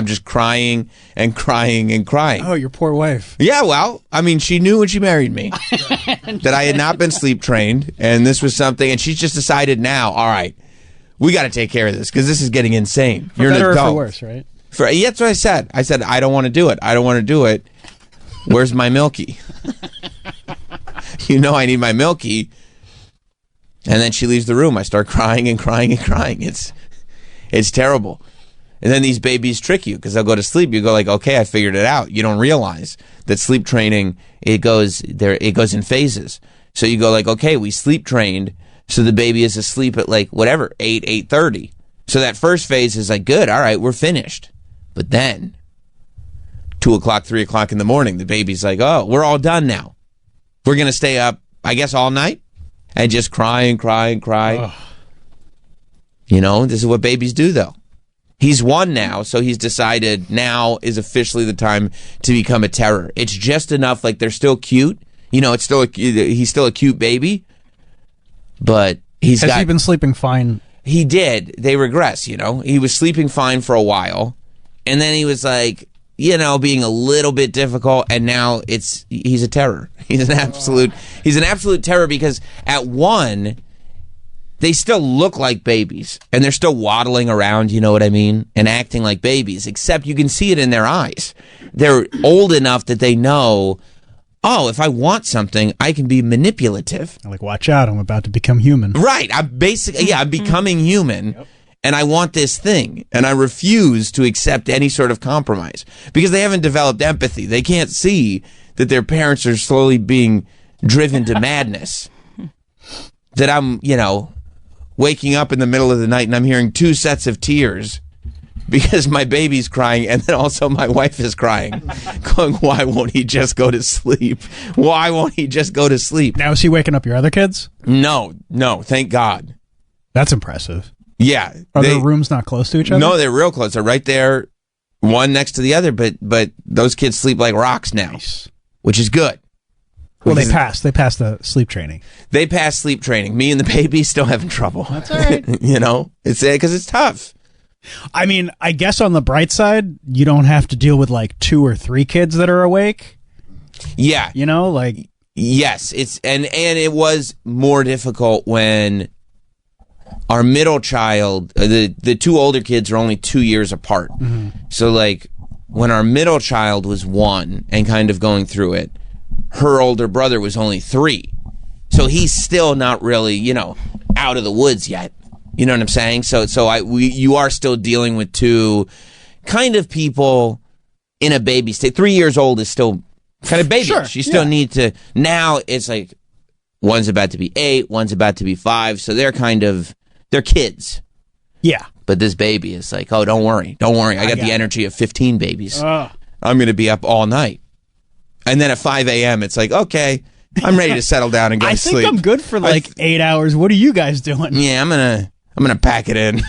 I'm just crying and crying and crying. Oh, your poor wife. Yeah, well, I mean, she knew when she married me that I had not been sleep trained, and this was something, and she's just decided now, all right, we got to take care of this because this is getting insane. For You're better an adult. or for worse, right? Yeah, that's what I said. I said, I don't want to do it. I don't want to do it. Where's my Milky? You know I need my Milky. And then she leaves the room. I start crying and crying and crying. It's terrible. And then these babies trick you because they'll go to sleep. You go like, okay, I figured it out. You don't realize that sleep training, it goes in phases. So you go like, okay, we sleep trained, so the baby is asleep at like whatever, 8:30. So that first phase is like, good, all right, we're finished. But then 2 o'clock, 3 o'clock in the morning, the baby's like, oh, we're all done now. We're going to stay up, I guess, all night and just cry and cry and cry. Ugh. You know, this is what babies do, though. He's 1 now, so he's decided now is officially the time to become a terror. It's just enough, like they're still cute. You know, he's still a cute baby, but Has he been sleeping fine? He did. They regress, you know. He was sleeping fine for a while, and then he was like, you know, being a little bit difficult, and now he's a terror. He's an absolute terror because at 1, they still look like babies, and they're still waddling around, you know what I mean, and acting like babies, except you can see it in their eyes. They're old enough that they know, oh, if I want something, I can be manipulative. Like, watch out, I'm about to become human. Right. I'm becoming human, yep. And I want this thing, and I refuse to accept any sort of compromise because they haven't developed empathy. They can't see that their parents are slowly being driven to madness. That I'm, you know, waking up in the middle of the night and I'm hearing 2 sets of tears because my baby's crying and then also my wife is crying. Going, why won't he just go to sleep? Why won't he just go to sleep? Now, is he waking up your other kids? No, thank God. That's impressive. Yeah. Are their rooms not close to each other? No, they're real close. They're right there, one next to the other, but those kids sleep like rocks now, which is good. Well, they passed the sleep training. They passed sleep training. Me and the baby still having trouble. That's all right. You know, it's because it's tough. I mean, I guess on the bright side, you don't have to deal with like 2 or 3 kids that are awake. Yeah. You know, like. Yes, and it was more difficult when our middle child, the 2 older kids are only 2 years apart. Mm-hmm. So like when our middle child was 1 and kind of going through it, her older brother was only 3. So he's still not really, you know, out of the woods yet. You know what I'm saying? So you are still dealing with 2 kind of people in a baby state. 3 years old is still kind of baby. Sure, you still need to. Now it's like one's about to be 8, one's about to be 5. So they're kids. Yeah. But this baby is like, oh, don't worry. I got the energy of 15 babies. I'm going to be up all night. And then at 5 a.m., it's like, okay, I'm ready to settle down and go to sleep. I think I'm good for like 8 hours. What are you guys doing? Yeah, I'm gonna pack it in. You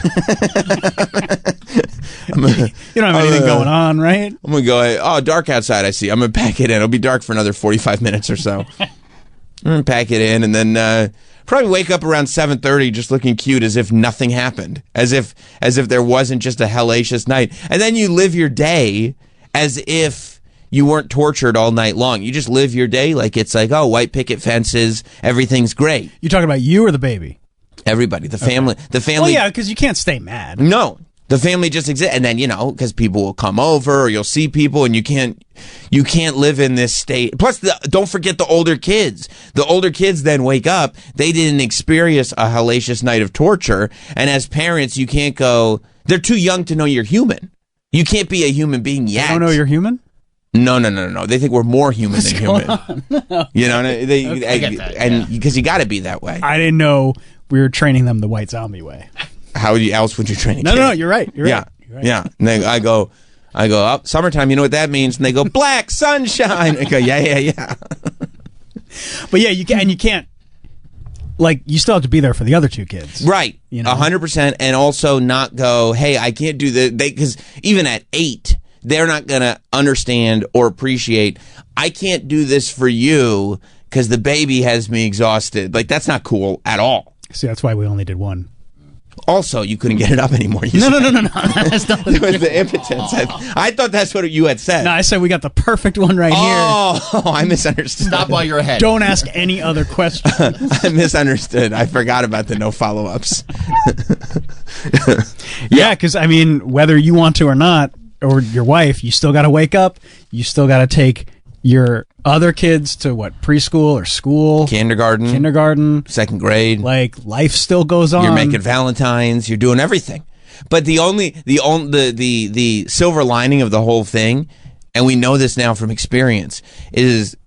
don't have anything going on, right? I'm gonna go. Oh, dark outside. I see. I'm gonna pack it in. It'll be dark for another 45 minutes or so. I'm gonna pack it in, and then probably wake up around 7:30, just looking cute, as if nothing happened, as if there wasn't just a hellacious night. And then you live your day as if you weren't tortured all night long. You just live your day like it's like, oh, white picket fences, everything's great. You talking about you or the baby? Everybody, the family. Okay. The family. Well, yeah, because you can't stay mad. No, the family just exists, and then because people will come over, or you'll see people, and you can't live in this state. Plus, don't forget the older kids. The older kids then wake up. They didn't experience a hellacious night of torture, and as parents, you can't go. They're too young to know you're human. You can't be a human being yet. They don't know you're human? No. They think we're more human than human. No. You know, and because you got to be that way. I didn't know we were training them the white zombie way. How else would you train a kid? No, you're right. Yeah. And then I go, oh, summertime, you know what that means? And they go, black sunshine. I go, yeah. But yeah, you can't, like, you still have to be there for the other 2 kids. Right. You know? 100%. And also not go, hey, I can't do this. Because even at 8, they're not going to understand or appreciate, I can't do this for you because the baby has me exhausted. Like, that's not cool at all. See, that's why we only did 1. Also, you couldn't get it up anymore. You No, said. no. That's not It was the impotence. I thought that's what you had said. No, I said we got the perfect one right here. Oh, I misunderstood. Stop while you're ahead. Don't ask any other questions. I misunderstood. I forgot about the no follow-ups. Yeah, because I mean, whether you want to or not, or your wife, you still got to wake up. You still got to take your other kids to preschool or school, kindergarten, second grade. Like life still goes on. You're making Valentines. You're doing everything. But the silver lining of the whole thing, and we know this now from experience, is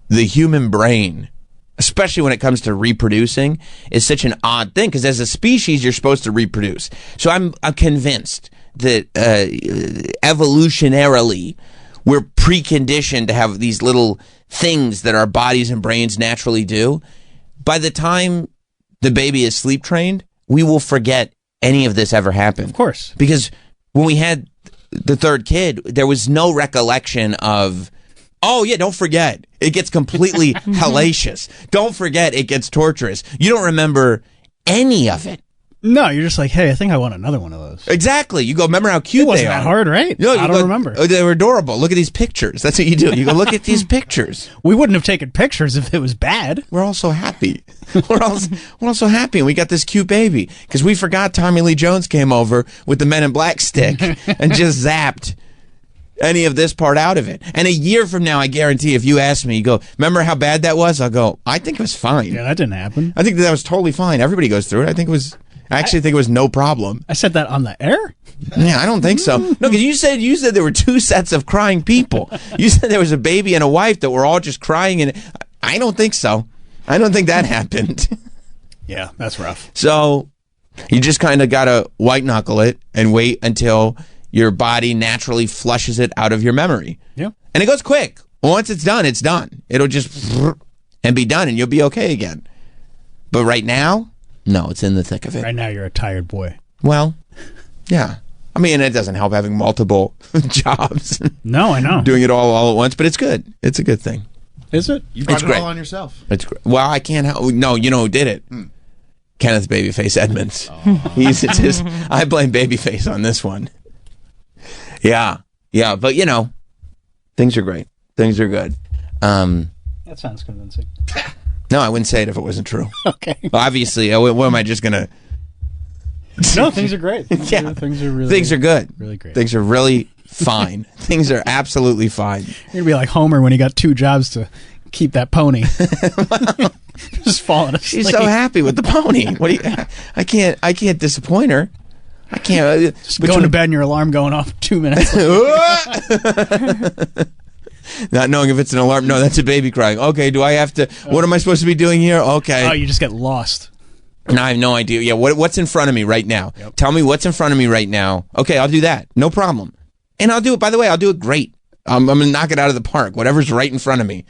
the human brain, especially when it comes to reproducing, is such an odd thing because as a species, you're supposed to reproduce. So I'm convinced that evolutionarily, we're preconditioned to have these little things that our bodies and brains naturally do. By the time the baby is sleep trained, we will forget any of this ever happened. Of course. Because when we had the third kid, there was no recollection of, oh yeah, don't forget. It gets completely hellacious. Don't forget, it gets torturous. You don't remember any of it. No, you're just like, hey, I think I want another one of those. Exactly. You go, remember how cute It wasn't they are. that hard, right? No, I don't remember. Oh, they were adorable. Look at these pictures. That's what you do. You go, look at these pictures. We wouldn't have taken pictures if it was bad. We're all so happy. We're all so happy. And we got this cute baby because we forgot Tommy Lee Jones came over with the Men in Black stick and just zapped any of this part out of it. And a year from now, I guarantee if you ask me, you go, remember how bad that was? I'll go, I think it was fine. Yeah, that didn't happen. I think that was totally fine. Everybody goes through it. I actually think it was no problem. I said that on the air? Yeah, I don't think so. No, because you said there were two sets of crying people. You said there was a baby and a wife that were all just crying, and I don't think so. I don't think that happened. Yeah, that's rough. So you just kind of got to white knuckle it and wait until your body naturally flushes it out of your memory. Yeah. And it goes quick. Once it's done, it's done. It'll just and be done, and you'll be okay again. But right now, no, it's in the thick of it. Right now, you're a tired boy. Well, yeah. I mean, it doesn't help having multiple jobs. No, I know. Doing it all at once, but it's good. It's a good thing. Is it? You brought It's it great. all on yourself. It's great. Well, I can't help. No, you know who did it? Kenneth Babyface Edmonds. It's his. I blame Babyface on this one. Yeah, but things are great. Things are good. That sounds convincing. No, I wouldn't say it if it wasn't true. Okay. Obviously, what am I just gonna? No, things are great. Yeah. Things are really Things are good. really great. Things are really fine. Things are absolutely fine. You're going to be like Homer when he got 2 jobs to keep that pony. Just falling asleep. She's so happy with the pony. What do you? I can't disappoint her. I can't. Just going to bed and your alarm going off 2 minutes. Not knowing if it's an alarm. No, that's a baby crying. Okay, do I have to? What am I supposed to be doing here? Okay. Oh, you just get lost. No, I have no idea. Yeah, what's in front of me right now? Yep. Tell me what's in front of me right now. Okay, I'll do that. No problem. And I'll do it. By the way, I'll do it great. I'm going to knock it out of the park. Whatever's right in front of me,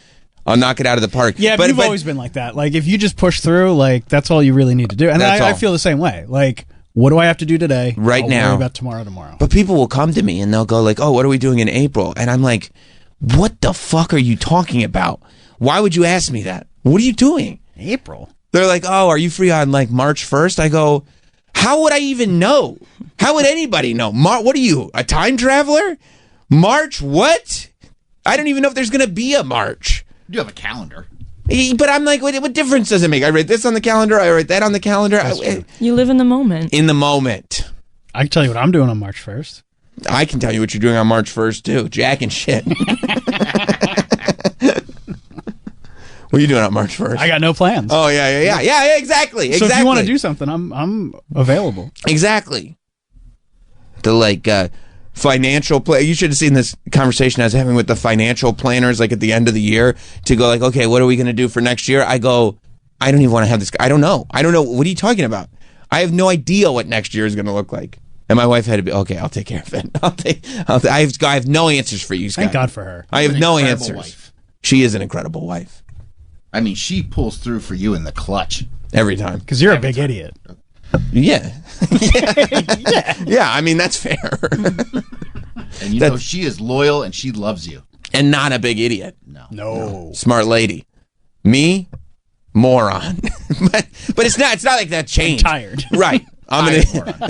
I'll knock it out of the park. Yeah, but you've always been like that. Like, if you just push through, like, that's all you really need to do. And I feel the same way. Like, what do I have to do today? Right I'll now. worry about tomorrow. But people will come to me and they'll go like, oh, what are we doing in April? And I'm like, what the fuck are you talking about? Why would you ask me that? What are you doing? April? They're like, oh, are you free on like March 1st? I go, how would I even know? How would anybody know? What are you, a time traveler? March what? I don't even know if there's going to be a March. You have a calendar. But I'm like, what difference does it make? I write this on the calendar. I write that on the calendar. You live in the moment. In the moment. I can tell you what I'm doing on March 1st. I can tell you what you're doing on March 1st, too. Jack and shit. What are you doing on March 1st? I got no plans. Oh, yeah, exactly. So if you want to do something, I'm available. Exactly. The financial play. You should have seen this conversation I was having with the financial planners like at the end of the year to go like, okay, what are we going to do for next year? I go, I don't even want to have this. I don't know. What are you talking about? I have no idea what next year is going to look like. And my wife had to be, okay, I'll take care of it. I have no answers for you, Scott. Thank God for her. I have An no incredible answers. wife. She is an incredible wife. I mean, she pulls through for you in the clutch. Every time. Because you're a big idiot. Yeah. Yeah, I mean, that's fair. And you know she is loyal and she loves you. And not a big idiot. No. Smart lady. Me, moron. but it's not like that changed. Tired. Right.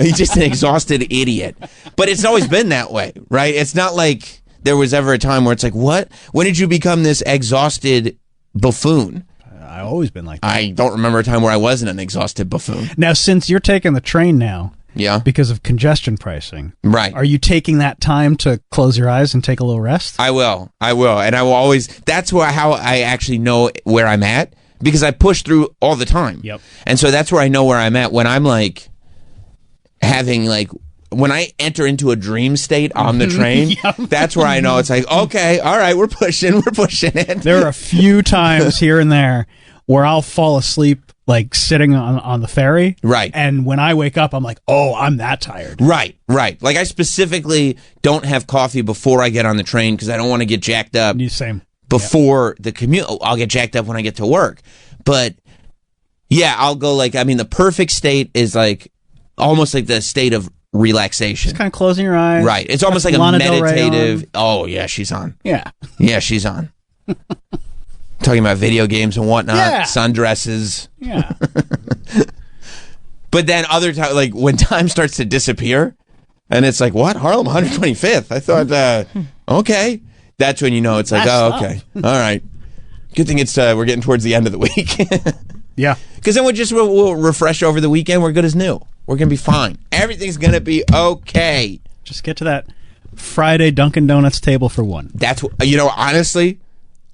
He's just an exhausted idiot. But it's always been that way, right? It's not like there was ever a time where it's like, what? When did you become this exhausted buffoon? I've always been like that. I don't remember a time where I wasn't an exhausted buffoon. Now, since you're taking the train now, yeah, because of congestion pricing, right? Are you taking that time to close your eyes and take a little rest? I will, and I will always. That's how I actually know where I'm at, because I push through all the time. Yep. And so that's where I know where I'm at when I'm like having like. When I enter into a dream state on the train, yep. That's where I know it's like, okay, all right, we're pushing it. There are a few times here and there where I'll fall asleep, like sitting on the ferry. Right. And when I wake up, I'm like, oh, I'm that tired. Right. Like I specifically don't have coffee before I get on the train because I don't want to get jacked up. Same. Before the commute. I'll get jacked up when I get to work. But yeah, I'll go like, I mean, the perfect state is like almost like the state of relaxation. Just kind of closing your eyes. Right. It's almost like a meditative. Oh, yeah, she's on. Yeah. Yeah, she's on. Talking about video games and whatnot, sundresses. Yeah. But then other times, like when time starts to disappear, and it's like, what? Harlem 125th? I thought, okay. That's when you know it's like, okay. All right. Good thing it's we're getting towards the end of the week. Yeah. Because then we'll refresh over the weekend. We're good as new. We're going to be fine. Everything's going to be okay. Just get to that Friday Dunkin' Donuts table for one. That's what, honestly,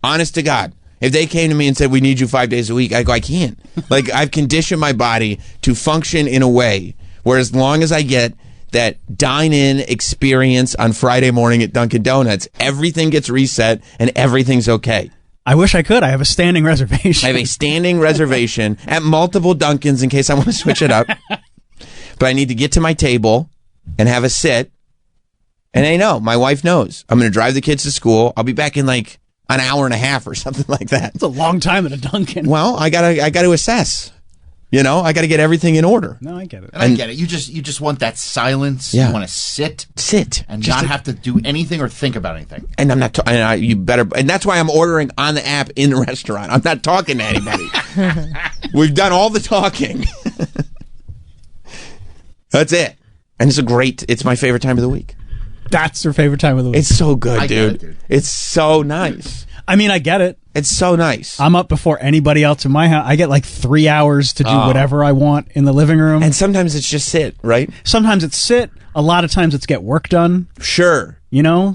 honest to God, if they came to me and said, we need you 5 days a week, I go, I can't. Like, I've conditioned my body to function in a way where as long as I get that dine-in experience on Friday morning at Dunkin' Donuts, everything gets reset and everything's okay. I wish I could. I have a standing reservation. I have a standing reservation at multiple Dunkins in case I want to switch it up. But I need to get to my table and have a sit. And I know, my wife knows. I'm going to drive the kids to school. I'll be back in like an hour and a half or something like that. It's a long time at a Dunkin'. Well, I gotta assess. I got to get everything in order. No, I get it. And I get it. You just want that silence. Yeah. You want to sit, and just not have to do anything or think about anything. And I'm not. You better. And that's why I'm ordering on the app in the restaurant. I'm not talking to anybody. We've done all the talking. That's it. And it's my favorite time of the week. That's your favorite time of the week. It's so good, dude. Dude. It's so nice. I mean, I get it. It's so nice. I'm up before anybody else in my house. I get like 3 hours to do whatever I want in the living room. And sometimes it's just sit, right? Sometimes it's sit. A lot of times it's get work done. Sure.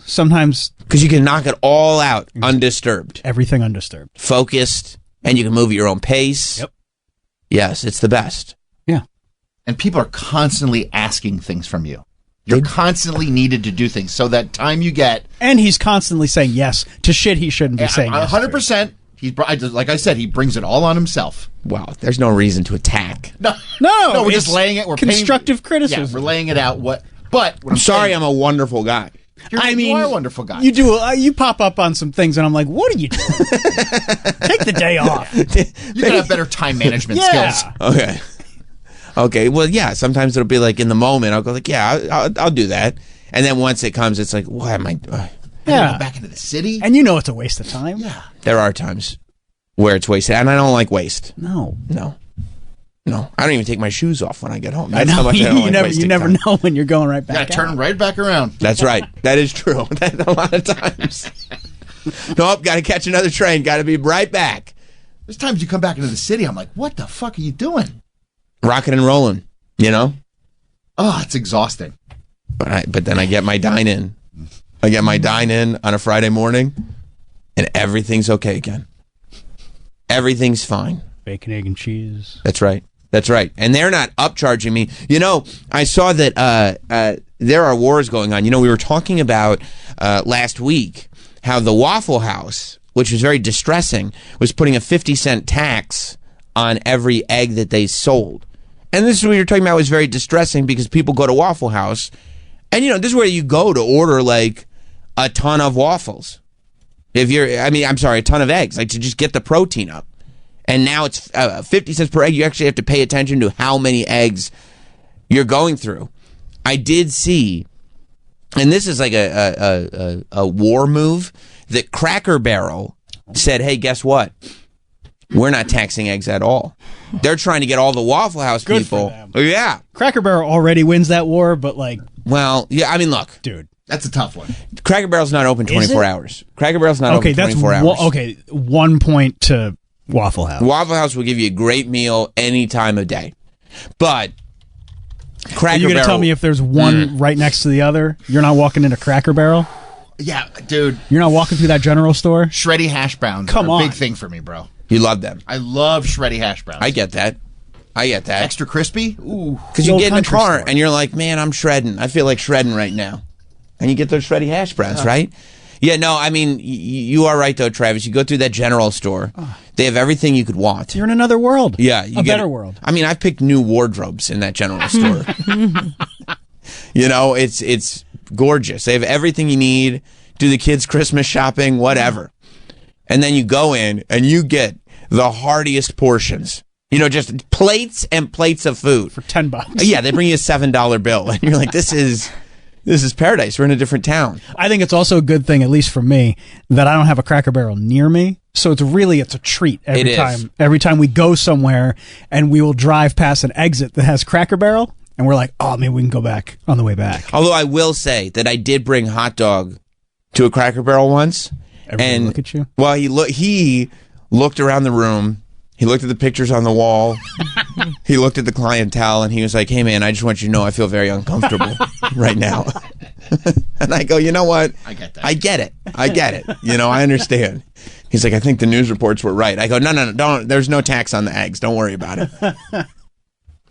Sometimes. Because you can knock it all out undisturbed. Everything undisturbed. Focused. And you can move at your own pace. Yep. Yes, it's the best. Yeah. And people are constantly asking things from you. You're constantly needed to do things. So that time you get... And he's constantly saying yes to shit he shouldn't be saying yes 100%. Like I said, he brings it all on himself. Wow, there's no reason to attack. No, we're just laying it. We're constructive criticism. Yeah, we're laying it out. But what I'm sorry, I'm a wonderful guy. You are a wonderful guy. You do. You pop up on some things, and I'm like, "What are you doing? Take the day off. You gotta have better time management skills." Okay. Well, yeah. Sometimes it'll be like in the moment. I'll go like, "Yeah, I'll do that," and then once it comes, it's like, "Why am I?" Go back into the city, and it's a waste of time. Yeah. There are times where it's wasted, and I don't like waste. No. I don't even take my shoes off when I get home. That's how much I don't like you never know when you're going right back. Yeah, turn right back around. That's right. That is true. A lot of times. Nope. Got to catch another train. Got to be right back. There's times you come back into the city. I'm like, what the fuck are you doing? Rocking and rolling. Oh, it's exhausting. But then I get my dine in. I get my dine in on a Friday morning, and everything's okay again. Everything's fine. Bacon, egg, and cheese. That's right. And they're not upcharging me. I saw that there are wars going on. We were talking about last week how the Waffle House, which was very distressing, was putting a 50-cent tax on every egg that they sold. And this is what you're talking about was very distressing because people go to Waffle House, and this is where you go to order like a ton of waffles. A ton of eggs, like to just get the protein up. And now it's 50 cents per egg. You actually have to pay attention to how many eggs you're going through. I did see, and this is like a war move, that Cracker Barrel said, hey, guess what? We're not taxing eggs at all. They're trying to get all the Waffle House Good people. for them. Yeah. Cracker Barrel already wins that war, but like, Well, yeah, I mean, look. dude. That's a tough one. Cracker Barrel's not open 24 hours. Cracker Barrel's not Okay, open that's 24 hours. okay. 1 point to Waffle House. Waffle House will give you a great meal any time of day. But Cracker Are you going to Barrel, tell me if there's one right next to the other, you're not walking into Cracker Barrel? Yeah, dude. You're not walking through that general store? Shreddy hash browns Come are a on. big thing for me, bro. you love them. I love shreddy hash browns. I get that. Extra crispy? Ooh. Because The you old get in the country car store. and you're like, man, I'm shredding. I feel like shredding right now. And you get those shreddy hash browns, right? Yeah, no, I mean, you are right, though, Travis. You go through that general store. They have everything you could want. You're in another world. Yeah. a better world. I mean, I've picked new wardrobes in that general store. You know, it's gorgeous. They have everything you need. Do the kids' Christmas shopping, whatever. And then you go in and you get the heartiest portions. You know, just plates and plates of food. For $10. Yeah, they bring you a $7 bill. And you're like, this is paradise. We're in a different town. I think it's also a good thing, at least for me, that I don't have a Cracker Barrel near me. So it's a treat It is. time. Every time we go somewhere and we will drive past an exit that has Cracker Barrel, and we're like, oh, maybe we can go back on the way back. Although I will say that I did bring hot dog to a Cracker Barrel once. Everybody and look at you? Well, he looked around the room. He looked at the pictures on the wall. He looked at the clientele, and he was like, hey, man, I just want you to know I feel very uncomfortable right now. And I go, you know what? I get that. I get it. You know, I understand. He's like, I think the news reports were right. I go, no, don't. There's no tax on the eggs. Don't worry about it.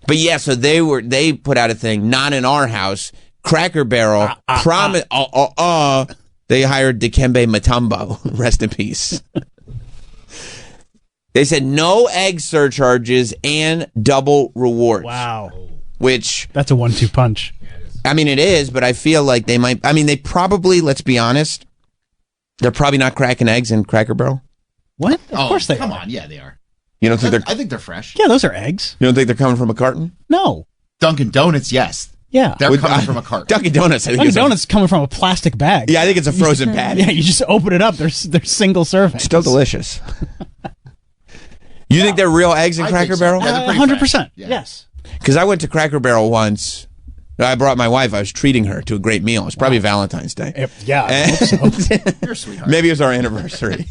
But yeah, so they put out a thing, not in our house. Cracker Barrel promise. They hired Dikembe Mutombo. Rest in peace. They said no egg surcharges and double rewards. Wow. Which, That's a 1-2 punch. I mean, it is, but I feel like they might. I mean, they probably, let's be honest, they're probably not cracking eggs in Cracker Barrel. What? Of course they come are. on. Yeah, they are. You don't think they're? I think they're fresh. Yeah, those are eggs. You don't think they're coming from a carton? No. Dunkin' Donuts, yes. Yeah. They're coming from a carton. Dunkin' Donuts. I think Dunkin' it's Donuts coming from a plastic bag. Yeah, I think it's a frozen patty. Yeah, you just open it up. They're single serving. Still delicious. You think they're real eggs in I Cracker think so. Barrel? Yeah, they're pretty 100%. fresh. Yeah. Yes. Because I went to Cracker Barrel once. I brought my wife. I was treating her to a great meal. It was probably Valentine's Day. Yeah, I hope so. You're a sweetheart. Maybe it was our anniversary.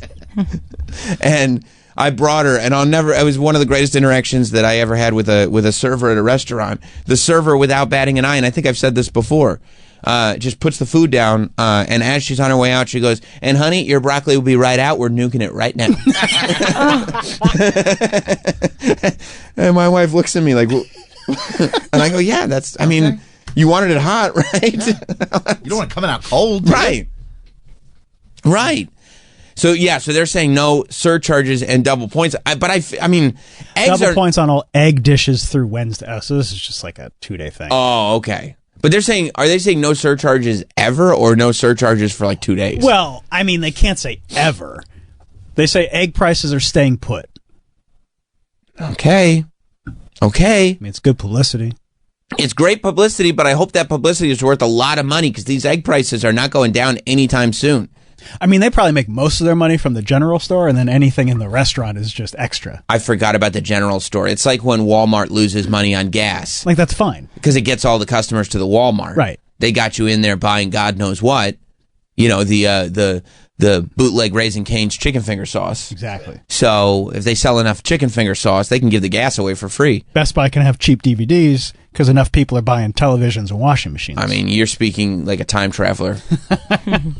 And I brought her, and it was one of the greatest interactions that I ever had with a server at a restaurant. The server, without batting an eye, and I think I've said this before, just puts the food down, and as she's on her way out, she goes, and honey, your broccoli will be right out. We're nuking it right now. And my wife looks at me like, and I go, yeah, that's, I mean, you wanted it hot, right? Yeah. You don't want it coming out cold. Right. Right. So, yeah, so they're saying no surcharges and double points. But I mean, eggs Double are... points on all egg dishes through Wednesday. Oh, so this is just like a 2-day thing. Oh, okay. But are they saying no surcharges ever or no surcharges for like 2 days? Well, I mean, they can't say ever. They say egg prices are staying put. Okay. I mean, it's good publicity. It's great publicity, but I hope that publicity is worth a lot of money because these egg prices are not going down anytime soon. I mean, they probably make most of their money from the general store, and then anything in the restaurant is just extra. I forgot about the general store. It's like when Walmart loses money on gas Like, that's fine. because it gets all the customers to the Walmart. Right. They got you in there buying God knows what. You know, the bootleg Raising Cane's chicken finger sauce. Exactly. So if they sell enough chicken finger sauce, they can give the gas away for free. Best Buy can have cheap DVDs because enough people are buying televisions and washing machines. I mean, you're speaking like a time traveler.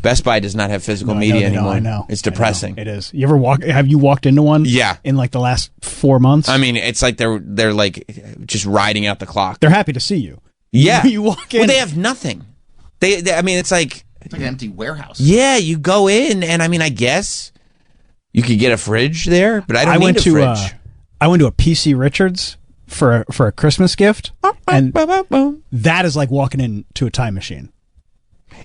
Best Buy does not have physical media anymore. I know. It's depressing. It is. You ever have you walked into one? Yeah. In like the last 4 months? I mean, it's like they're like just riding out the clock. They're happy to see you. Yeah. You walk in. Well, they have nothing. They I mean, it's like It's like an empty warehouse. yeah, you go in, and I mean, I guess you could get a fridge there, but I don't need a fridge. I went to a PC Richards for a Christmas gift, and that is like walking into a time machine.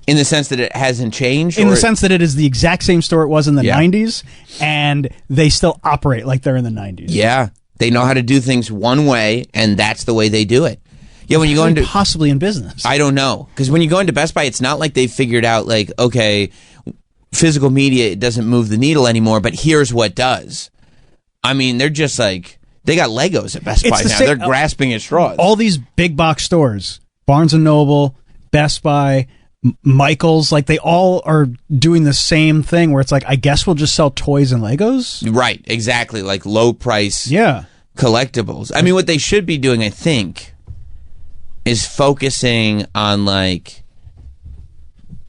In the sense that it hasn't changed? In or the sense that it is the exact same store it was in the Yeah. 90s, and they still operate like they're in the 90s. Yeah. They know how to do things one way, and that's the way they do it. Yeah, when you go into... Possibly in business. I don't know. Because when you go into Best Buy, it's not like they've figured out, like, okay, physical media, it doesn't move the needle anymore, but here's what does. I mean, they're just like, they got Legos at Best Buy now. They're grasping at straws. All these big box stores, Barnes & Noble, Best Buy, Michael's, like they all are doing the same thing where it's like, I guess we'll just sell toys and Legos. Right, exactly. Like low price collectibles. I mean, what they should be doing, I think, is focusing on like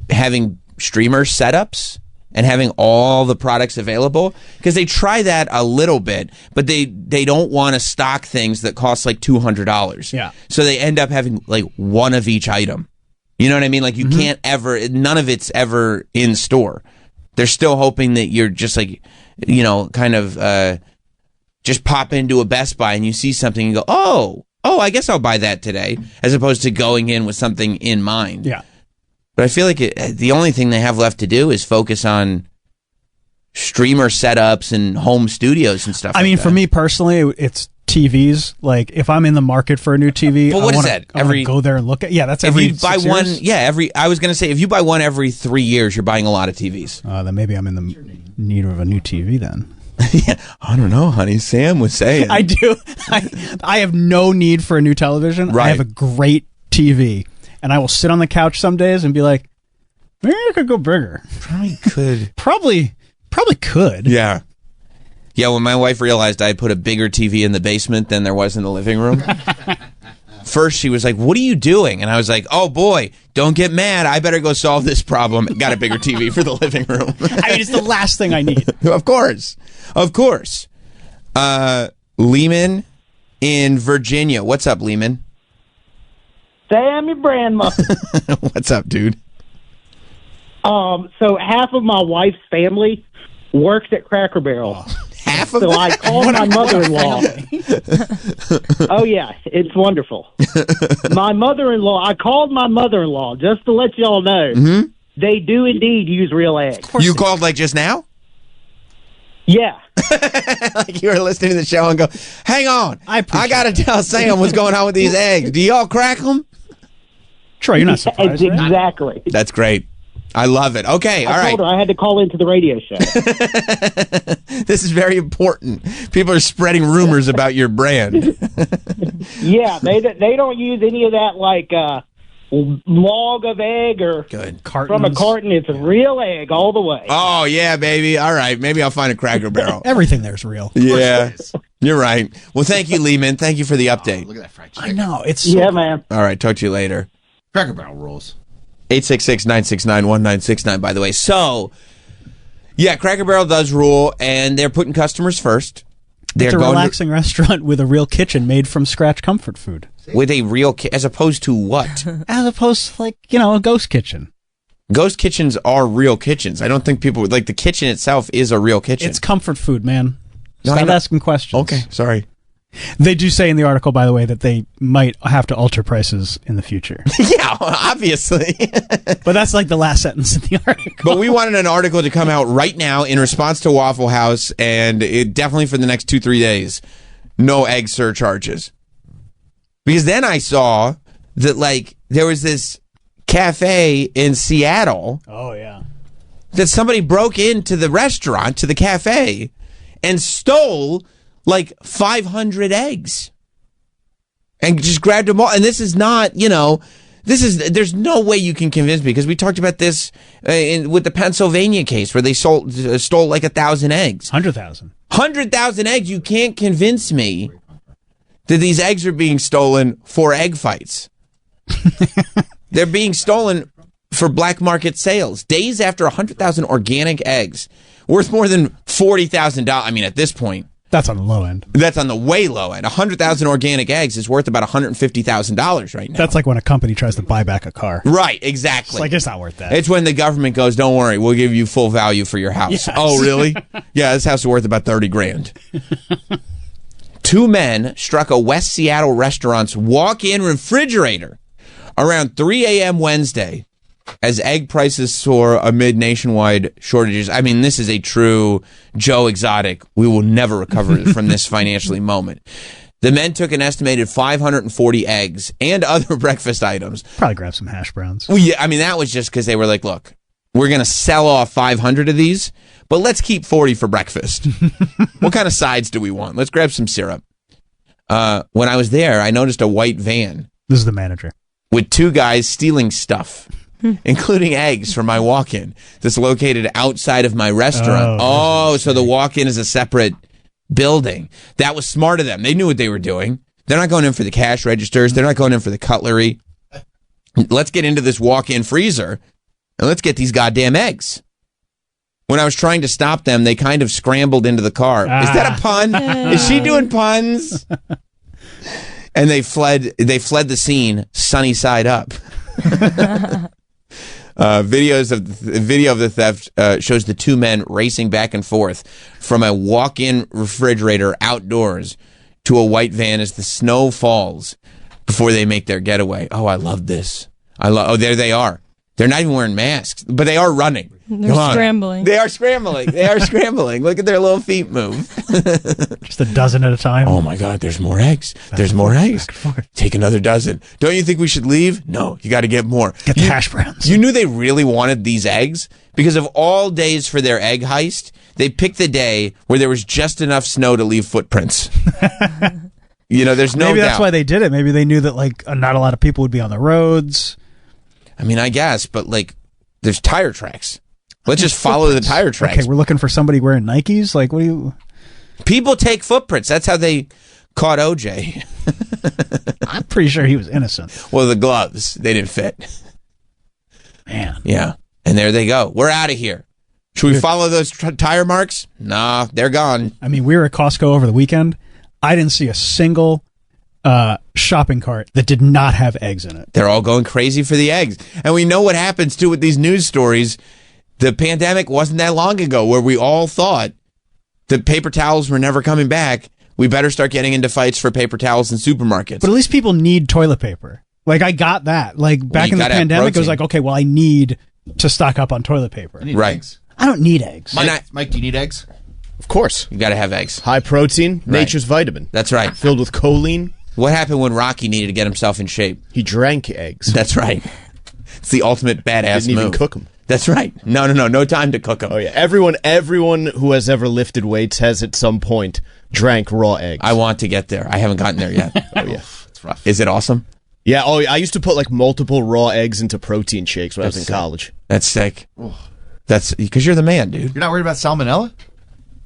having streamer setups and having all the products available, because they try that a little bit, but they don't want to stock things that cost like $200. Yeah. So they end up having like one of each item. You know what I mean? Like you can't ever, none of it's ever in store. They're still hoping that you're just like, you know, kind of just pop into a Best Buy and you see something and go, oh, I guess I'll buy that today, as opposed to going in with something in mind. Yeah. But I feel like the only thing they have left to do is focus on streamer setups and home studios and stuff. I mean, for me personally, it's TVs. Like, if I'm in the market for a new TV, but what is that? I wanna go there and look at. Yeah, that's every. If you buy 6 one, years? I was gonna say, if you buy one every 3 years, you're buying a lot of TVs. Then maybe I'm in the need of a new TV then. Yeah, I don't know, honey. Sam was saying. I do. I have no need for a new television. Right. I have a great TV. And I will sit on the couch some days and be like, maybe I could go bigger. Probably could. Probably could. Yeah. Yeah, when my wife realized I had put a bigger TV in the basement than there was in the living room, first she was like, what are you doing? And I was like, oh boy, don't get mad. I better go solve this problem. Got a bigger TV for the living room. I mean, it's the last thing I need. Of course. Lehman in Virginia. What's up, Lehman? Sam, your grandmother. What's up, dude? So half of my wife's family works at Cracker Barrel. Half of So I called my mother-in-law. Oh, yeah, it's wonderful. I called my mother-in-law just to let y'all know. They do indeed use real eggs. You called like just now? Yeah. Like you were listening to the show and go, hang on, I got to tell Sam what's going on with these eggs. Do y'all crack them? Troy, you're not surprised, right? Exactly. That's great. I love it. Okay, all I right. told her I had to call into the radio show. This is very important. People are spreading rumors about your brand. Yeah, they don't use any of that like log of egg or from a carton. It's a real egg all the way. Oh, yeah, baby. All right. Maybe I'll find a Cracker Barrel. Everything there's real. Yeah, you're right. Well, thank you, Lehman. Thank you for the update. Look at that fried chicken. I know. It's Yeah, man. All right. Talk to you later. Cracker Barrel rules. 866-969-1969, by the way. So, yeah, Cracker Barrel does rule, and they're putting customers first. It's a relaxing restaurant with a real kitchen made from scratch comfort food. With a real as opposed to what? As opposed to, like, a ghost kitchen. Ghost kitchens are real kitchens. I don't think people would, like, the kitchen itself is a real kitchen. It's comfort food, man. No, Stop asking questions. Okay, sorry. They do say in the article, by the way, that they might have to alter prices in the future. Yeah, obviously. But that's like the last sentence in the article. But we wanted an article to come out right now in response to Waffle House, and it definitely for the next 2-3 days, no egg surcharges. Because then I saw that, like, there was this cafe in Seattle. Oh, yeah. That somebody broke into the restaurant, to the cafe, and stole like 500 eggs and just grabbed them all. And this is not, there's no way you can convince me, because we talked about this with the Pennsylvania case where they stole like 1,000 eggs. 100,000. 100,000 eggs. You can't convince me that these eggs are being stolen for egg fights. They're being stolen for black market sales. Days after 100,000 organic eggs worth more than $40,000. I mean, at this point, that's on the low end. That's on the way low end. 100,000 organic eggs is worth about $150,000 right now. That's like when a company tries to buy back a car. Right, exactly. It's like, it's not worth that. It's when the government goes, don't worry, we'll give you full value for your house. Yes. Oh, really? Yeah, this house is worth about $30,000. 2 men struck a West Seattle restaurant's walk-in refrigerator around 3 a.m. Wednesday as egg prices soar amid nationwide shortages. I mean, this is a true Joe Exotic. We will never recover from this financially moment. The men took an estimated 540 eggs and other breakfast items. Probably grab some hash browns. Well, yeah, I mean, that was just because they were like, look, we're going to sell off 500 of these, but let's keep 40 for breakfast. What kind of sides do we want? Let's grab some syrup. When I was there, I noticed a white van. This is the manager. With 2 guys stealing stuff, including eggs from my walk-in that's located outside of my restaurant. So the walk-in is a separate building. That was smart of them. They knew what they were doing. They're not going in for the cash registers. They're not going in for the cutlery. Let's get into this walk-in freezer and let's get these goddamn eggs. When I was trying to stop them, they kind of scrambled into the car. Is that a pun? Is she doing puns? And they fled the scene sunny side up. Video of the theft shows the 2 men racing back and forth from a walk-in refrigerator outdoors to a white van as the snow falls before they make their getaway. Oh, I love this. There they are. They're not even wearing masks, but they are running. They're scrambling. They are scrambling. They are scrambling. Look at their little feet move. Just a dozen at a time. Oh my God, there's more eggs. There's more eggs. Take another dozen. Don't you think we should leave? No, you got to get more. Get the hash browns. You knew they really wanted these eggs? Because of all days for their egg heist, they picked the day where there was just enough snow to leave footprints. There's no Maybe doubt. that's why they did it. Maybe they knew that not a lot of people would be on the roads. I mean, I guess, but there's tire tracks. Let's just follow the tire tracks. Okay, we're looking for somebody wearing Nikes. What do you? People take footprints. That's how they caught OJ. I'm pretty sure he was innocent. Well, the gloves, they didn't fit. Man. Yeah. And there they go. We're out of here. Should we follow those tire marks? Nah, they're gone. I mean, we were at Costco over the weekend. I didn't see a single shopping cart that did not have eggs in it. They're all going crazy for the eggs. And we know what happens, too, with these news stories. The pandemic wasn't that long ago where we all thought that paper towels were never coming back. We better start getting into fights for paper towels in supermarkets. But at least people need toilet paper. I got that. Back in the pandemic, it was okay, well, I need to stock up on toilet paper. Right. Eggs. I don't need eggs. Mike, do you need eggs? Of course. You got to have eggs. High protein, Right. nature's vitamin. That's right. Filled with choline. What happened when Rocky needed to get himself in shape? He drank eggs. That's right. It's the ultimate badass Didn't move. even cook them. That's right. No time to cook them. Oh yeah, everyone who has ever lifted weights has at some point drank raw eggs. I want to get there. I haven't gotten there yet. Oh yeah, It's rough. Is it awesome? yeah. Oh, I used to put multiple raw eggs into protein shakes when I was in college. That's sick. That's because you're the man, dude. You're not worried about salmonella?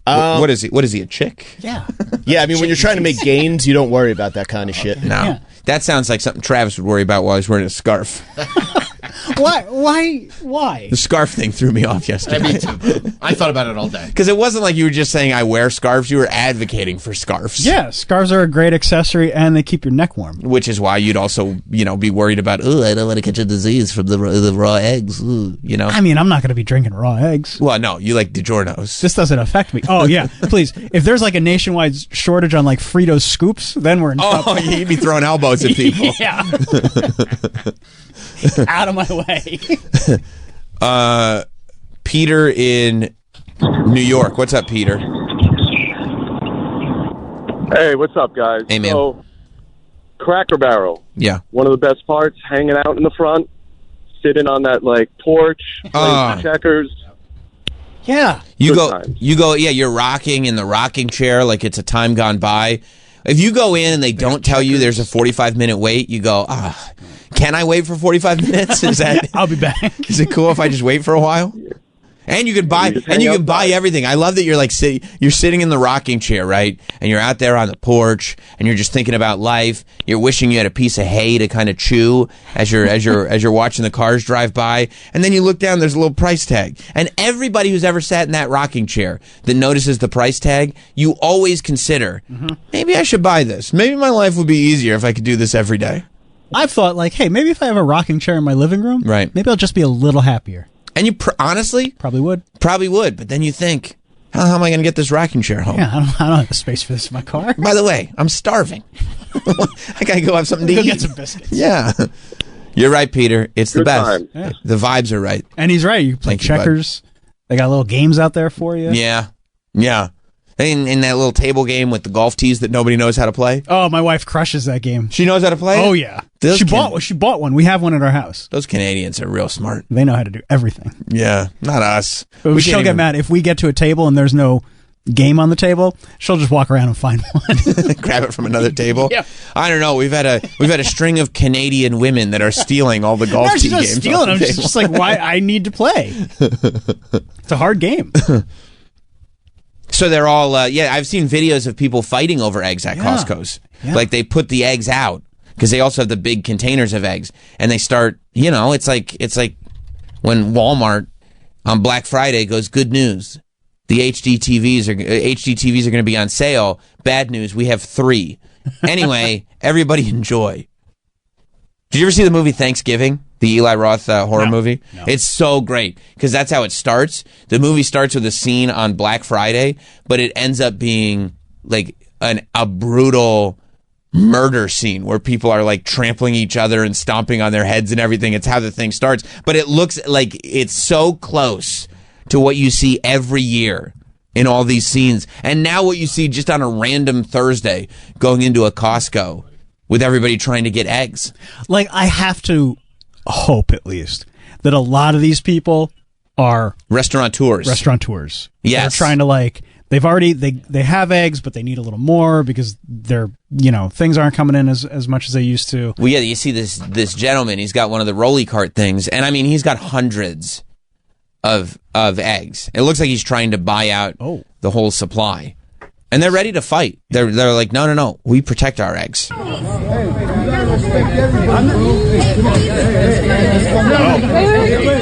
What is he? What is he? A chick? Yeah. Yeah, I mean when you're trying to make gains, you don't worry about that kind of shit. No. Yeah. That sounds like something Travis would worry about while he's wearing a scarf. Why? The scarf thing threw me off I yesterday. mean, too. I thought about it all day. Because it wasn't like you were just saying I wear scarves. You were advocating for scarves. Yeah, scarves are a great accessory and they keep your neck warm. Which is why you'd also, be worried about, I don't want to catch a disease from the raw eggs, I mean, I'm not going to be drinking raw eggs. Well, no, you like DiGiorno's. This doesn't affect me. Oh, yeah. Please. If there's a nationwide shortage on Fritos scoops, then we're in trouble. Oh, you'd be throwing elbows at people. Yeah. Out of my way. Peter in New York. What's up, Peter? Hey, what's up, guys? Hey, man. So, Cracker Barrel. Yeah. One of the best parts, hanging out in the front, sitting on that porch, playing checkers. Yeah. You Good go, times. you're rocking in the rocking chair like it's a time gone by. If you go in and they don't tell you there's a 45-minute wait, you go, can I wait for 45 minutes? I'll be back. Is it cool if I just wait for a while? And you can buy everything. I love that you're you're sitting in the rocking chair, right? And you're out there on the porch and you're just thinking about life. You're wishing you had a piece of hay to kind of chew as you're watching the cars drive by. And then you look down, there's a little price tag. And everybody who's ever sat in that rocking chair that notices the price tag, you always consider, maybe I should buy this. Maybe my life would be easier if I could do this every day. I've thought hey, maybe if I have a rocking chair in my living room, Right. maybe I'll just be a little happier. And you honestly Probably would. but then you think, how am I going to get this rocking chair home? Yeah, I don't have the space for this in my car. By the way, I'm starving. I gotta go have something to Go eat. get some biscuits. Yeah, you're right, Peter. It's the Good best. time. Yeah. The vibes are right. And he's right. You play Thank you, bud. checkers. They got little games out there for you. Yeah. In that little table game with the golf tees that nobody knows how to play. Oh, my wife crushes that game. She knows how to play? Oh, yeah. She bought one. We have one at our house. Those Canadians are real smart. They know how to do everything. Yeah, not us. But she'll get mad if we get to a table and there's no game on the table. She'll just walk around and find one. Grab it from another table. Yeah. I don't know. We've had a string of Canadian women that are stealing all the golf tee games. She's not stealing them. She's just like, why? I need to play. It's a hard game. So they're all, I've seen videos of people fighting over eggs at Costco's. Yeah. Like they put the eggs out because they also have the big containers of eggs, and they start, it's like when Walmart on Black Friday goes, good news, the HD TVs are going to be on sale. Bad news, we have 3. Anyway, everybody enjoy. Did you ever see the movie Thanksgiving? The Eli Roth horror movie? No. It's so great because that's how it starts. The movie starts with a scene on Black Friday, but it ends up being like a brutal murder scene where people are like trampling each other and stomping on their heads and everything. It's how the thing starts. But it looks like it's so close to what you see every year in all these scenes. And now what you see just on a random Thursday going into a Costco with everybody trying to get eggs. Like, I have to hope, at least, that a lot of these people are restaurateurs. Yes. They're trying to, they've already, they have eggs, but they need a little more because they're, things aren't coming in as much as they used to. Well, yeah, you see this gentleman, he's got one of the rolly cart things, and I mean, he's got hundreds of eggs. It looks like he's trying to buy out the whole supply. And they're ready to fight. They're like, no, we protect our eggs.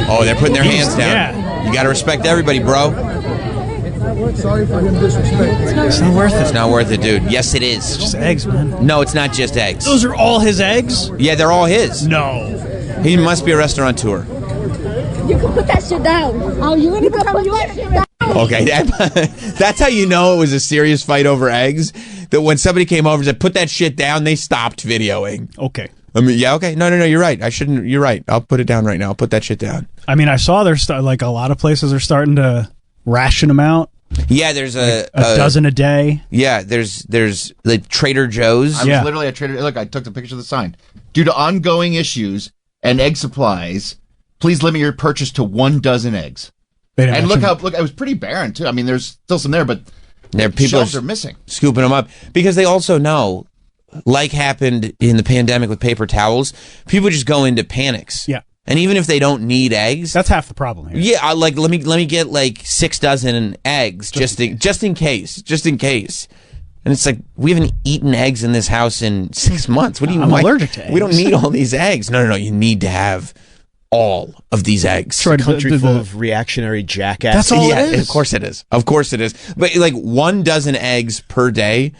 Oh, they're putting their hands down. Yeah. You got to respect everybody, bro. Sorry for him disrespect. It's not worth it. It's not worth it, dude. Yes, it is. It's just eggs, man. No, it's not just eggs. Those are all his eggs? Yeah, they're all his. No. He must be a restaurateur. You can put that shit down. Oh, you can put that shit down. Okay, that's how you know it was a serious fight over eggs. That when somebody came over and said, put that shit down, they stopped videoing. Okay. I mean, yeah, okay. No, you're right. I shouldn't. You're right. I'll put it down right now. I'll put that shit down. I mean, I saw there's a lot of places are starting to ration them out. Yeah, there's a dozen a day. Yeah, there's like Trader Joe's. I was literally at Trader. Look, I took the picture of the sign. Due to ongoing issues and egg supplies, please limit your purchase to 1 dozen eggs. And look, it was pretty barren too. I mean, there's still some there, but shelves are missing. Scooping them up because they also know, like happened in the pandemic with paper towels, people just go into panics. Yeah. And even if they don't need eggs, that's half the problem here. Yeah, let me get like 6 dozen eggs just in case. And it's like, we haven't eaten eggs in this house in 6 months. What do you? I'm allergic to eggs. We don't need all these eggs. No. You need to have all of these eggs. A country full of reactionary jackasses. That's all it is. Of course it is. But like 1 dozen eggs per day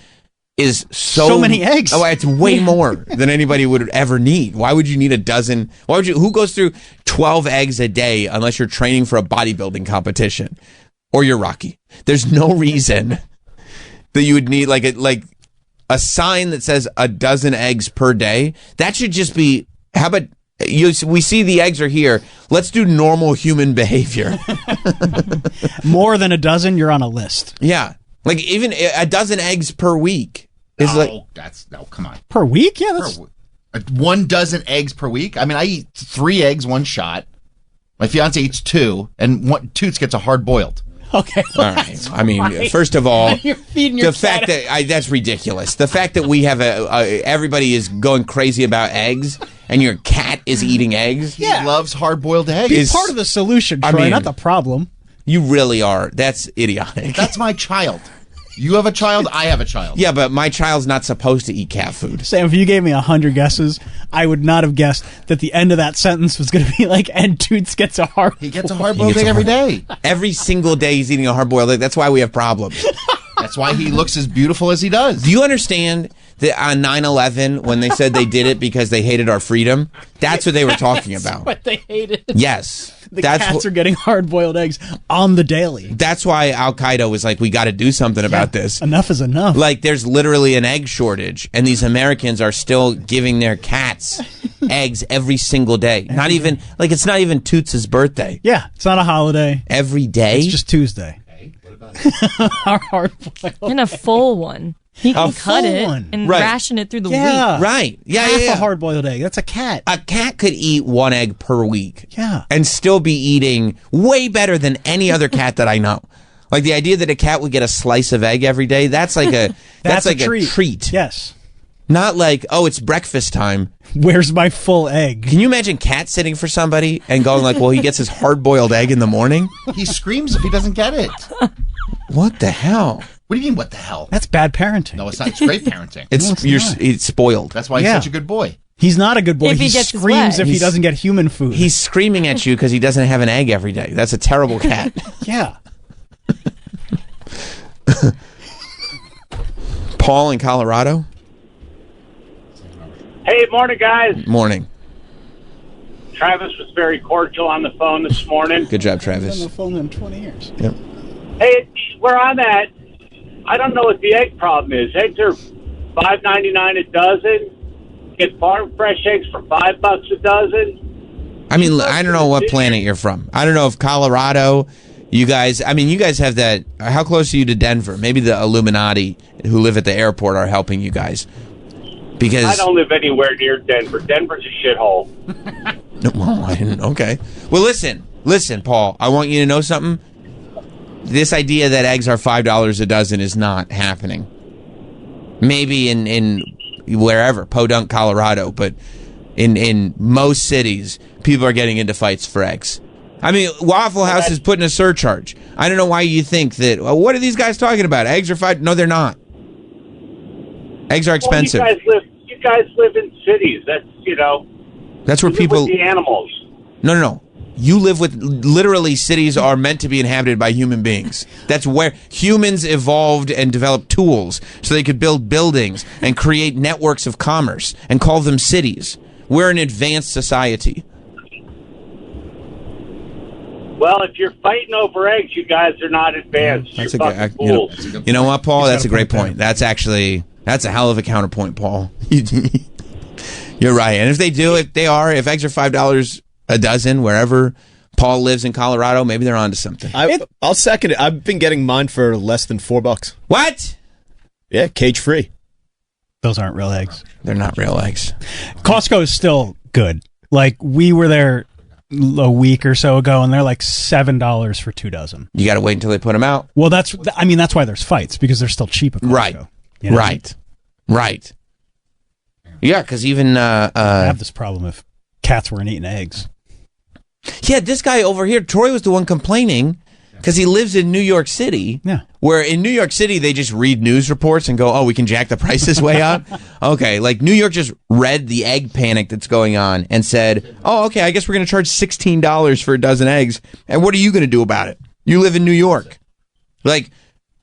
is so many eggs. Oh, it's way more than anybody would ever need. Why would you need a dozen? Who goes through 12 eggs a day unless you're training for a bodybuilding competition or you're Rocky? There's no reason that you would need like a sign that says a dozen eggs per day. That should just be, how about we see the eggs are here. Let's do normal human behavior. More than a dozen, you're on a list. Yeah. Like even a dozen eggs per week. Come on. Per week? Yeah, that's 1 dozen eggs per week. I mean, I eat 3 eggs, 1 shot. My fiance eats 2, and Toots gets a hard boiled. Okay. All right. I mean, first of all, the fact that that's ridiculous. The fact that we have everybody is going crazy about eggs, and your cat is eating eggs. He loves hard boiled eggs. It's part of the solution, Troy, not the problem. You really are. That's idiotic. That's my child. You have a child, I have a child. Yeah, but my child's not supposed to eat cat food. Sam, if you gave me 100 guesses, I would not have guessed that the end of that sentence was going to be like, and Toots gets a hard He gets a hard-boiled egg every day. Every single day he's eating a hard-boiled egg. That's why we have problems. That's why he looks as beautiful as he does. Do you understand that on 9/11, when they said they did it because they hated our freedom, that's what they were talking about. What they hated. Yes. The cats are getting hard-boiled eggs on the daily. That's why Al-Qaeda was like, we got to do something about this. Enough is enough. Like, there's literally an egg shortage, and these Americans are still giving their cats eggs every single day. Not even, like, it's not even Toots' birthday. Yeah, it's not a holiday. Every day? It's just Tuesday. Hard-boiled. And a full one. He can cut it and ration it through the week. Right. Half a hard-boiled egg. That's a cat. A cat could eat 1 egg per week. Yeah. And still be eating way better than any other cat that I know. Like the idea that a cat would get a slice of egg every day, that's like a that's like a treat. Yes. Not like, oh, it's breakfast time. Where's my full egg? Can you imagine cat sitting for somebody and going like, well, he gets his hard-boiled egg in the morning? He screams if he doesn't get it. What the hell? What do you mean, what the hell? That's bad parenting. No, it's not. It's great parenting. It's spoiled. That's why he's such a good boy. He's not a good boy. If he He gets his screams way. if he doesn't get human food. He's screaming at you because he doesn't have an egg every day. That's a terrible cat. Yeah. Paul in Colorado. Hey, morning, guys. Morning. Travis was very cordial on the phone this morning. Good job, Travis. Been on the phone in 20 years. Yep. Hey, where I'm at, I don't know what the egg problem is. Eggs are $5.99 a dozen. Get farm fresh eggs for $5 a dozen. I mean, I don't know what planet you're from. I don't know if Colorado, you guys have that. How close are you to Denver? Maybe the Illuminati who live at the airport are helping you guys. Because I don't live anywhere near Denver. Denver's a shithole. No, well, I didn't. Okay. Well, listen, Paul. I want you to know something. This idea that eggs are $5 a dozen is not happening. Maybe in wherever, Podunk, Colorado, but in most cities, people are getting into fights for eggs. I mean, Waffle House is putting a surcharge. I don't know why you think that. Well, what are these guys talking about? Eggs are $5? No, they're not. Eggs are expensive. Well, you guys live in cities. That's That's where you live people. with the animals. No. You live with, literally, cities are meant to be inhabited by human beings. That's where humans evolved and developed tools so they could build buildings and create networks of commerce and call them cities. We're an advanced society. Well, if you're fighting over eggs, you guys are not advanced. That's You're fucking you fools. know what, Paul? That's a great point. That's a hell of a counterpoint, Paul. You're right. And if eggs are $5 a dozen, wherever Paul lives in Colorado, maybe they're onto something. I'll second it. I've been getting mine for less than $4. What? Yeah, cage free. Those aren't real eggs. They're not real eggs. Costco is still good. Like, we were there a week or so ago, and they're like $7 for 2 dozen. You got to wait until they put them out. Well, that's why there's fights, because they're still cheap at Costco. Right. You know? Right. Yeah, because even I have this problem if cats weren't eating eggs. Yeah, this guy over here, Troy, was the one complaining because he lives in New York City. Yeah. Where in New York City, they just read news reports and go, oh, we can jack the prices way up. Okay, like New York just read the egg panic that's going on and said, oh, okay, I guess we're going to charge $16 for a dozen eggs. And what are you going to do about it? You live in New York. Like,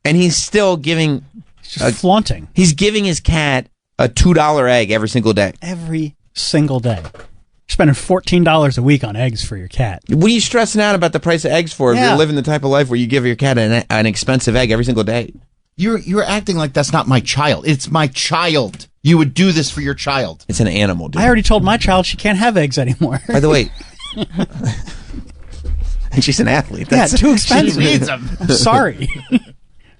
and he's still giving... flaunting. He's giving his cat a $2 egg every single day. Every single day. You're spending $14 a week on eggs for your cat. What are you stressing out about the price of eggs for if you're living the type of life where you give your cat an expensive egg every single day? You're acting like that's not my child. It's my child. You would do this for your child. It's an animal, dude. I already told my child she can't have eggs anymore. By the way, and she's an athlete. That's too expensive. She needs them. I'm sorry.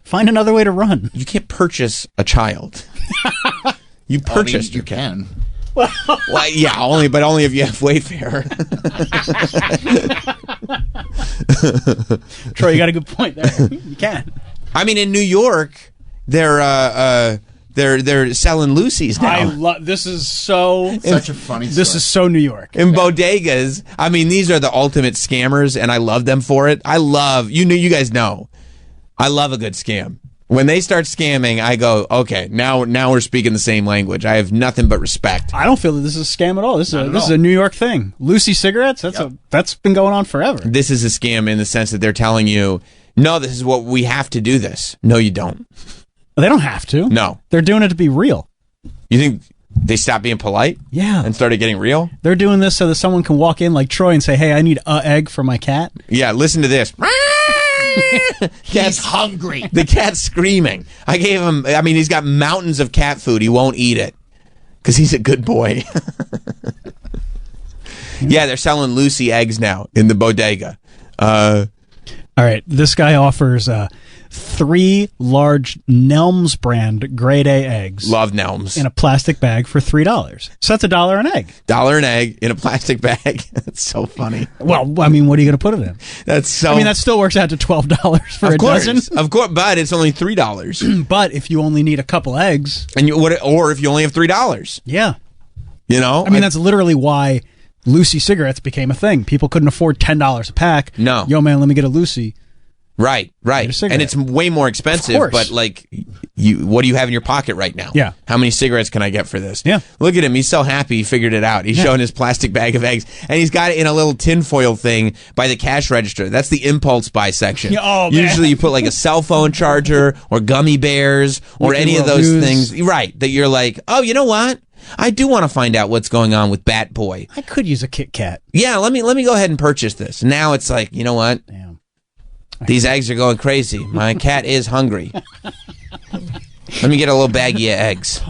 Find another way to run. You can't purchase a child. You purchased your cat. Can. Well, yeah, only if you have Wayfair. Troy, you got a good point there. You can. I mean, in New York, they're selling Lucy's now. This is so such a funny. This is so New York. In bodegas, I mean, these are the ultimate scammers, and I love them for it. You guys know, I love a good scam. When they start scamming, I go, okay, now we're speaking the same language. I have nothing but respect. I don't feel that this is a scam at all. This is a New York thing. Lucy cigarettes, that's been going on forever. This is a scam in the sense that they're telling you, no, this is what we have to do this. No, you don't. They don't have to. No. They're doing it to be real. You think they stopped being polite? Yeah. And started getting real? They're doing this so that someone can walk in like Troy and say, hey, I need an egg for my cat. Yeah, listen to this. He's hungry. The cat's screaming. I gave him, he's got mountains of cat food. He won't eat it because he's a good boy. Yeah, they're selling Lucy eggs now in the bodega. All right, this guy offers 3 large Nelms brand grade A eggs. Love Nelms. In a plastic bag for $3. So that's $1 an egg. $1 an egg in a plastic bag. That's so funny. Well, I mean, what are you going to put it in? That's so. I mean, that still works out to $12 for a dozen. Of course, but it's only $3. But if you only need a couple eggs, and or if you only have $3, yeah, you know, I mean, that's literally why Lucy cigarettes became a thing. People couldn't afford $10 a pack. No, yo, man, let me get a Lucy. Right. And it's way more expensive, but like, what do you have in your pocket right now? Yeah. How many cigarettes can I get for this? Yeah. Look at him. He's so happy he figured it out. He's showing his plastic bag of eggs, and he's got it in a little tinfoil thing by the cash register. That's the impulse buy section. Oh, man. Usually you put like a cell phone charger or gummy bears or any of those things. Right. That you're like, oh, you know what? I do want to find out what's going on with Bat Boy. I could use a Kit Kat. Yeah, let me go ahead and purchase this. Now it's like, you know what? Damn. These eggs are going crazy. My cat is hungry. Let me get a little baggie of eggs.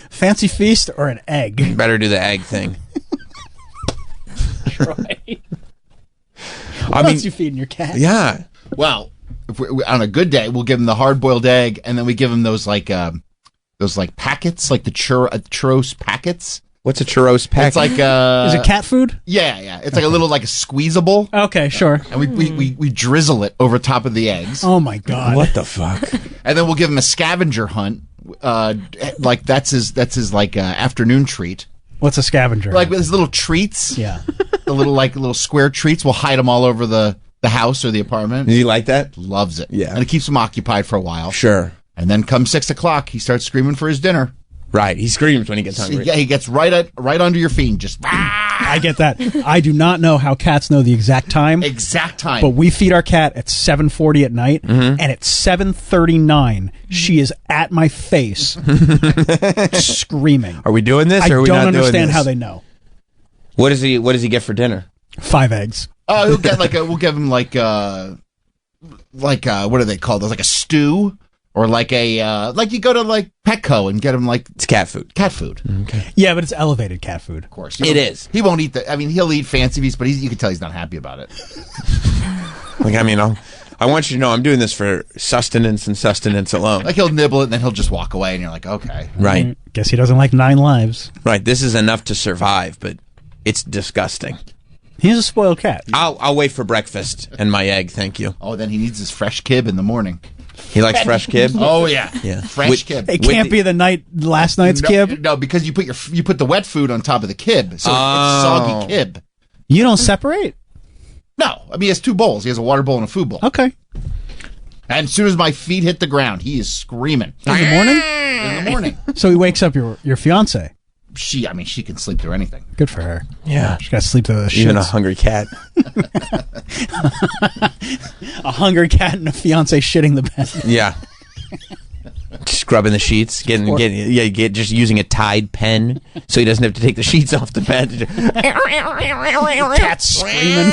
Fancy feast or an egg? Better do the egg thing. Right. What else you feeding your cat? Yeah. Well, if on a good day, we'll give him the hard-boiled egg, and then we give him those packets, like the churros packets. What's a churros packet? It's like is it cat food? Yeah. It's like a little like a squeezable. Okay, sure. And we drizzle it over top of the eggs. Oh my god! What the fuck? And then we'll give him a scavenger hunt. Like that's his like afternoon treat. What's a scavenger? Like his little treats. Yeah. The little square treats. We'll hide them all over the house or the apartment. Does he like that? Loves it. Yeah. And it keeps him occupied for a while. Sure. And then come 6 o'clock, he starts screaming for his dinner. Right. He screams when he gets hungry. Yeah, he gets right under your feet and just... I get that. I do not know how cats know the exact time. But we feed our cat at 7:40 at night, and at 7:39, she is at my face screaming. Are we doing this, or are we not doing this? I don't understand how they know. What does he get for dinner? 5 eggs. He'll get we'll give him what are they called? Like a stew. Or like you go to like Petco and get him like... It's cat food. Cat food. Okay. Yeah, but it's elevated cat food. Of course. It is. He won't eat he'll eat fancy feast, but you can tell he's not happy about it. Like, I mean, I want you to know I'm doing this for sustenance and sustenance alone. Like he'll nibble it and then he'll just walk away and you're like, okay. Right. Guess he doesn't like 9 lives. Right. This is enough to survive, but it's disgusting. He's a spoiled cat. I'll wait for breakfast and my egg, thank you. Oh, then he needs his fresh kib in the morning. He likes fresh kib? Oh yeah. Yeah. Fresh kib. It can't be last night's kib? No, because you put the wet food on top of the kib. So it's soggy kib. You don't separate? No. I mean, he has 2 bowls. He has a water bowl and a food bowl. Okay. And as soon as my feet hit the ground, he is screaming. In the morning? In the morning. So he wakes up your fiance. She can sleep through anything. Good for her. Yeah. She got to sleep through the shits. Even a hungry cat. A hungry cat and a fiance shitting the bed. Yeah. Scrubbing the sheets, just using a Tide pen so he doesn't have to take the sheets off the bed. Cat screaming.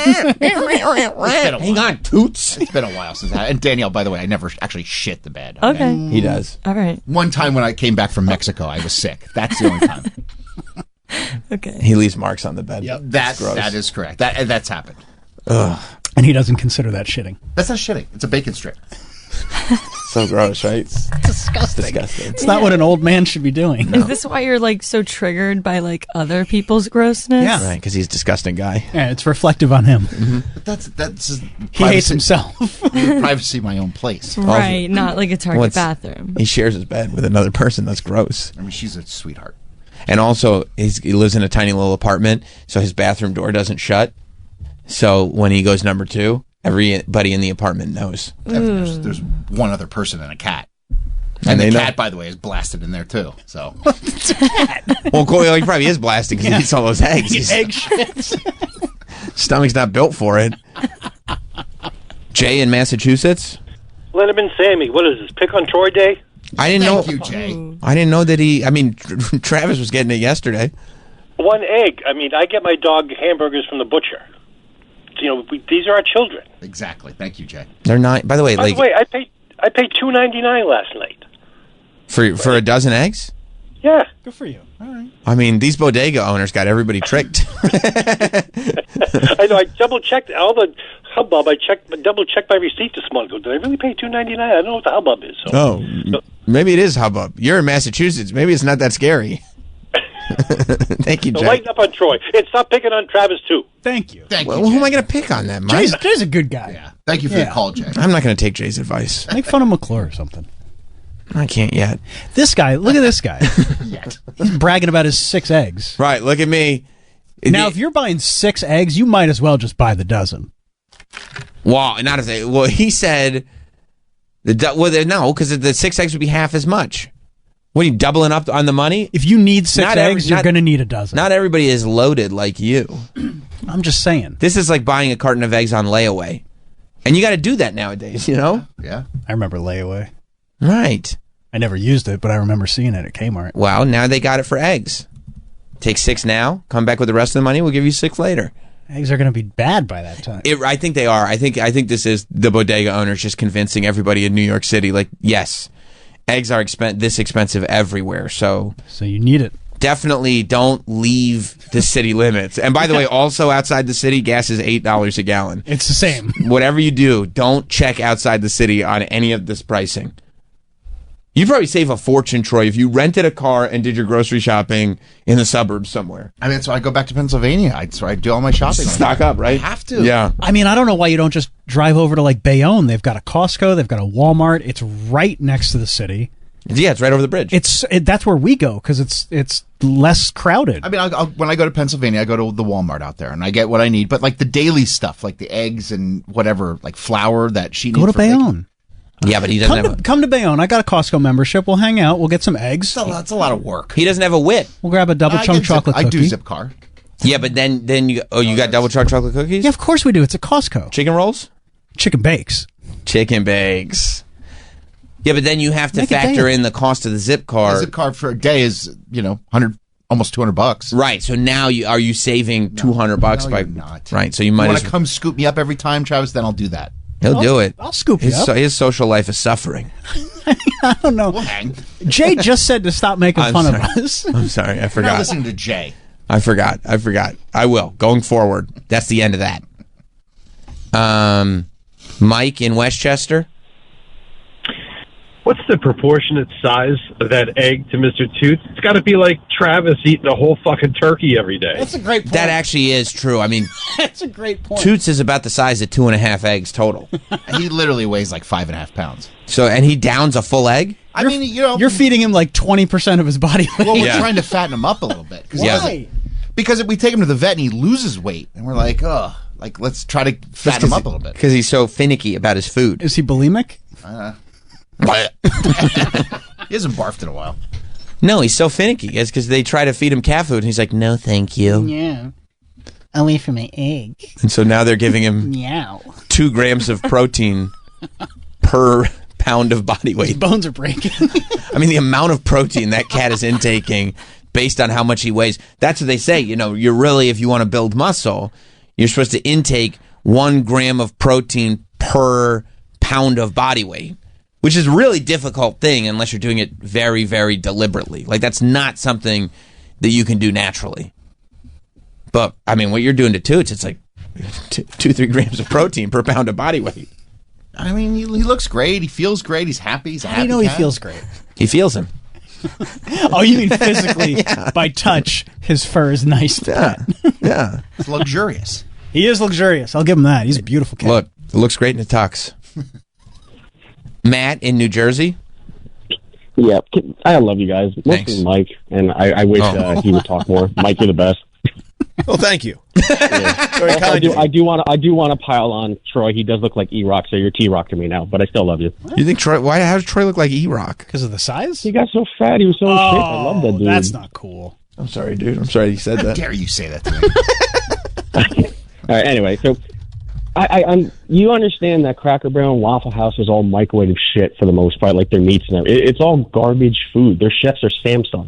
Hang on, Toots. It's been a while since and Danielle, by the way, I never actually shit the bed. Okay. He does. All right. One time when I came back from Mexico, I was sick. That's the only time. Okay. He leaves marks on the bed. Yep, that is correct. That's happened. Ugh. And he doesn't consider that shitting. That's not shitting. It's a bacon strip. So gross, right? It's disgusting. Disgusting. It's not what an old man should be doing. Is this why you're like so triggered by like other people's grossness? Yeah. Right, because he's a disgusting guy. Yeah, it's reflective on him. But that's he hates himself. Privacy, my own place. Right, not like a Target bathroom. He shares his bed with another person. That's gross. I mean, she's a sweetheart. And also, he lives in a tiny little apartment, so his bathroom door doesn't shut. So when he goes number 2, everybody in the apartment knows. There's one other person and a cat. And the cat, by the way, is blasted in there, too. So. Well, he probably is blasted because he eats all those eggs. He's egg shits. Stomach's not built for it. Jay in Massachusetts? Lindemann Sammy, what is this, Pick on Troy Day? I didn't know. Thank you, Jay. I didn't know that Travis was getting it yesterday. 1 egg. I mean, I get my dog hamburgers from the butcher. You know, these are our children. Exactly. Thank you, Jay. They're not. By the way, I paid $2.99 last night for a dozen eggs. Yeah. Good for you. All right. I mean, these bodega owners got everybody tricked. I know. I double checked all the hubbub, I double checked my receipt this morning. Did I really pay $2.99? I don't know what the hubbub is. So. Maybe it is hubbub. You're in Massachusetts. Maybe it's not that scary. Thank you, Jay. So lighten up on Troy. And stop picking on Travis, too. Thank you. Well, who am I going to pick on then, Mike? Jay's a good guy. Yeah. Thank you for the call, Jay. I'm not going to take Jay's advice. Make fun of McClure or something. I can't yet. This guy, look at this guy. He's bragging about his 6 eggs. Right, look at me. Now, if you're buying 6 eggs, you might as well just buy the dozen. Well, not if they. Well, he said. No, because the 6 eggs would be half as much. What are you doubling up on the money? If you need 6 eggs, you're going to need a dozen. Not everybody is loaded like you. I'm just saying. This is like buying a carton of eggs on layaway, and you got to do that nowadays. You know? Yeah. I remember layaway. Right. I never used it, but I remember seeing it at Kmart. Well, now they got it for eggs. Take 6 now. Come back with the rest of the money. We'll give you 6 later. Eggs are going to be bad by that time. I think they are. I think this is the bodega owners just convincing everybody in New York City, like, yes, eggs are this expensive everywhere. So you need it. Definitely don't leave the city limits. And by the way, also outside the city, gas is $8 a gallon. It's the same. Whatever you do, don't check outside the city on any of this pricing. You'd probably save a fortune, Troy, if you rented a car and did your grocery shopping in the suburbs somewhere. I mean, that's why I go back to Pennsylvania. That's where I do all my shopping. Stock up, right? I have to. Yeah. I mean, I don't know why you don't just drive over to like Bayonne. They've got a Costco. They've got a Walmart. It's right next to the city. Yeah, it's right over the bridge. That's where we go because it's less crowded. I mean, when I go to Pennsylvania, I go to the Walmart out there and I get what I need. But like the daily stuff, like the eggs and whatever, like flour that she needs. Go to Bayonne. Yeah, but he doesn't come to Bayonne. I got a Costco membership. We'll hang out. We'll get some eggs. That's a lot of work. He doesn't have a whip. We'll grab a double chunk chocolate cookie. I do Zipcar. Yeah, but then you got double chunk chocolate cookies? Yeah, of course we do. It's a Costco. Chicken rolls? Chicken bakes. Chicken bakes. Yeah, but then you have to factor in the cost of the Zipcar. The Zipcar for a day is, almost $200. Right. So now are you saving $200 by not. Right. So you might want to come scoop me up every time, Travis, then I'll do that. He'll do it. I'll scoop you up. His social life is suffering. I don't know. We'll hang. Jay just said to stop making fun of us. I'm sorry. I forgot. I'm not listening to Jay. I forgot. I will. Going forward. That's the end of that. Mike in Westchester. What's the proportionate size of that egg to Mr. Toots? It's got to be like Travis eating a whole fucking turkey every day. That's a great point. That actually is true. I mean, that's a great point. Toots is about the size of 2.5 eggs total. He literally weighs like 5.5 pounds. So, and he downs a full egg? You're feeding him like 20% of his body weight. Well, we're trying to fatten him up a little bit. Why? Because if we take him to the vet and he loses weight, and we're like, let's try to fatten him up a little bit. Because he's so finicky about his food. Is he bulimic? He hasn't barfed in a while. No, he's so finicky. It's because they try to feed him cat food, and he's like, no, thank you. Yeah. Away from my egg. And so now they're giving him 2 grams of protein per pound of body weight. His bones are breaking. I mean, the amount of protein that cat is intaking based on how much he weighs. That's what they say. You're really, if you want to build muscle, you're supposed to intake 1 gram of protein per pound of body weight. Which is a really difficult thing unless you're doing it very, very deliberately. Like, that's not something that you can do naturally. But, I mean, what you're doing to Toots, it's like 2-3 grams of protein per pound of body weight. I mean, he looks great. He feels great. He's happy. He's a happy cat. He feels great? He feels him. Oh, you mean physically? By touch, his fur is nice. Yeah. It's luxurious. He is luxurious. I'll give him that. He's a beautiful cat. Look, it looks great in a tux. Matt in New Jersey. Yeah, I love you guys. Mostly Mike, and I wish he would talk more. Mike, you're the best. Well, thank you. I do want to pile on Troy. He does look like E-Rock, so you're T-Rock to me now, but I still love you. You think Troy? How does Troy look like E-Rock? Because of the size? He got so fat. He was so in shape. I love that dude. That's not cool. I'm sorry, dude. I'm sorry you said that. How dare you say that to me? All right. Anyway, so. You understand that Cracker Barrel and Waffle House is all microwave shit for the most part, like their meats and everything. It's all garbage food. Their chefs are Samsung.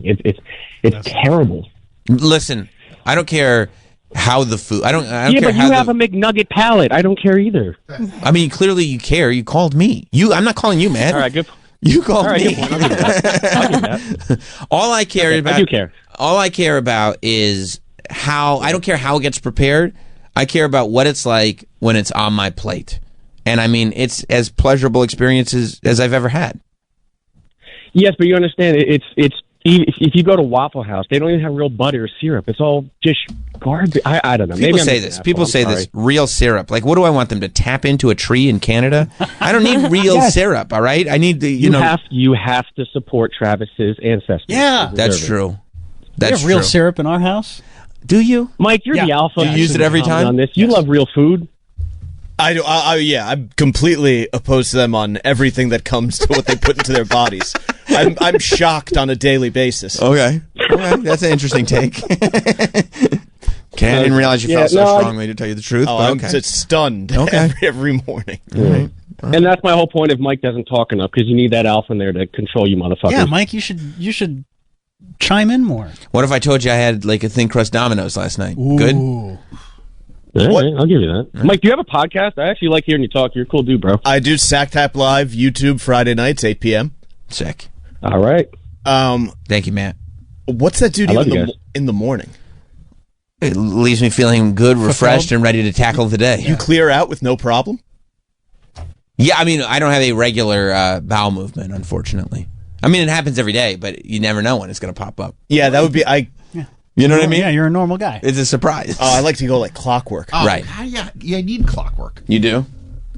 It's terrible. Listen, I don't care how the food. I don't yeah, care but how you have a McNugget palate. I don't care either. I mean, clearly you care. You called me. I'm not calling you, man. All right, good. You called me. Good point. I'll give you that. All I care about. I do care. All I care about is how. I don't care how it gets prepared. I care about what it's like when it's on my plate. And I mean, it's as pleasurable experiences as I've ever had. Yes, but you understand, it's if you go to Waffle House, they don't even have real butter or syrup. It's all just garbage. I don't know. People say this. People say this. Real syrup. Like, what do I want them to tap into a tree in Canada? I don't need real syrup. All right. I need the you have to support Travis's ancestors. Yeah, that's true. That's we have real syrup in our house. Do you, Mike? You're the alpha. Do you use it every time on this. You love real food. I do. Yeah, I'm completely opposed to them on everything that comes to what they put into their bodies. I'm shocked on a daily basis. Okay, that's an interesting take. I didn't realize you felt so strongly to tell you the truth. I'm stunned every morning. Right. And that's my whole point. If Mike doesn't talk enough, because you need that alpha in there to control you, motherfuckers. Yeah, Mike, you should chime in more. What if I told you I had like a thin crust Domino's last night? Ooh. Good. Yeah, I'll give you that. Mike, do you have a podcast? I actually like hearing you talk. You're a cool dude, bro. I do Sack Tap Live, YouTube, Friday nights, 8 p.m. Sick. All right. Thank you, Matt. What's that do to you in the morning? It leaves me feeling good, refreshed, and ready to tackle the day. You clear out with no problem? Yeah, I mean, I don't have a regular bowel movement, unfortunately. I mean, it happens every day, but you never know when it's going to pop up. Yeah, that would be... You know what I mean? Yeah, you're a normal guy. It's a surprise. Oh, I like to go like clockwork. Oh, right. Yeah, you need clockwork. You do?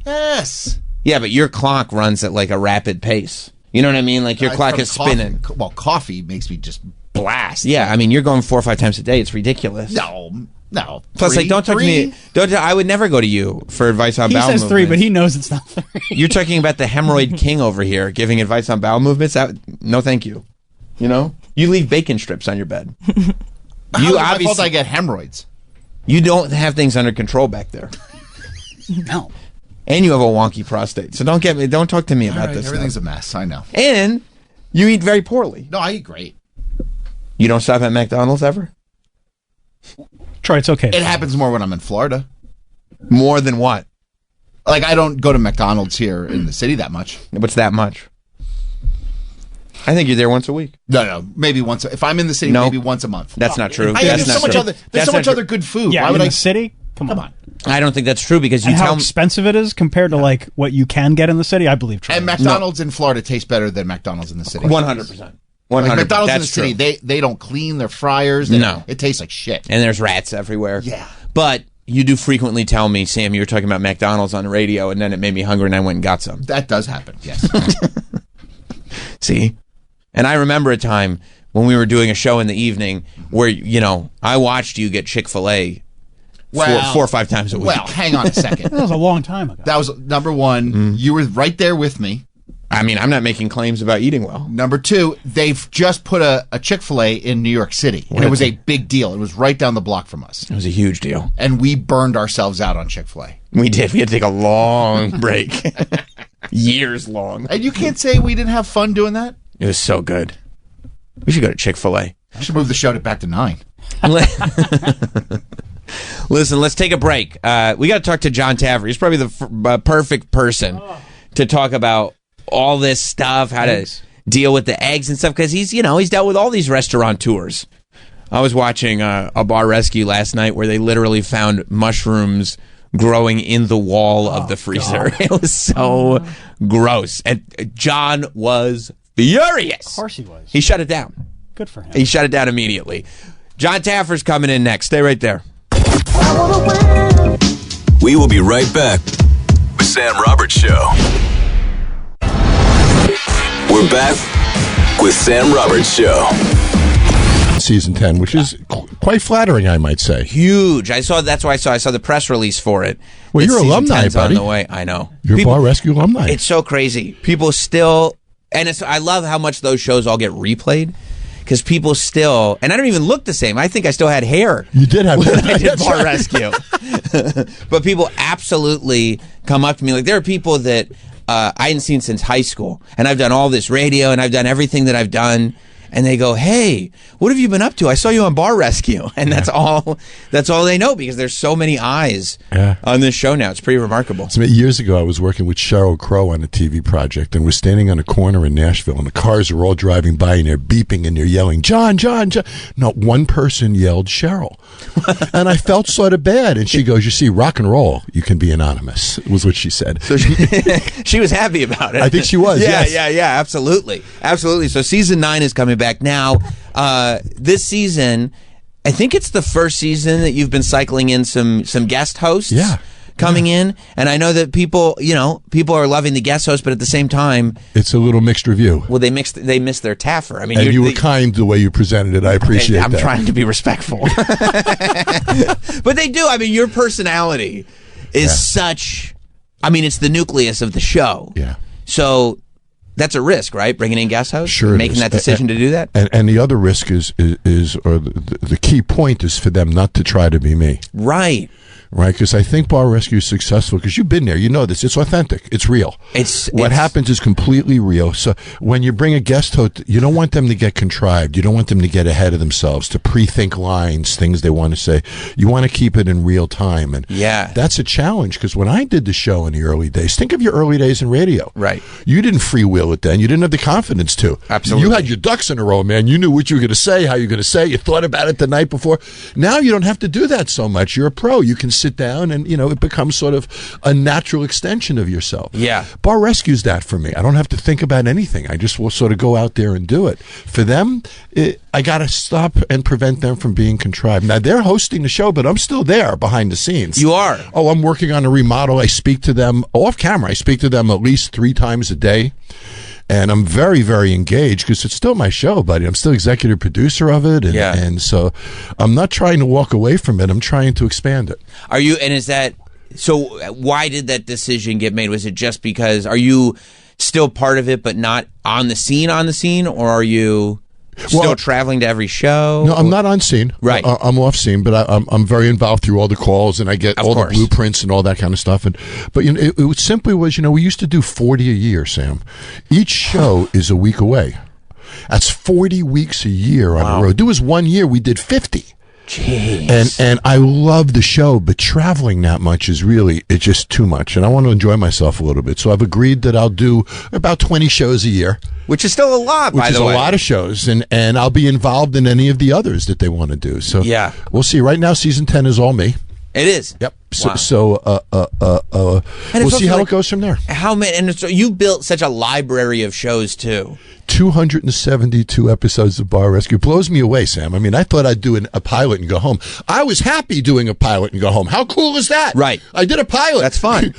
Yes. Yeah, but your clock runs at like a rapid pace. You know what I mean? Like your clock is spinning. Well, coffee makes me just blast. Yeah, I mean, you're going 4 or 5 times a day. It's ridiculous. No. Plus, don't talk to me. I would never go to you for advice on bowel movements. He says 3, but he knows it's not 3. You're talking about the hemorrhoid king over here giving advice on bowel movements? No, thank you. You know? You leave bacon strips on your bed. My fault I get hemorrhoids. You don't have things under control back there. No. And you have a wonky prostate. So don't talk to me about this. Everything's a mess, I know. And you eat very poorly. No, I eat great. You don't stop at McDonald's ever? Troy, it's okay. It happens more when I'm in Florida. More than what? Like, I don't go to McDonald's here in the city that much. What's that much? I think you're there once a week. No. Maybe once. If I'm in the city, maybe once a month. That's not true. There's so much other good food. Yeah, Why would in the city? Come on. I don't think that's true because you and tell how expensive it is compared to like what you can get in the city. I believe. Troy. And McDonald's in Florida tastes better than McDonald's in the city. 100%. Like McDonald's in the city, they don't clean their fryers. It tastes like shit. And there's rats everywhere. Yeah. But you do frequently tell me, Sam, you were talking about McDonald's on the radio, and then it made me hungry, and I went and got some. That does happen. Yes. See. And I remember a time when we were doing a show in the evening where, I watched you get Chick-fil-A 4 or 5 times a week. Well, hang on a second. That was a long time ago. That was number one. You were right there with me. I mean, I'm not making claims about eating well. Number 2, they've just put a Chick-fil-A in New York City. And it was a big deal. It was right down the block from us. It was a huge deal. And we burned ourselves out on Chick-fil-A. We did. We had to take a long break. Years long. And you can't say we didn't have fun doing that? It was so good. We should go to Chick-fil-A. I should move the show back to 9. Listen, let's take a break. We got to talk to Jon Taffer. He's probably the perfect person to talk about all this stuff, how to deal with the eggs and stuff, because he's dealt with all these restaurateurs. I was watching a bar rescue last night where they literally found mushrooms growing in the wall of the freezer. God. It was so gross. And John was furious. Of course he was. He shut it down. Good for him. He shut it down immediately. Jon Taffer's coming in next. Stay right there. We will be right back with Sam Roberts Show. We're back with Sam Roberts Show. Season 10, which is quite flattering, I might say. Huge. That's why I saw the press release for it. Well, you're alumni, buddy. On the way. I know. You're Bar Rescue alumni. It's so crazy. People still, and I love how much those shows all get replayed. Because people still, and I don't even look the same. I think I still had hair. You did have hair. I did Bar Rescue. But people absolutely come up to me. Like, there are people that I hadn't seen since high school. And I've done all this radio, and I've done everything that I've done. and they go, "Hey, what have you been up to? I saw you on Bar Rescue." And that's all they know, because there's so many eyes on this show now. It's pretty remarkable. So years ago, I was working with Sheryl Crow on a TV project, and we're standing on a corner in Nashville, and the cars are all driving by, and they're beeping, and they're yelling, John, John, John. Not one person yelled Sheryl. And I felt sort of bad. And she goes, "You see, rock and roll, you can be anonymous," was what she said. So she was happy about it. I think she was, yes. Yeah, absolutely. Absolutely. So season 9 is coming back now. This season, I think it's the first season that you've been cycling in some guest hosts. Coming in, and I know that people are loving the guest host, but at the same time, it's a little mixed review. Well, they missed their Taffer. I mean, and you were kind the way you presented it. I appreciate that. I'm trying to be respectful, but they do. I mean, your personality is such. I mean, it's the nucleus of the show. Yeah. So that's a risk, right? Bringing in guest hosts, sure, making that decision to do that. And the other risk is the key point is for them not to try to be me. Right. Right, because I think Bar Rescue is successful because you've been there. You know this. It's authentic. It's real. What happens is completely real. So when you bring a guest host, you don't want them to get contrived. You don't want them to get ahead of themselves, to pre-think lines, things they want to say. You want to keep it in real time. And that's a challenge, because when I did the show in the early days, think of your early days in radio. Right. You didn't freewheel it then. You didn't have the confidence to. Absolutely. You had your ducks in a row, man. You knew what you were going to say, how you were going to say. You thought about it the night before. Now you don't have to do that so much. You're a pro. You can sit down and, it becomes sort of a natural extension of yourself. Yeah. Bar Rescue's that for me. I don't have to think about anything. I just will sort of go out there and do it. For them, I got to stop and prevent them from being contrived. Now, they're hosting the show, but I'm still there behind the scenes. You are? Oh, I'm working on a remodel. I speak to them off camera. I speak to them at least 3 times a day. And I'm very, very engaged because it's still my show, buddy. I'm still executive producer of it. And so I'm not trying to walk away from it. I'm trying to expand it. Are you, and is that, so why did that decision get made? Was it just because, are you still part of it but not on the scene, or are you still traveling to every show? No, I'm not on scene. Right. I'm off scene, but I'm very involved through all the calls, and I get all the blueprints and all that kind of stuff. But it simply was, we used to do 40 a year, Sam. Each show is a week away. That's 40 weeks a year on the road. There was 1 year we did 50. Jeez. And I love the show, but traveling that much is really, it's just too much. And I want to enjoy myself a little bit. So I've agreed that I'll do about 20 shows a year. Which is still a lot, by the way. Which is a lot of shows. And I'll be involved in any of the others that they want to do. So we'll see. Right now, season 10 is all me. It is. Yep. So we'll see how it goes from there. How many? And so you built such a library of shows too. 272 episodes of Bar Rescue. Blows me away, Sam. I mean, I thought I'd do a pilot and go home. I was happy doing a pilot and go home. How cool is that? Right. I did a pilot. That's fun.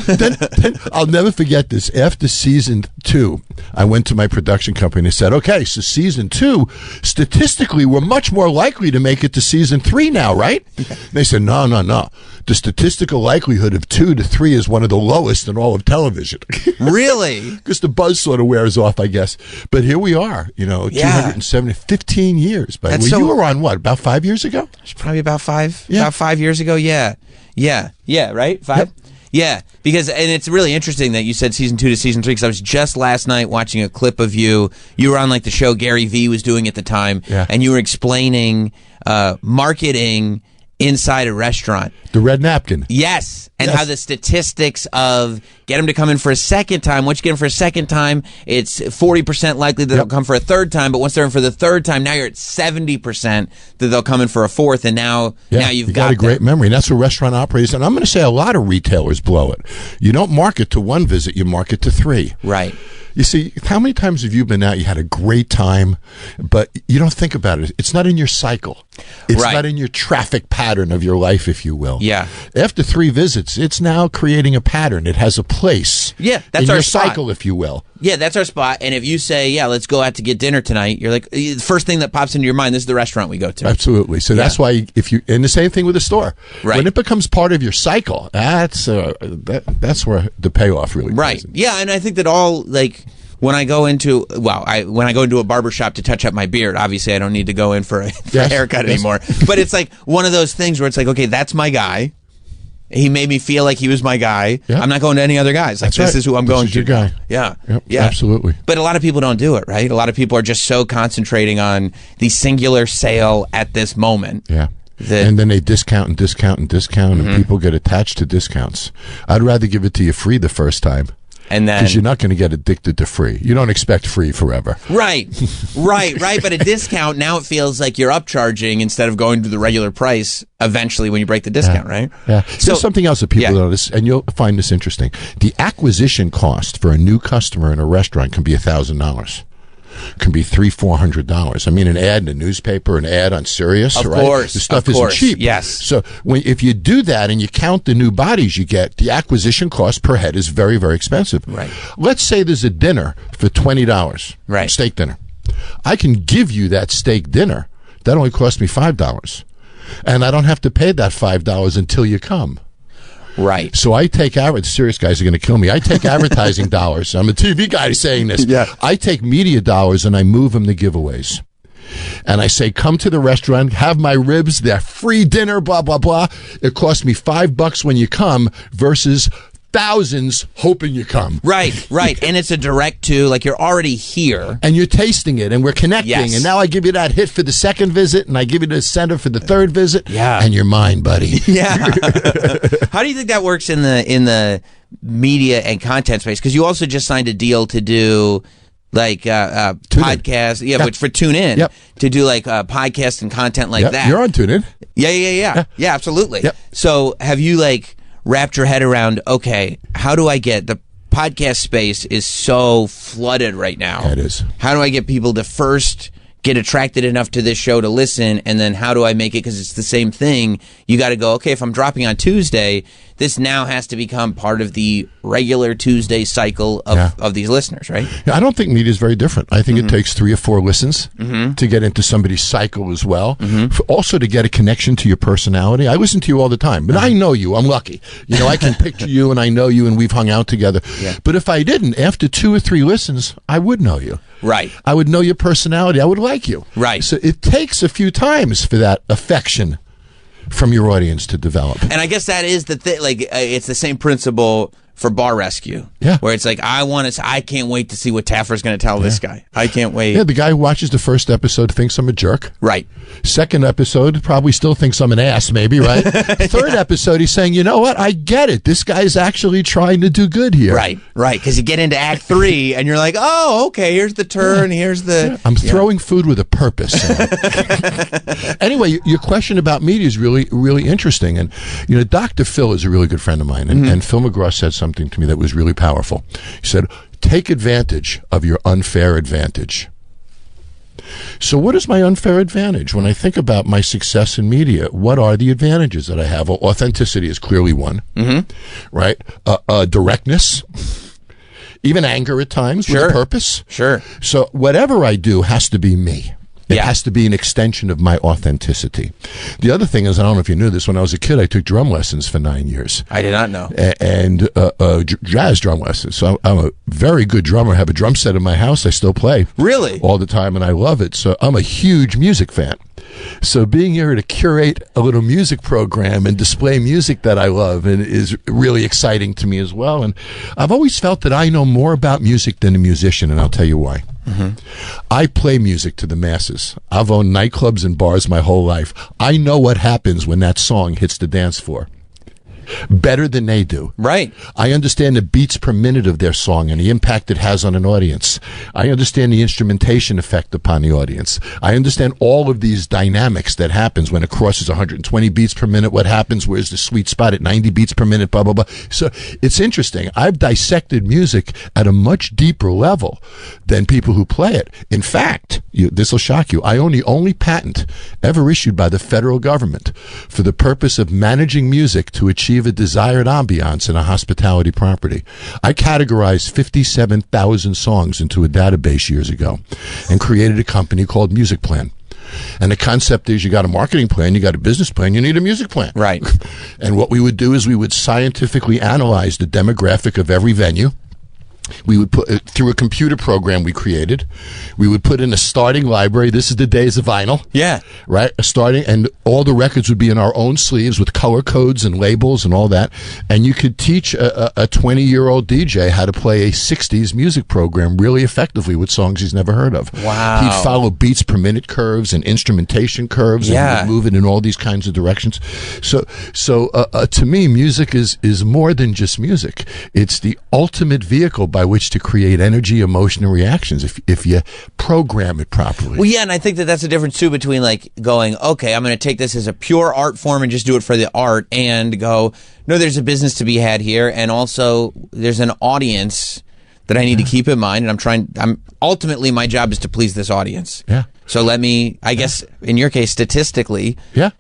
then I'll never forget this. After season 2, I went to my production company and they said, okay, so season 2, statistically, we're much more likely to make it to season 3 now, right? They said, no. The statistical likelihood of 2 to 3 is one of the lowest in all of television. Really? Because the buzz sort of wears off, I guess. But here we are, 15 years. By the way, you were on what, about 5 years ago? It's probably about 5. Yeah. About 5 years ago, yeah. Right? 5? Yep. Yeah, because, and it's really interesting that you said season 2 to season 3, because I was just last night watching a clip of you. You were on like the show Gary Vee was doing at the time, and you were explaining marketing inside a restaurant. The red napkin. Yes. And how the statistics of get them to come in for a second time. Once you get them for a second time, it's 40% likely that they'll come for a third time. But once they're in for the third time, now you're at 70% that they'll come in for a fourth. And now you've got a great memory. And that's what restaurant operators, and I'm going to say a lot of retailers blow it. You don't market to 1 visit, you market to 3. Right. You see, how many times have you been out, you had a great time, but you don't think about it. It's not in your cycle. It's not in your traffic pattern of your life, if you will. Yeah. After 3 visits, it's now creating a pattern. It has a place. Yeah, that's in our your spot. cycle, if you will. Yeah, that's our spot. And if you say, let's go out to get dinner tonight, you're like, the first thing that pops into your mind, this is the restaurant we go to. Absolutely. So that's why and the same thing with the store. Right. When it becomes part of your cycle, that's where the payoff really comes in. Yeah, and I think that all, like, when I go into a barbershop to touch up my beard, obviously I don't need to go in for a haircut anymore. But it's like one of those things where it's like, okay, that's my guy. He made me feel like he was my guy. Yeah. I'm not going to any other guys. Like, this is who I'm going to. Your guy. Yeah. Yep, yeah. Absolutely. But a lot of people don't do it, right? A lot of people are just so concentrating on the singular sale at this moment. Yeah. And then they discount and discount and discount, and people get attached to discounts. I'd rather give it to you free the first time. And then, because you're not going to get addicted to free. You don't expect free forever. Right. But a discount, now it feels like you're upcharging instead of going to the regular price eventually when you break the discount, right? Yeah. So there's something else that people notice, and you'll find this interesting. The acquisition cost for a new customer in a restaurant can be $1,000. Can be $300-$400. I mean, an ad in a newspaper, an ad on Sirius, of right? Course, the stuff isn't cheap. Yes. So if you do that and you count the new bodies you get, the acquisition cost per head is very, very expensive. Right. Let's say there's a dinner for $20. Right. Steak dinner. I can give you that steak dinner. That only cost me $5, and I don't have to pay that $5 until you come. Right. So I take serious guys are going to kill me. I take advertising dollars. I'm a TV guy saying this. Yeah. I take media dollars and I move them to giveaways. And I say, come to the restaurant, have my ribs, they're free dinner, blah, blah, blah. It costs me $5 when you come versus thousands hoping you come. Right. And it's a direct to, like, you're already here. And you're tasting it, and we're connecting. Yes. And now I give you that hit for the second visit, and I give you the center for the third visit. Yeah. And you're mine, buddy. Yeah. How do you think that works in the media and content space? Because you also just signed a deal to do like podcasts, which for TuneIn, to do like podcast and content like that. You're on TuneIn. Yeah, absolutely. Yep. So have you like wrapped your head around, okay, how do I get the podcast space is so flooded right now. It is. How do I get people to first get attracted enough to this show to listen, and then how do I make it, because it's the same thing, you got to go, okay, if I'm dropping on Tuesday, this now has to become part of the regular Tuesday cycle of these listeners, right? Yeah, I don't think media is very different. I think it takes 3 or 4 listens to get into somebody's cycle as well. Also to get a connection to your personality. I listen to you all the time, but I know you. I'm lucky. You know, I can picture you and I know you and we've hung out together. Yeah. But if I didn't, after 2 or 3 listens, I would know you. Right. I would know your personality. I would like you. Right. So it takes a few times for that affection from your audience to develop. And I guess that is the thing. Like, it's the same principle for Bar Rescue. Yeah. Where it's like, I can't wait to see what Taffer's going to tell this guy. I can't wait. Yeah, the guy who watches the first episode thinks I'm a jerk. Right. Second episode probably still thinks I'm an ass, maybe, right? Third episode, he's saying, you know what? I get it. This guy's actually trying to do good here. Right. Because you get into Act 3 and you're like, oh, okay, here's the turn, here's the... I'm throwing food with a purpose. Anyway, your question about media is really, really interesting. And, you know, Dr. Phil is a really good friend of mine. And Phil McGraw said something to me that was really powerful. He said, take advantage of your unfair advantage. So what is my unfair advantage? When I think about my success in media, what are the advantages that I have? Well, authenticity is clearly one, right? Directness, even anger at times with a purpose. Sure. So whatever I do has to be me. It has to be an extension of my authenticity. The other thing is, I don't know if you knew this, when I was a kid, I took drum lessons for 9 years. I did not know. And jazz drum lessons. So I'm a very good drummer. I have a drum set in my house. I still play. Really? All the time, and I love it. So I'm a huge music fan. So being here to curate a little music program and display music that I love and is really exciting to me as well. And I've always felt that I know more about music than a musician, and I'll tell you why. I play music to the masses. I've owned nightclubs and bars my whole life. I know what happens when that song hits the dance floor. Better than they do. Right. I understand the beats per minute of their song and the impact it has on an audience. I understand the instrumentation effect upon the audience. I understand all of these dynamics that happens when it crosses 120 beats per minute. What happens? Where's the sweet spot at 90 beats per minute? Blah, blah, blah. So it's interesting. I've dissected music at a much deeper level than people who play it. In fact, this will shock you, I own the only patent ever issued by the federal government for the purpose of managing music to achieve a desired ambiance in a hospitality property. I categorized 57,000 songs into a database years ago and created a company called Music Plan. And the concept is, you got a marketing plan, you got a business plan, you need a music plan. Right. And what we would do is we would scientifically analyze the demographic of every venue, We would put through a computer program we created. We would put in a starting library. This is the days of vinyl. Yeah. Right? A starting, and all the records would be in our own sleeves with color codes and labels and all that. And you could teach a 20-year-old DJ how to play a 60s music program really effectively with songs he's never heard of. Wow. He'd follow beats per minute curves and instrumentation curves, and he would move it in all these kinds of directions. So to me, music is more than just music. It's the ultimate vehicle by which to create energy, emotion, and reactions if you program it properly. Well, yeah, and I think that's the difference too between like going, okay, I'm going to take this as a pure art form and just do it for the art, and go, no, there's a business to be had here, and also there's an audience that I need to keep in mind, and I'm ultimately my job is to please this audience. Yeah. So let me, I guess, in your case, statistically,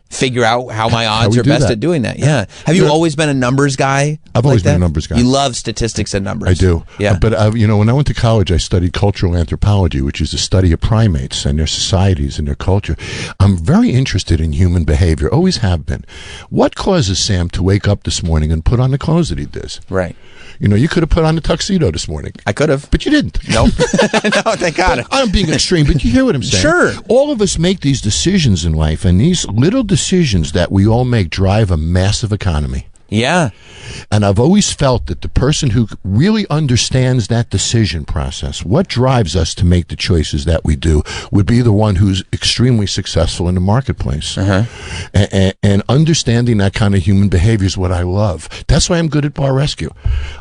figure out how my odds are best at doing that. Yeah. Have you always been a numbers guy? I've always been a numbers guy. You love statistics and numbers. I do. Yeah. But, when I went to college, I studied cultural anthropology, which is the study of primates and their societies and their culture. I'm very interested in human behavior, always have been. What causes Sam to wake up this morning and put on the clothes that he does? Right. You could have put on a tuxedo this morning. I could have. But you didn't. Nope. No, thank God. I'm being extreme, but you hear what I'm saying? Sure. All of us make these decisions in life, and these little decisions that we all make drive a massive economy. Yeah. And I've always felt that the person who really understands that decision process, what drives us to make the choices that we do, would be the one who's extremely successful in the marketplace. And understanding that kind of human behavior is what I love. That's why I'm good at Bar Rescue.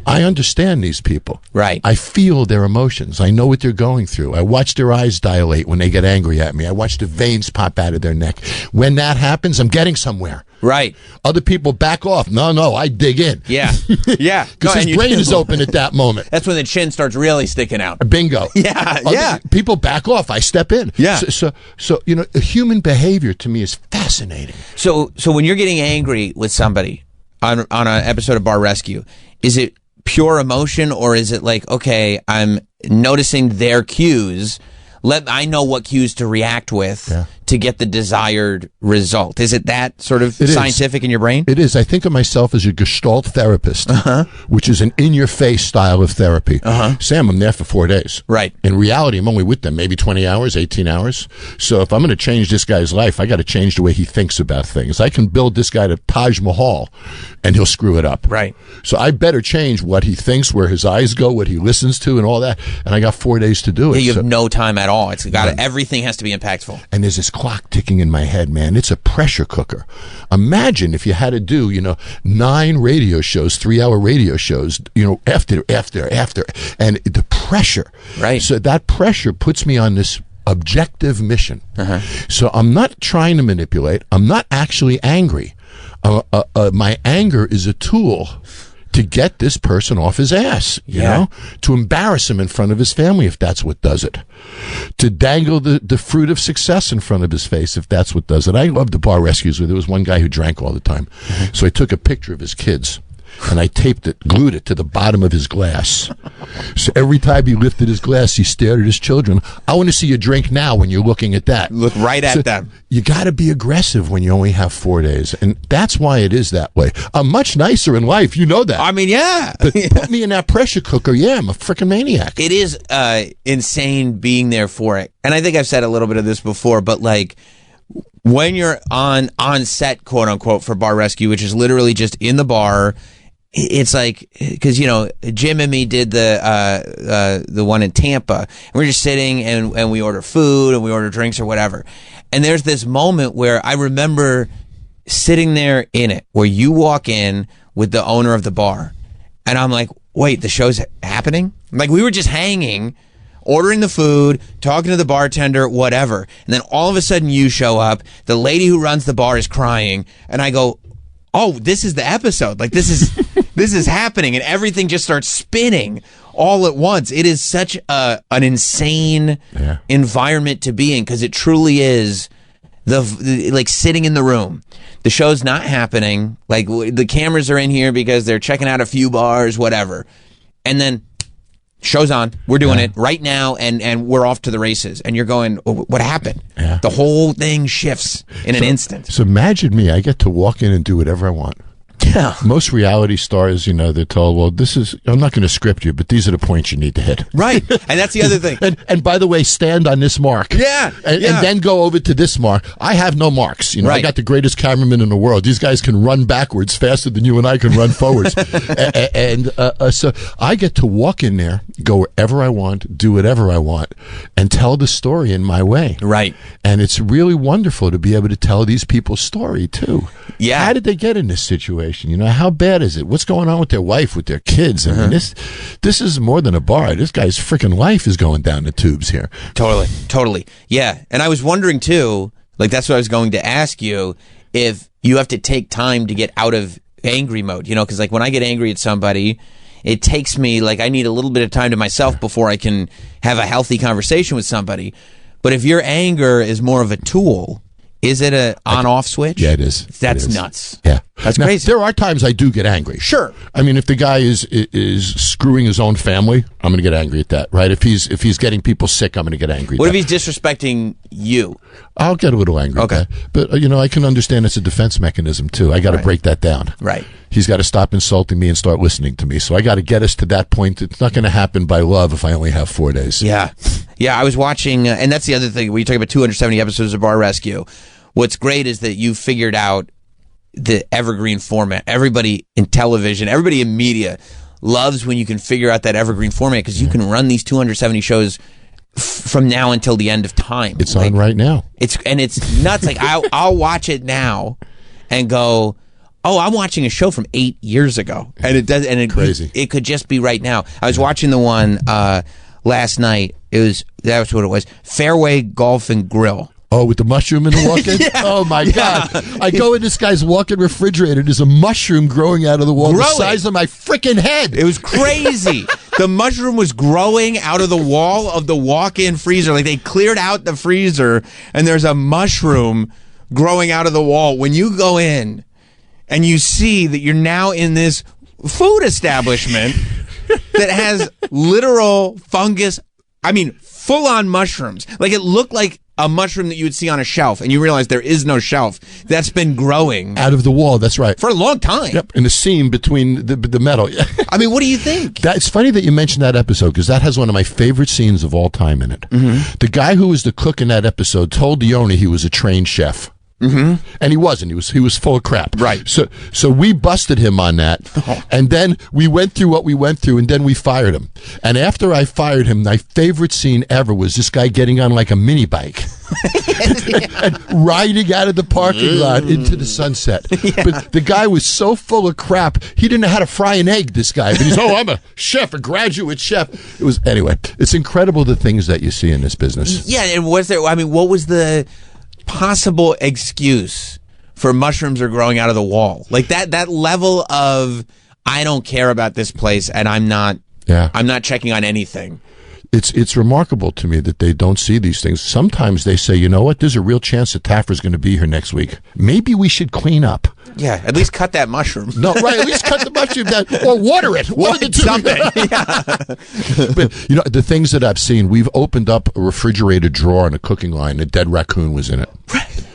I understand these people. Right. I feel their emotions. I know what they're going through. I watch their eyes dilate when they get angry at me. I watch the veins pop out of their neck. When that happens, I'm getting somewhere. Right. Other people back off. No, I dig in. Yeah. Yeah. Because his brain is open at that moment. That's when the chin starts really sticking out. Bingo. Yeah. People back off. I step in. Yeah. So human behavior to me is fascinating. So when you're getting angry with somebody on an episode of Bar Rescue, is it pure emotion, or is it like, okay, I'm noticing their cues, I know what cues to react with to get the desired result? Is it that sort of scientific in your brain? It is. I think of myself as a Gestalt therapist, which is an in-your-face style of therapy. Sam, I'm there for 4 days. Right. In reality, I'm only with them maybe 20 hours, 18 hours. So if I'm going to change this guy's life, I got to change the way he thinks about things. I can build this guy to Taj Mahal, and he'll screw it up. Right. So I better change what he thinks, where his eyes go, what he listens to, and all that. And I got 4 days to do it. Yeah, you have no time at all. It's got everything has to be impactful. And there's this clock ticking in my head, man. It's a pressure cooker. Imagine if you had to do, 9 radio shows, 3-hour radio shows, after, and the pressure. Right. So that pressure puts me on this objective mission. So I'm not trying to manipulate. I'm not actually angry. My anger is a tool to get this person off his ass, you know, to embarrass him in front of his family if that's what does it, to dangle the fruit of success in front of his face if that's what does it. I love the Bar Rescues where there was one guy who drank all the time. So I took a picture of his kids and I glued it to the bottom of his glass. So every time he lifted his glass, he stared at his children. I want to see you drink now when you're looking at that. Look right at them. You got to be aggressive when you only have 4 days. And that's why it is that way. I'm much nicer in life. You know that. I mean, yeah. But put me in that pressure cooker. Yeah, I'm a freaking maniac. It is insane being there for it. And I think I've said a little bit of this before, but like, when you're on set, quote unquote, for Bar Rescue, which is literally just in the bar, it's like, because Jim and me did the one in Tampa, and we're just sitting and we order food and we order drinks or whatever, and there's this moment where I remember sitting there in it, where you walk in with the owner of the bar, and I'm like, wait, the show's happening? Like, we were just hanging, ordering the food, talking to the bartender, whatever, and then all of a sudden you show up, the lady who runs the bar is crying, and I go, oh, this is the episode. Like, this is happening, and everything just starts spinning all at once. It is such an insane environment to be in, because it truly is like sitting in the room. The show's not happening. Like, the cameras are in here because they're checking out a few bars, whatever, and then show's on. We're doing it right now, and we're off to the races. And you're going, oh, what happened? Yeah. The whole thing shifts in an instant. So imagine me. I get to walk in and do whatever I want. Yeah. Most reality stars, they're told, well, I'm not going to script you, but these are the points you need to hit. Right. And that's the other thing. And by the way, stand on this mark. Yeah. And then go over to this mark. I have no marks. Right. I got the greatest cameraman in the world. These guys can run backwards faster than you and I can run forwards. So I get to walk in there, go wherever I want, do whatever I want, and tell the story in my way. Right. And it's really wonderful to be able to tell these people's story, too. Yeah. How did they get in this situation? How bad is it? What's going on with their wife, with their kids? I mean, this is more than a bar. This guy's freaking life is going down the tubes here. Totally. Yeah. And I was wondering, too, that's what I was going to ask you, if you have to take time to get out of angry mode, because when I get angry at somebody, it takes me, I need a little bit of time to myself before I can have a healthy conversation with somebody. But if your anger is more of a tool, is it a on-off switch? Yeah, it is. That's nuts. Yeah. That's now, crazy. There are times I do get angry. Sure. I mean, if the guy is screwing his own family, I'm going to get angry at that, right? If he's getting people sick, I'm going to get angry at What that. if he's disrespecting you? I'll get a little angry at that. But, I can understand it's a defense mechanism, too. I got to break that down. Right. He's got to stop insulting me and start listening to me. So I got to get us to that point. It's not going to happen by love if I only have 4 days. Yeah. Yeah, I was watching, and that's the other thing. When you talk about 270 episodes of Bar Rescue, what's great is that you figured out the evergreen format. Everybody in television, everybody in media loves when you can figure out that evergreen format, because you can run these 270 shows from now until the end of time. It's on right now. It's nuts. I'll watch it now and go, oh, I'm watching a show from 8 years ago, and it does, and crazy. It could just be right now. I was watching the one last night. That was what it was. Fairway Golf and Grill. Oh, with the mushroom in the walk-in? Yeah. Oh, my God. I go in this guy's walk-in refrigerator. There's a mushroom growing out of the wall the size of my freaking head. It was crazy. The mushroom was growing out of the wall of the walk-in freezer. They cleared out the freezer, and there's a mushroom growing out of the wall. When you go in and you see that you're now in this food establishment that has literal fungus, full-on mushrooms. It looked like a mushroom that you would see on a shelf, and you realize there is no shelf. That's been growing out of the wall. That's right, for a long time. Yep, in the seam between the metal. What do you think? It's funny that you mentioned that episode, because that has one of my favorite scenes of all time in it. Mm-hmm. The guy who was the cook in that episode told the owner he was a trained chef. Mm-hmm. And he wasn't. He was full of crap. Right. So we busted him on that, and then we went through what we went through, and then we fired him. And after I fired him, my favorite scene ever was this guy getting on a mini bike and riding out of the parking lot into the sunset. Yeah. But the guy was so full of crap, he didn't know how to fry an egg. This guy, but he's I'm a chef, a graduate chef. It's incredible the things that you see in this business. Yeah. And was there? What was the possible excuse for mushrooms are growing out of the wall? That level of, I don't care about this place, and I'm not checking on anything. It's remarkable to me that they don't see these things. Sometimes they say, you know what, there's a real chance that Taffer's going to be here next week. Maybe we should clean up. Yeah, at least cut that mushroom. No, right, at least cut the mushroom down, or water it. Something. Yeah. But, the things that I've seen, we've opened up a refrigerated drawer on a cooking line. A dead raccoon was in it. Right.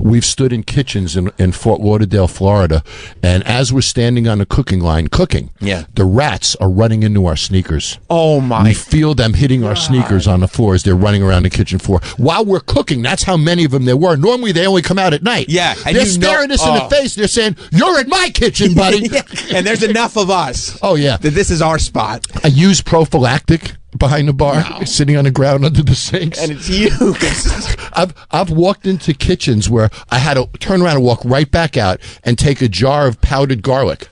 We've stood in kitchens in Fort Lauderdale, Florida, and as we're standing on the cooking line cooking, the rats are running into our sneakers. Oh, my. We feel them hitting our sneakers on the floor as they're running around the kitchen floor. While we're cooking, that's how many of them there were. Normally, they only come out at night. Yeah. And they're staring us in the face. They're saying, you're in my kitchen, buddy. Yeah. And there's enough of us. Oh, yeah. That this is our spot. I use prophylactic behind the bar, sitting on the ground under the sinks. And it's you. I've walked into kitchens where I had to turn around and walk right back out and take a jar of powdered garlic,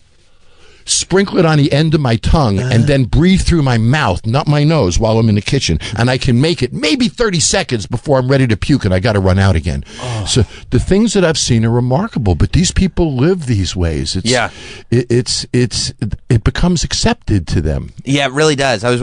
sprinkle it on the end of my tongue, and then breathe through my mouth, not my nose, while I'm in the kitchen. And I can make it maybe 30 seconds before I'm ready to puke and I got to run out again. Oh. So the things that I've seen are remarkable, but these people live these ways. It becomes accepted to them. Yeah, it really does. I was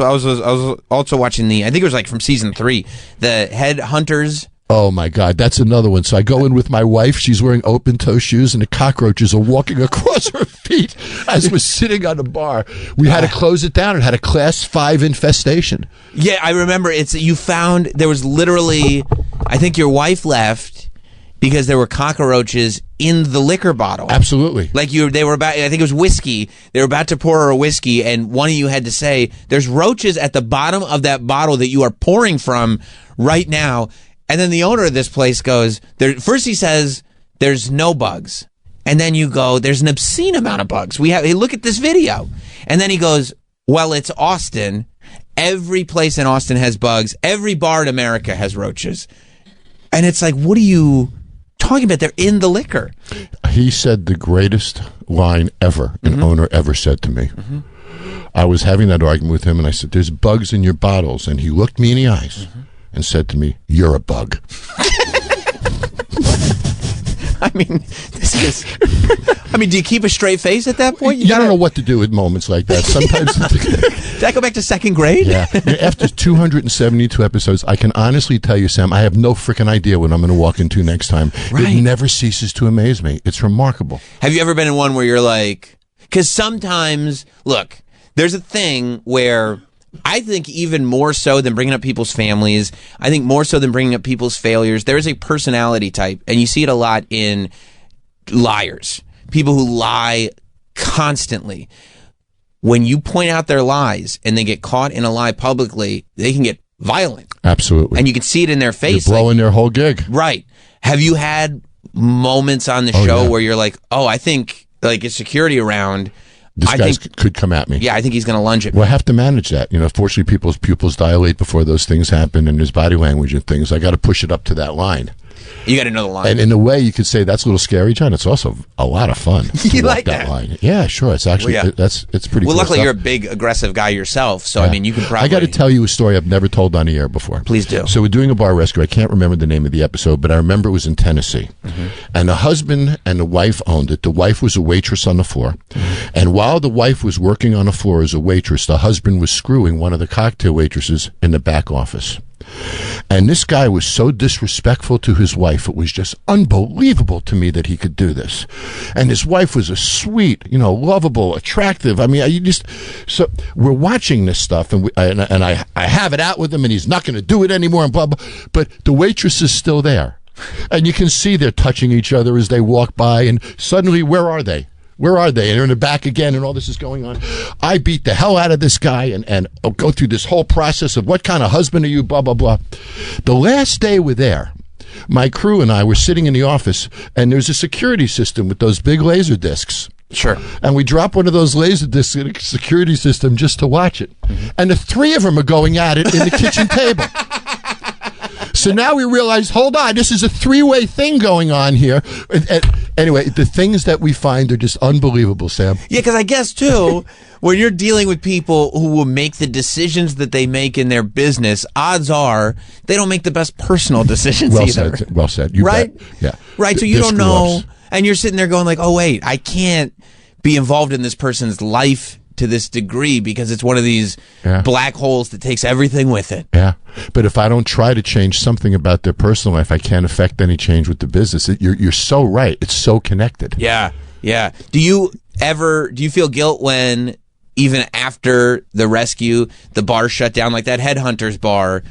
also watching I think it was from season 3, the Headhunters. Oh, my God. That's another one. So I go in with my wife. She's wearing open-toe shoes, and the cockroaches are walking across her feet as we're sitting on the bar. We had to close it down. It had a Class 5 infestation. Yeah, I remember. You found there was literally, I think your wife left, because there were cockroaches in the liquor bottle. Absolutely. Like they were about, I think it was whiskey. They were about to pour her a whiskey, and one of you had to say, there's roaches at the bottom of that bottle that you are pouring from right now. And then the owner of this place goes, first he says, there's no bugs. And then you go, there's an obscene amount of bugs. Hey, look at this video. And then he goes, well, it's Austin. Every place in Austin has bugs. Every bar in America has roaches. And it's like, what are you talking about? They're in the liquor. He said the greatest line ever an owner ever said to me. I was having that argument with him, and I said, there's bugs in your bottles. And he looked me in the eyes and said to me, you're a bug. I mean, do you keep a straight face at that point? I don't know what to do at moments like that. Sometimes. Did I go back to second grade? Yeah. After 272 episodes, I can honestly tell you, Sam, I have no freaking idea what I'm going to walk into next time. Right. It never ceases to amaze me. It's remarkable. Have you ever been in one where you're like, because sometimes, look, there's a thing where I think even more so than bringing up people's families, I think more so than bringing up people's failures, there is a personality type, and you see it a lot in liars. People who lie constantly. When you point out their lies and they get caught in a lie publicly, they can get violent. Absolutely. And you can see it in their face. You're blowing their whole gig. Right. Have you had moments on the show where you're like, I think like a security around... This guy could come at me. Yeah, I think he's going to lunge at me. Well, I have to manage that. Fortunately, people's pupils dilate before those things happen, and there's body language and things. I got to push it up to that line. You got to know the line. And in a way, you could say that's a little scary, John. It's also a lot of fun. You like that line? Yeah, sure. It's actually it's pretty. Well, cool luckily stuff. you're a big aggressive guy yourself, so I mean you can probably. I got to tell you a story I've never told on the air before. Please do. So we're doing a bar rescue. I can't remember the name of the episode, but I remember it was in Tennessee, and the husband and the wife owned it. The wife was a waitress on the floor, and while the wife was working on the floor as a waitress, the husband was screwing one of the cocktail waitresses in the back office. And this guy was so disrespectful to his wife. It was just unbelievable to me that he could do this. And his wife was a sweet, lovable, attractive. I mean, so we're watching this stuff, and I have it out with him, and he's not going to do it anymore, and blah, blah. But the waitress is still there. And you can see they're touching each other as they walk by, and suddenly, where are they? Where are they? And they're in the back again, and all this is going on. I beat the hell out of this guy and go through this whole process of what kind of husband are you, blah, blah, blah. The last day we're there, my crew and I were sitting in the office, and there's a security system with those big laser discs. Sure. And we drop one of those laser discs in a security system just to watch it. And the three of them are going at it in the kitchen table. So now we realize, hold on, this is a three-way thing going on here. Anyway, the things that we find are just unbelievable, Sam. Yeah, because I guess, too, when you're dealing with people who will make the decisions that they make in their business, odds are they don't make the best personal decisions either. Well said. You right? Bet. Yeah. Right, so you don't know, and you're sitting there going like, oh, wait, I can't be involved in this person's life to this degree because it's one of these black holes that takes everything with it. Yeah. But if I don't try to change something about their personal life, I can't affect any change with the business. You're so right. It's so connected. Yeah. Yeah. Do you feel guilt when even after the rescue, the bar shut down, like that Headhunters bar,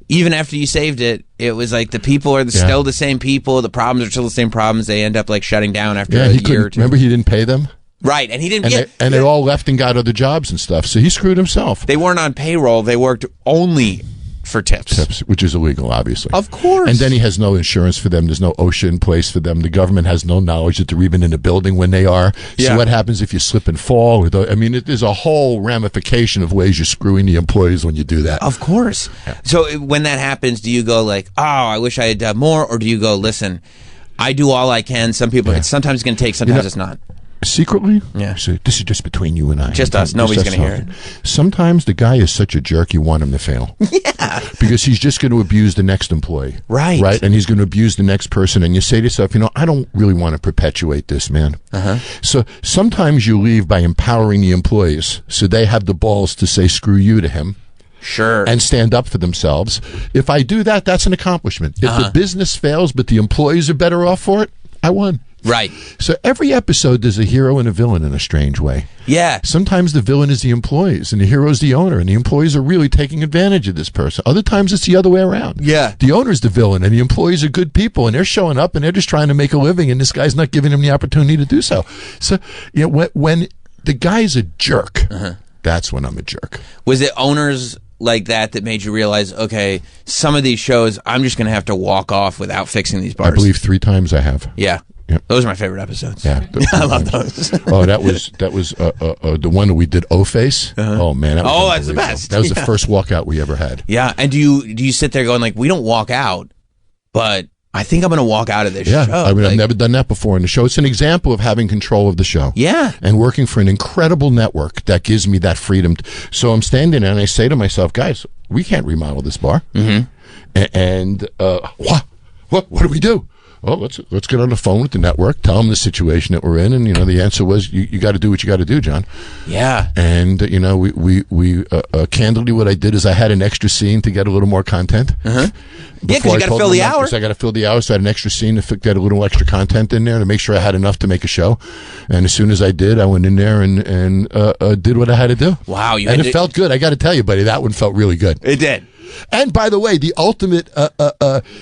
even after you saved it, it was like the people are still the same people. The problems are still the same problems. They end up like shutting down after a year or two. Remember he didn't pay them? Right, and he didn't. They all left and got other jobs and stuff. So he screwed himself. They weren't on payroll. They worked only for tips, which is illegal, obviously. Of course. And then he has no insurance for them. There's no OSHA in place for them. The government has no knowledge that they're even in the building when they are. So what happens if you slip and fall? There's a whole ramification of ways you're screwing the employees when you do that. Of course. Yeah. So when that happens, do you go like, oh, I wish I had done more? Or do you go, listen, I do all I can. Some people, it's sometimes going to take, sometimes it's not. Secretly? Yeah. So this is just between you and I. Just us. Nobody's going to hear it. Sometimes the guy is such a jerk, you want him to fail. Yeah. Because he's just going to abuse the next employee. Right. Right? And he's going to abuse the next person. And you say to yourself, I don't really want to perpetuate this, man. So sometimes you leave by empowering the employees so they have the balls to say screw you to him. Sure. And stand up for themselves. If I do that, that's an accomplishment. If the business fails but the employees are better off for it, I won. Right. So every episode there's a hero and a villain in a strange way. Yeah. Sometimes the villain is the employees and the hero is the owner, and the employees are really taking advantage of this person. Other times it's the other way around. Yeah. The owner's the villain and the employees are good people, and they're showing up and they're just trying to make a living, and this guy's not giving them the opportunity to do so. So, when the guy's a jerk, that's when I'm a jerk. Was it owners like that made you realize, okay, some of these shows I'm just going to have to walk off without fixing these bars? I believe 3 times I have. Yeah. Yep. Those are my favorite episodes. Yeah, I love those. Oh, that was the one that we did O-Face. Oh man, that was that's the best. That was the first walkout we ever had. Yeah, and do you sit there going like, we don't walk out, but I think I'm going to walk out of this show. I mean, I've never done that before in the show. It's an example of having control of the show. Yeah. And working for an incredible network that gives me that freedom. So I'm standing there and I say to myself, guys, we can't remodel this bar. Mm-hmm. And what do we do? Oh, let's get on the phone with the network, tell them the situation that we're in, and the answer was you got to do what you got to do, John. Yeah. And we candidly, what I did is I had an extra scene to get a little more content. Yeah, because you got to fill the hour. I got to fill the hour, so I had an extra scene to get a little extra content in there to make sure I had enough to make a show. And as soon as I did, I went in there and did what I had to do. Wow, it felt good. I got to tell you, buddy, that one felt really good. It did. And by the way, the ultimate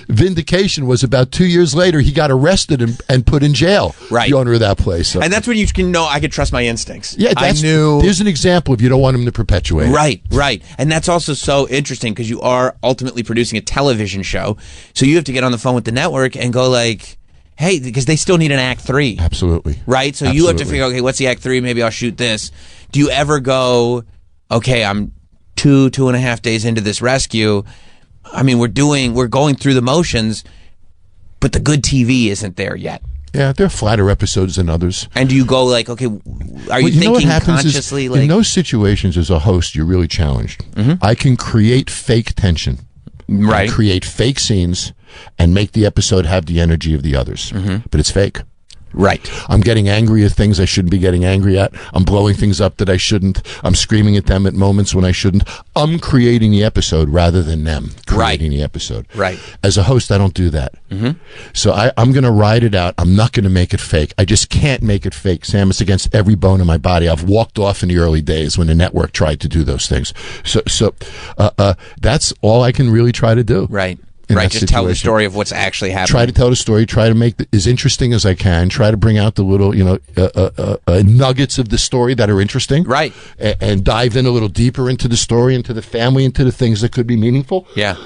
vindication was about 2 years later, he got arrested and put in jail. Right. The owner of that place. So. And that's when you can know I could trust my instincts. Yeah, I knew. There's an example if you don't want him to perpetuate. Right. And that's also so interesting because you are ultimately producing a television show. So you have to get on the phone with the network and go like, hey, because they still need an Act 3. Absolutely. Right? So you have to figure, okay, what's the Act 3? Maybe I'll shoot this. Do you ever go, okay, I'm 2.5 days into this rescue. I mean, we're going through the motions, but the good TV isn't there yet. Yeah, there are flatter episodes than others. And do you go like, okay, are you thinking consciously? In those situations, as a host, you're really challenged. Mm-hmm. I can create fake tension, right? Create fake scenes, and make the episode have the energy of the others, but it's fake. Right. I'm getting angry at things I shouldn't be getting angry at. I'm blowing things up that I shouldn't. I'm screaming at them at moments when I shouldn't. I'm creating the episode rather than them creating the episode. Right. As a host, I don't do that. Mm-hmm. So I'm going to ride it out. I'm not going to make it fake. I just can't make it fake, Sam. It's against every bone in my body. I've walked off in the early days when the network tried to do those things. So that's all I can really try to do. Right. Right, just tell the story of what's actually happening. Try to tell the story. Try to make it as interesting as I can. Try to bring out the little, nuggets of the story that are interesting. Right, and dive in a little deeper into the story, into the family, into the things that could be meaningful. Yeah,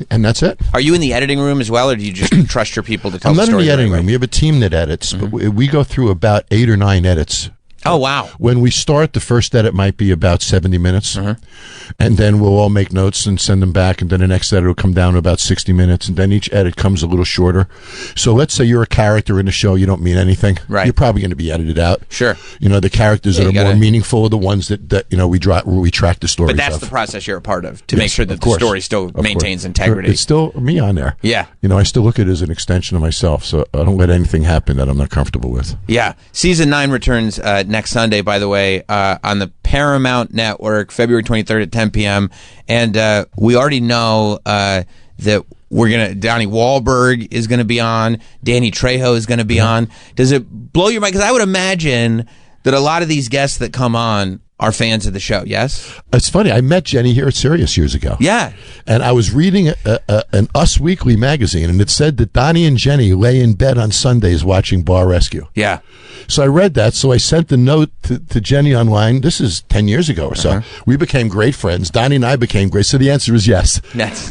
and that's it. Are you in the editing room as well, or do you just trust your people to tell the story? I'm not in the editing room. We have a team that edits, but we go through about 8 or 9 edits. Oh, wow. When we start, the first edit might be about 70 minutes, and then we'll all make notes and send them back, and then the next edit will come down to about 60 minutes, and then each edit comes a little shorter. So let's say you're a character in the show, you don't mean anything. Right. You're probably going to be edited out. Sure. The characters that are more meaningful are the ones that we track the stories of. But that's the process you're a part of, to make sure that the story still maintains integrity. It's still me on there. Yeah. I still look at it as an extension of myself, so I don't let anything happen that I'm not comfortable with. Yeah. Season 9 returns next Sunday, by the way, on the Paramount Network, February 23rd at 10 p.m. And we already know that Donnie Wahlberg is going to be on, Danny Trejo is going to be on. Does it blow your mind? Because I would imagine that a lot of these guests that come on are fans of the show, yes? It's funny. I met Jenny here at Sirius years ago. Yeah. And I was reading an Us Weekly magazine, and it said that Donnie and Jenny lay in bed on Sundays watching Bar Rescue. Yeah. So I read that, so I sent the note to Jenny online. This is 10 years ago or so. We became great friends. Donnie and I became great. So the answer is yes.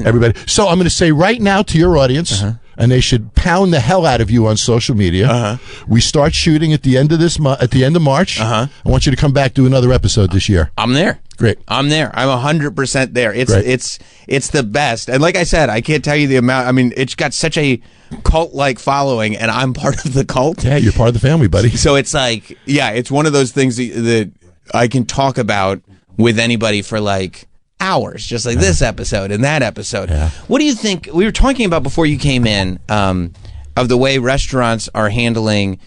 Everybody. So I'm going to say right now to your audience, and they should pound the hell out of you on social media. We start shooting at the end of this at the end of March. I want you to come back, do another episode this year. I'm there. Great. I'm there. I'm 100% there. It's the best. And like I said, I can't tell you the amount. I mean, it's got such a cult-like following, and I'm part of the cult. Yeah, you're part of the family, buddy. So it's like, it's one of those things that I can talk about with anybody for like hours, just like this episode and that episode. Yeah. What do you think? We were talking about before you came in of the way restaurants are handling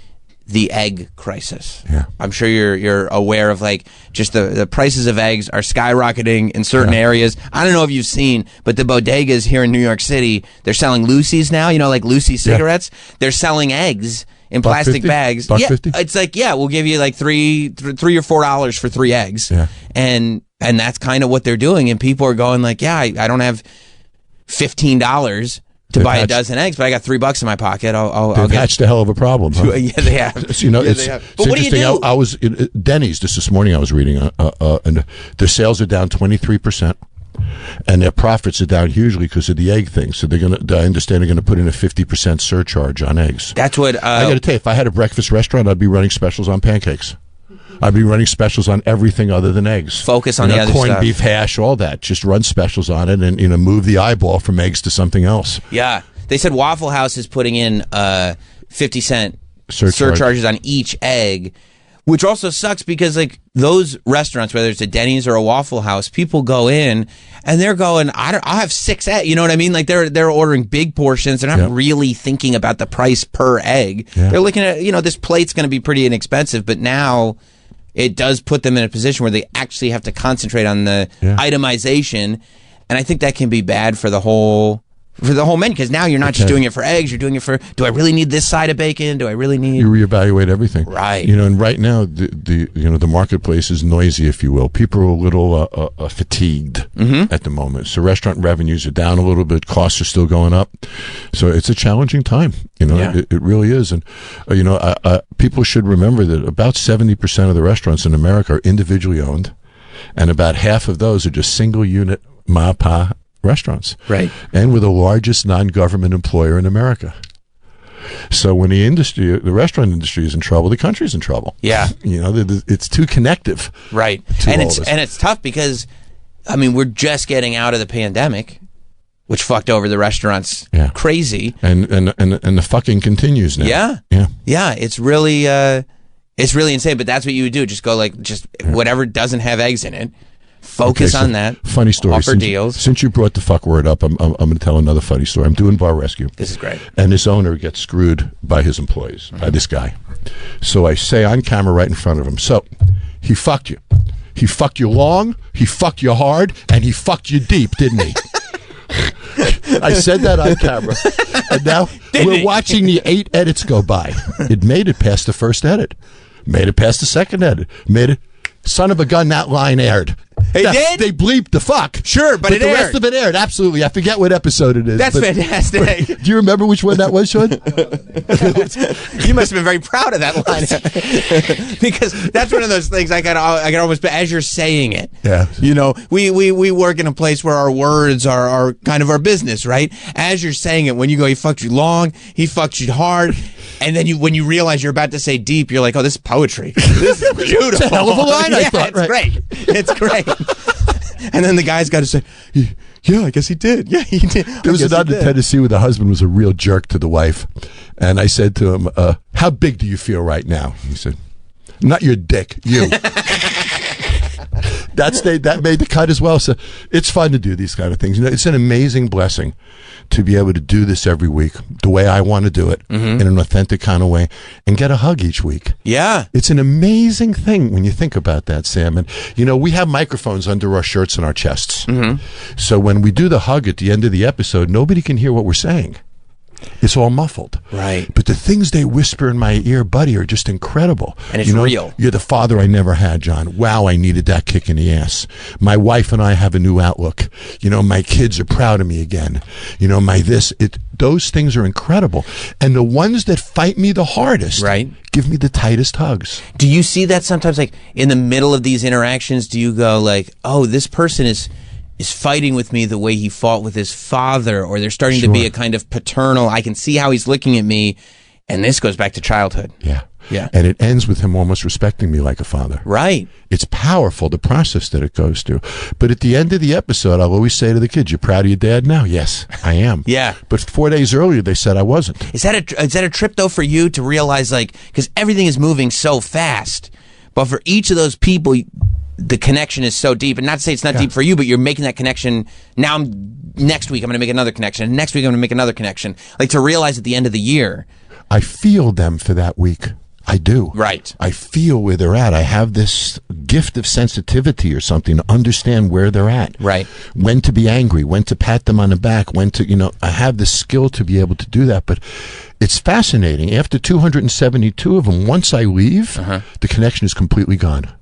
the egg crisis. Yeah. I'm sure you're aware of like just the prices of eggs are skyrocketing in certain areas. I don't know if you've seen, but the bodegas here in New York City, they're selling Lucy's now, like Lucy cigarettes. They're selling eggs in plastic bags. $1.50? It's like, we'll give you like $3 or $4 for 3 eggs. Yeah. And that's kind of what they're doing. And people are going like, I don't have $15 to buy a dozen eggs, but I got $3 in my pocket. I'll get hatched a hell of a problem. Huh? Yeah, they have. They have. But what do you do? I was at Denny's just this morning. I was reading, and their sales are down 23%, and their profits are down hugely because of the egg thing. So I understand they're gonna put in a 50% surcharge on eggs. That's what I got to tell you. If I had a breakfast restaurant, I'd be running specials on pancakes. I'd be running specials on everything other than eggs. Focus on the other corned stuff. beef hash, all that. Just run specials on it, and move the eyeball from eggs to something else. Yeah, they said Waffle House is putting in 50-cent surcharges on each egg, which also sucks because like those restaurants, whether it's a Denny's or a Waffle House, people go in and they're going, I'll have 6 eggs. You know what I mean? Like they're ordering big portions. They're not really thinking about the price per egg. Yeah. They're looking at this plate's going to be pretty inexpensive, but now it does put them in a position where they actually have to concentrate on the itemization, and I think that can be bad for the whole menu, because now you're not just doing it for eggs, you're doing it for, do I really need this side of bacon? Do I really need... You reevaluate everything. Right. And right now, the marketplace is noisy, if you will. People are a little fatigued at the moment. So restaurant revenues are down a little bit. Costs are still going up. So it's a challenging time. It really is. And, people should remember that about 70% of the restaurants in America are individually owned, and about half of those are just single unit ma-pa restaurants. Right. And we're the largest non-government employer in America. So when the restaurant industry is in trouble, the country's in trouble. Yeah. It's too connective. Right. And it's tough because, we're just getting out of the pandemic, which fucked over the restaurants crazy. And the fucking continues now. Yeah. Yeah. Yeah. It's really insane, but that's what you would do. Just go whatever doesn't have eggs in it. Focus on that. Funny story. Offer deals. Since you brought the fuck word up, I'm going to tell another funny story. I'm doing bar rescue. This is great. And this owner gets screwed by his employees, by this guy. So I say on camera right in front of him, so he fucked you. He fucked you long, he fucked you hard, and he fucked you deep, didn't he? I said that on camera. And now we're watching the 8 edits go by. It made it past the first edit. Made it past the second edit. Made it... Son of a gun, that line aired. Did? They bleeped the fuck. Sure, but it the aired. rest of it aired. Absolutely. I forget what episode it is. That's fantastic. Do you remember which one that was, Sean? You must have been very proud of that line. Because that's one of those things I can almost, as you're saying it. Yeah. We work in a place where our words are kind of our business, right? As you're saying it, when you go, he fucked you long, he fucked you hard, and then when you realize you're about to say deep, you're like, oh, this is poetry. This is beautiful. It's a hell of a line, I thought. It's great. It's great. And then the guy's got to say, yeah, I guess he did. Yeah, he did. There was another in Tennessee where the husband was a real jerk to the wife. And I said to him, how big do you feel right now? He said, not your dick, you. That made the cut as well. So it's fun to do these kind of things. It's an amazing blessing to be able to do this every week the way I want to do it, in an authentic kind of way, and get a hug each week. Yeah. It's an amazing thing when you think about that, Sam. And, we have microphones under our shirts and our chests. So when we do the hug at the end of the episode, nobody can hear what we're saying. It's all muffled. Right. But the things they whisper in my ear, buddy, are just incredible. And it's real. You're the father I never had, John. Wow, I needed that kick in the ass. My wife and I have a new outlook. My kids are proud of me again. Those things are incredible. And the ones that fight me the hardest give me the tightest hugs. Do you see that sometimes, like, in the middle of these interactions, do you go like, oh, this person is fighting with me the way he fought with his father, or they're starting to be a kind of paternal, I can see how he's looking at me, and this goes back to childhood. Yeah. Yeah. And it ends with him almost respecting me like a father. Right. It's powerful, the process that it goes through. But at the end of the episode, I'll always say to the kids, you proud of your dad now? Yes, I am. Yeah. But 4 days earlier, they said I wasn't. Is that a trip, though, for you to realize, like, because everything is moving so fast, but for each of those people, the connection is so deep, and not to say it's not deep for you, but you're making that connection. Now, next week, I'm going to make another connection. And next week, I'm going to make another connection. Like, to realize at the end of the year. I feel them for that week. I do. Right. I feel where they're at. I have this gift of sensitivity or something to understand where they're at. Right. When to be angry, when to pat them on the back, when to, I have the skill to be able to do that. But it's fascinating. After 272 of them, once I leave, the connection is completely gone.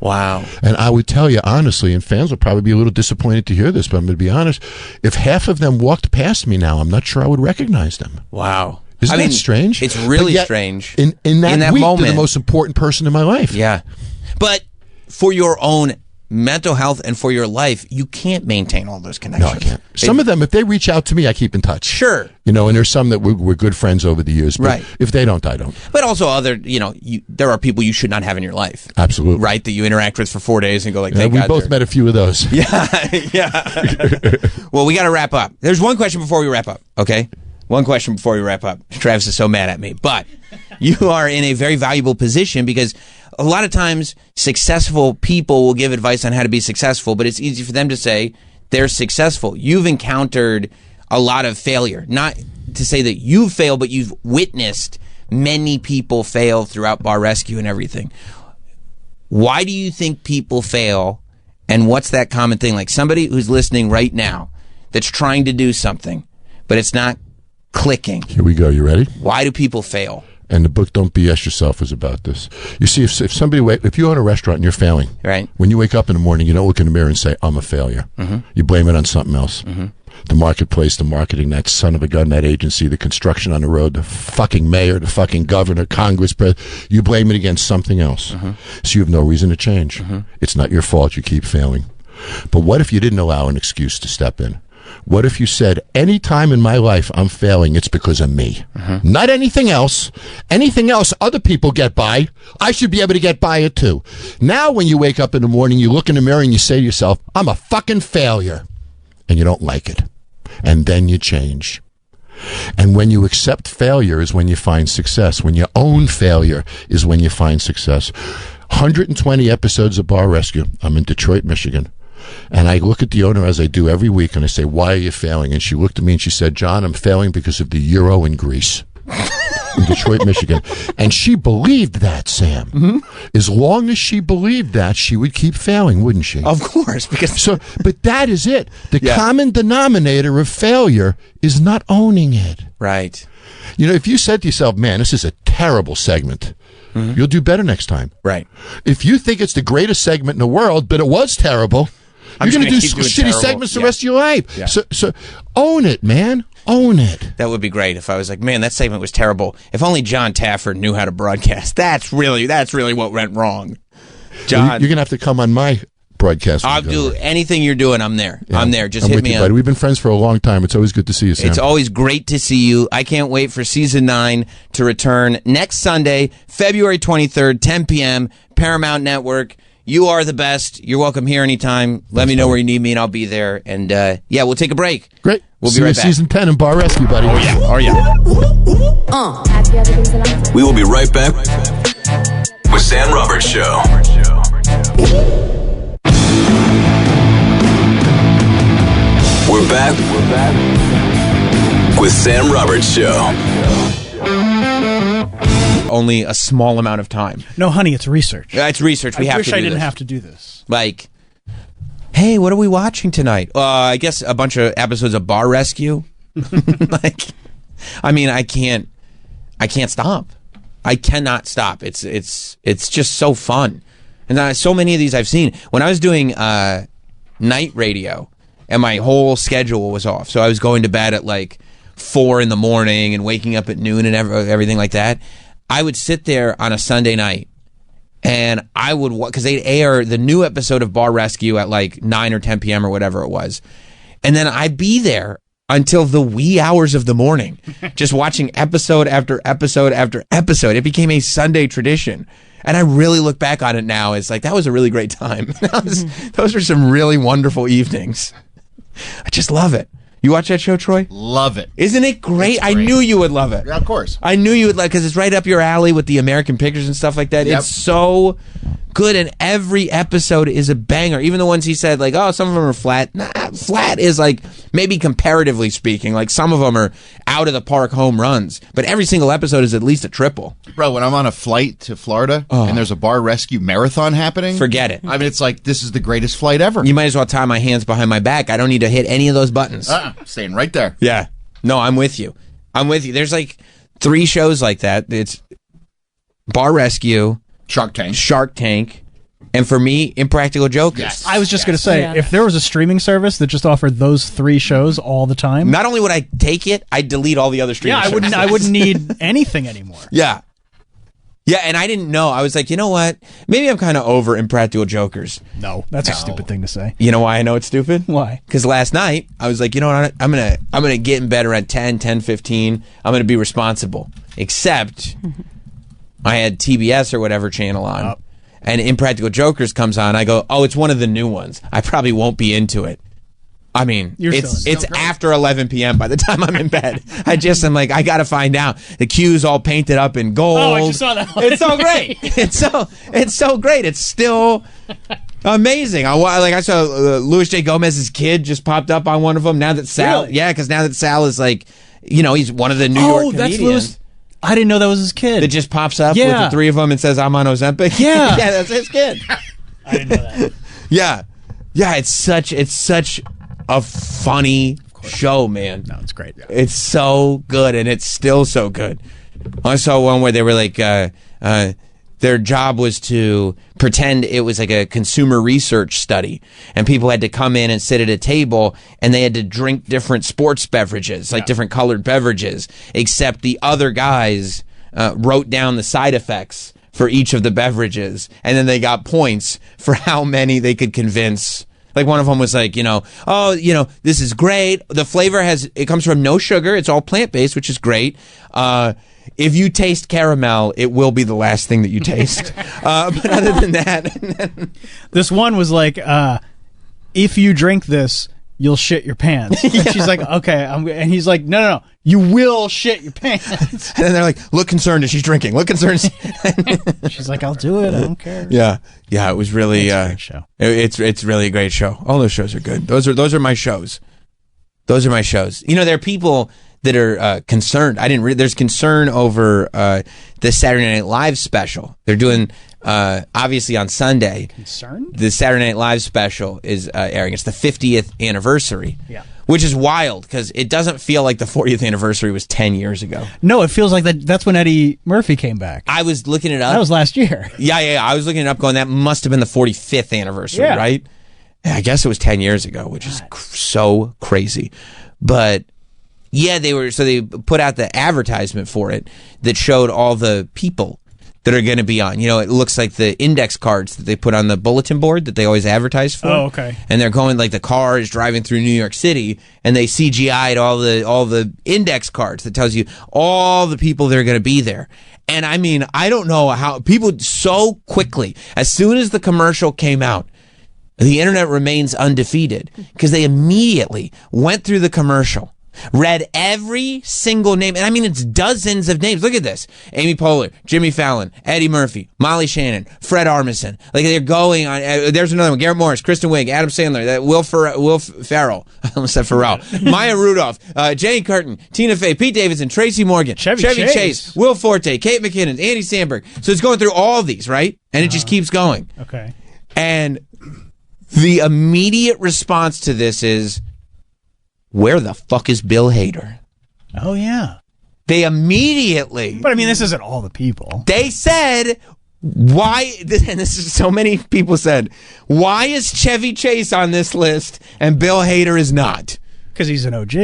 Wow. And I would tell you honestly, and fans will probably be a little disappointed to hear this, but I'm going to be honest, if half of them walked past me now, I'm not sure I would recognize them. Wow. Isn't that strange? It's really strange. In that week, moment, they're the most important person in my life. Yeah. But for your own mental health and for your life, you can't maintain all those connections. No, I can't. Some of them, if they reach out to me, I keep in touch. Sure. And there's some that we're good friends over the years. But right. If they don't, I don't. But also there are people you should not have in your life. Absolutely. Right? That you interact with for 4 days and go like, we both met a few of those. Yeah. Well, we got to wrap up. There's one question before we wrap up, okay? One question before we wrap up. Travis is so mad at me. But you are in a very valuable position because a lot of times successful people will give advice on how to be successful, but it's easy for them to say they're successful. You've encountered a lot of failure. Not to say that you've failed, but you've witnessed many people fail throughout Bar Rescue and everything. Why do you think people fail, and what's that common thing? Like somebody who's listening right now that's trying to do something, but it's not clicking. Here we go. You ready? Why do people fail? And the book Don't BS Yourself is about this. You see, if you own a restaurant and you're failing, right? When you wake up in the morning, you don't look in the mirror and say, I'm a failure. Mm-hmm. You blame it on something else. Mm-hmm. The marketplace, the marketing, that son of a gun, that agency, the construction on the road, the fucking mayor, the fucking governor, Congress, you blame it against something else. Mm-hmm. So you have no reason to change. Mm-hmm. It's not your fault you keep failing. But what if you didn't allow an excuse to step in? What if you said, any time in my life I'm failing, it's because of me. Mm-hmm. Not anything else. Anything else other people get by, I should be able to get by it too. Now when you wake up in the morning, you look in the mirror and you say to yourself, I'm a fucking failure. And you don't like it. And then you change. And when you accept failure is when you find success. When you own failure is when you find success. 120 episodes of Bar Rescue. I'm in Detroit, Michigan. And I look at the owner as I do every week and I say, why are you failing? And she looked at me and she said, John, I'm failing because of the euro in Greece. In Detroit, Michigan. And she believed that, Sam. Mm-hmm. As long as she believed that, she would keep failing, wouldn't she? Of course. But that is it. The common denominator of failure is not owning it. Right. If you said to yourself, man, this is a terrible segment, mm-hmm. You'll do better next time. Right. If you think it's the greatest segment in the world, but it was terrible, you're going to do shitty segments the rest of your life. Yeah. So own it, man. Own it. That would be great if I was like, man, that segment was terrible. If only John Tafford knew how to broadcast. That's really what went wrong. John, you're going to have to come on my broadcast. I'll do anything you're doing. I'm there. Yeah, I'm there. Just hit me up. Buddy. We've been friends for a long time. It's always good to see you, Sam. It's always great to see you. I can't wait for season 9 to return next Sunday, February 23rd, 10 p.m., Paramount Network. You are the best. You're welcome here anytime. Let me know where you need me, and I'll be there. And we'll take a break. Great. We'll be right back. Season 10 in Bar Rescue, buddy. Oh yeah. We will be right back with Sam Roberts Show. We're back with Sam Roberts Show. Only a small amount of time. No, honey, it's research. It's research. We have to do this. I wish I didn't have to do this. Like, hey, what are we watching tonight? I guess a bunch of episodes of Bar Rescue. I can't stop. I cannot stop. It's just so fun. And so many of these I've seen. When I was doing night radio, and my whole schedule was off. So I was going to bed at like 4 a.m. and waking up at noon and everything like that. I would sit there on a Sunday night and I would, because they'd air the new episode of Bar Rescue at like 9 or 10 p.m. or whatever it was. And then I'd be there until the wee hours of the morning, just watching episode after episode after episode. It became a Sunday tradition. And I really look back on it now. It's like, that was a really great time. Those are some really wonderful evenings. I just love it. You watch that show, Troy? Love it. Isn't it great? I knew you would love it. Yeah, of course. I knew you would like, because it's right up your alley with the American pictures and stuff like that. Yep. It's so good, and every episode is a banger. Even the ones he said, like, oh, some of them are flat. Nah, flat is like Maybe comparatively speaking, like some of them are out of the park home runs, but every single episode is at least a triple. Bro, when I'm on a flight to Florida and there's a bar rescue marathon happening, forget it. I mean, it's like, this is the greatest flight ever. You might as well tie my hands behind my back. I don't need to hit any of those buttons. Staying right there. Yeah. No, I'm with you. There's like 3 shows like that. It's Bar Rescue, Shark Tank, and for me, Impractical Jokers. Yes. I was just going to say, if there was a streaming service that just offered those 3 shows all the time, not only would I take it, I'd delete all the other streaming services. I wouldn't need anything anymore. Yeah. Yeah, and I didn't know. I was like, you know what? Maybe I'm kind of over Impractical Jokers. No, that's a stupid thing to say. You know why I know it's stupid? Why? Because last night, I was like, you know what? I'm gonna get in bed around 10:15. I'm going to be responsible. Except I had TBS or whatever channel on. And Impractical Jokers comes on. I go, oh, it's one of the new ones. I probably won't be into it. I mean, it's after 11 p.m. by the time I'm in bed. I'm like, I got to find out. The cue's all painted up in gold. Oh, I just saw that one. It's so great. It's so great. It's still amazing. I saw Luis J. Gomez's kid just popped up on one of them. Now that Sal, because now that Sal is like, he's one of the New York comedians. That's Louis. I didn't know that was his kid. That just pops up with the 3 of them and says, I'm on Ozempic. Yeah. Yeah, that's his kid. I didn't know that. Yeah. It's such a funny show, man. No, it's great. Yeah. It's so good, and it's still so good. I saw one where they were like, their job was to pretend it was like a consumer research study, and people had to come in and sit at a table, and they had to drink different sports beverages, like different colored beverages, except the other guys wrote down the side effects for each of the beverages, and then they got points for how many they could convince. Like one of them was like, this is great. The flavor it comes from no sugar. It's all plant-based, which is great. If you taste caramel, it will be the last thing that you taste. But other than that, this one was like, if you drink this, you'll shit your pants. And she's like, okay. And he's like, no, you will shit your pants. And then they're like, look concerned as she's drinking. Look concerned. She's like, I'll do it. I don't care. Yeah. It was really a great show. It's really a great show. All those shows are good. Those are my shows. Those are my shows. There are people that are concerned. There's concern over the Saturday Night Live special. They're doing obviously on Sunday. Concerned? The Saturday Night Live special is airing. It's the 50th anniversary. Yeah. Which is wild because it doesn't feel like the 40th anniversary was 10 years ago. No, it feels like that's when Eddie Murphy came back. I was looking it up. That was last year. Yeah. I was looking it up going, that must have been the 45th anniversary, right? I guess it was 10 years ago, which is so crazy. But yeah, they put out the advertisement for it that showed all the people that are going to be on. It looks like the index cards that they put on the bulletin board that they always advertise for. Oh, okay. And they're going like the car is driving through New York City, and they CGI'd all the index cards that tells you all the people that are going to be there. And I mean, I don't know how people so quickly, as soon as the commercial came out, the internet remains undefeated because they immediately went through the commercial, read every single name, and I mean it's dozens of names. Look at this: Amy Poehler, Jimmy Fallon, Eddie Murphy, Molly Shannon, Fred Armisen. Like they're going on. There's another one: Garrett Morris, Kristen Wiig, Adam Sandler, Will Ferrell. I almost said Pharrell. Maya Rudolph, Jane Curtin, Tina Fey, Pete Davidson, Tracy Morgan, Chevy Chase, Will Forte, Kate McKinnon, Andy Samberg. So it's going through all of these, right? And it just keeps going. Okay. And the immediate response to this is, where the fuck is Bill Hader? Oh, yeah. They immediately... But, I mean, this isn't all the people. They said, why... And this is so many people said, why is Chevy Chase on this list and Bill Hader is not? Because he's an OG.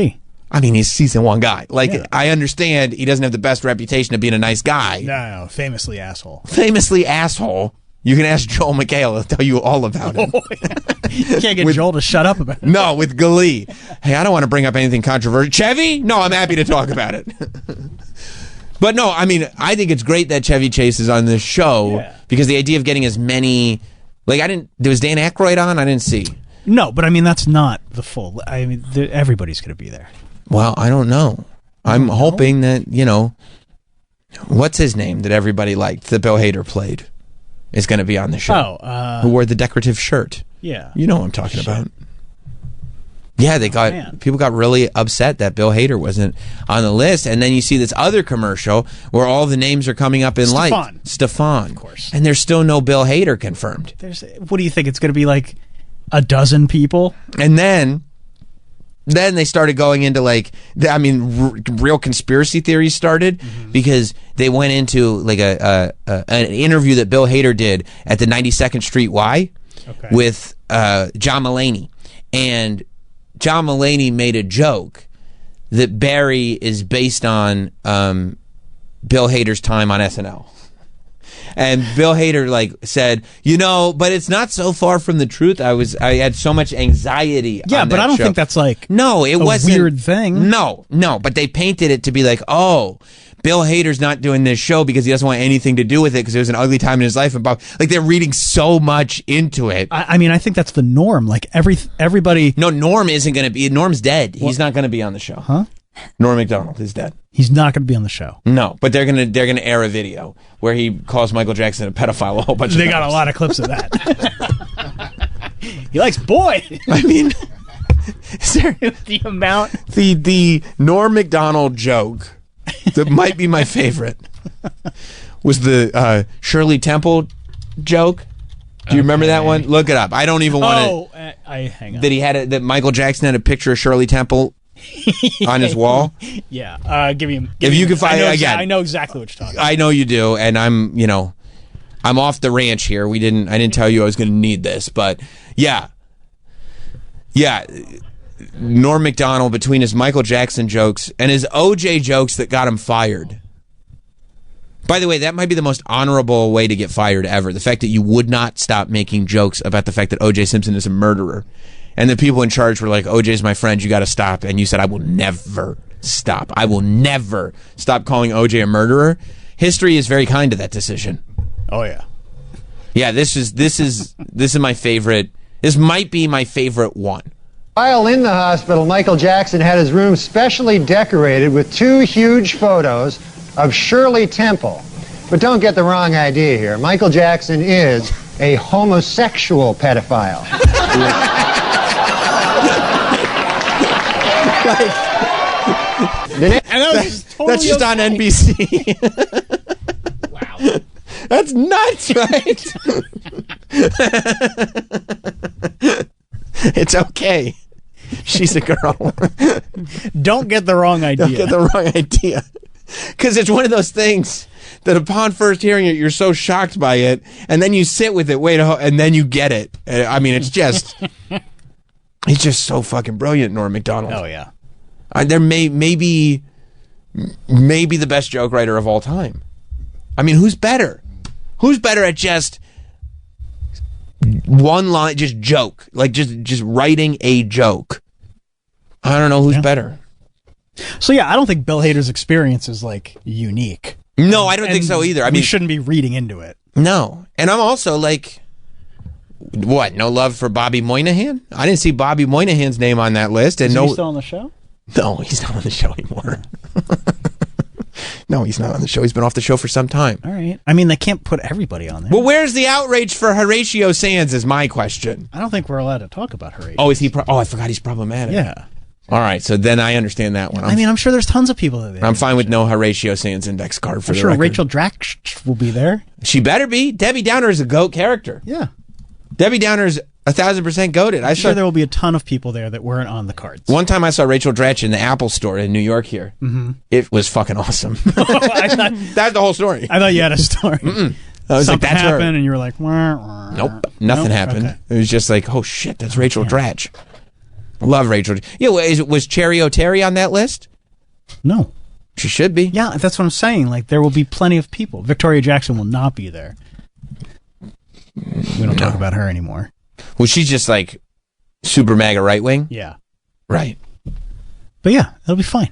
I mean, he's season 1 guy. I understand he doesn't have the best reputation of being a nice guy. No, famously asshole. Famously asshole. You can ask Joel McHale. He'll tell you all about it. You can't get Joel to shut up about it. No, with Glee. Hey, I don't want to bring up anything controversial. Chevy? No, I'm happy to talk about it. But no, I mean, I think it's great that Chevy Chase is on this show because the idea of getting as many... there was Dan Aykroyd on? I didn't see. No, but I mean, that's not the full... I mean, everybody's going to be there. Well, I don't know. I'm hoping that, what's his name that everybody liked that Bill Hader played? Is going to be on the show. Oh, who wore the decorative shirt? Yeah, you know what I'm talking about. Yeah, people got really upset that Bill Hader wasn't on the list, and then you see this other commercial where all the names are coming up in light. Stefan, of course, and there's still no Bill Hader confirmed. What do you think? It's going to be like a dozen people, and then they started going into real conspiracy theories started because they went into like an interview that Bill Hader did at the 92nd Street Y with John Mulaney, and John Mulaney made a joke that Barry is based on Bill Hader's time on SNL. And Bill Hader said, but it's not so far from the truth. I had so much anxiety. Yeah, on but that I don't show. think that's it wasn't a weird thing. No, but they painted it to be like, oh, Bill Hader's not doing this show because he doesn't want anything to do with it because it was an ugly time in his life. And they're reading so much into it. I mean, I think that's the norm. Like everybody. No, Norm isn't going to be. Norm's dead. He's not going to be on the show. Huh? Norm Macdonald is dead. He's not going to be on the show. No, but they're gonna air a video where he calls Michael Jackson a pedophile a whole bunch of times. They got a lot of clips of that. He likes boy. I mean, the amount. The Norm Macdonald joke that might be my favorite was the Shirley Temple joke. Do you remember that one? Look it up. I don't even want to. Hang on. That Michael Jackson had a picture of Shirley Temple on his wall. Yeah, give me. If you can find it again, I know exactly what you're talking about. I know you do, and I'm off the ranch here. I didn't tell you I was going to need this, but yeah. Norm Macdonald, between his Michael Jackson jokes and his OJ jokes that got him fired. By the way, that might be the most honorable way to get fired ever. The fact that you would not stop making jokes about the fact that OJ Simpson is a murderer. And the people in charge were like, OJ's my friend, you got to stop. And you said, I will never stop. I will never stop calling OJ a murderer. History is very kind to that decision. Oh, yeah. Yeah, this is my favorite. This might be my favorite one. While in the hospital, Michael Jackson had his room specially decorated with 2 huge photos of Shirley Temple. But don't get the wrong idea here. Michael Jackson is a homosexual pedophile. That's just on NBC. Wow. That's nuts, right? It's okay. She's a girl. Don't get the wrong idea. Don't get the wrong idea. Because it's one of those things that upon first hearing it, you're so shocked by it, and then you sit with it, and then you get it. I mean, it's just... He's just so fucking brilliant, Norm Macdonald. Oh, yeah. There may be the best joke writer of all time. I mean, who's better? Who's better at just one line, just joke, like just writing a joke? I don't know who's better. So yeah, I don't think Bill Hader's experience is unique. No, I don't think so either. I mean, we shouldn't be reading into it. No, and I'm also what? No love for Bobby Moynihan? I didn't see Bobby Moynihan's name on that list. And is he still on the show? No, he's not on the show anymore. No, he's not on the show. He's been off the show for some time. All right. I mean, they can't put everybody on there. Well, where's the outrage for Horatio Sands is my question. I don't think we're allowed to talk about Horatio. Oh, is he? I forgot he's problematic. Yeah. All right, so then I understand that one. I'm sure there's tons of people that I'm fine with no Horatio Sands index card for the record. Rachel Dratch will be there. She better be. Debbie Downer is a GOAT character. Yeah. Debbie Downer's 1,000% goated. I'm sure there will be a ton of people there that weren't on the cards. One time I saw Rachel Dratch in the Apple store in New York here. Mm-hmm. It was fucking awesome. That's the whole story. I thought you had a story. I was something that's happened her. And you were like, wah. Nope, nothing happened. Okay. It was just like, oh shit, that's Rachel Dratch. Love Rachel. Yeah, was Cherry O'Terry on that list? No. She should be. Yeah, that's what I'm saying. There will be plenty of people. Victoria Jackson will not be there. We don't talk about her anymore. Well, she's just super MAGA right wing? Yeah. Right. But yeah, it'll be fine.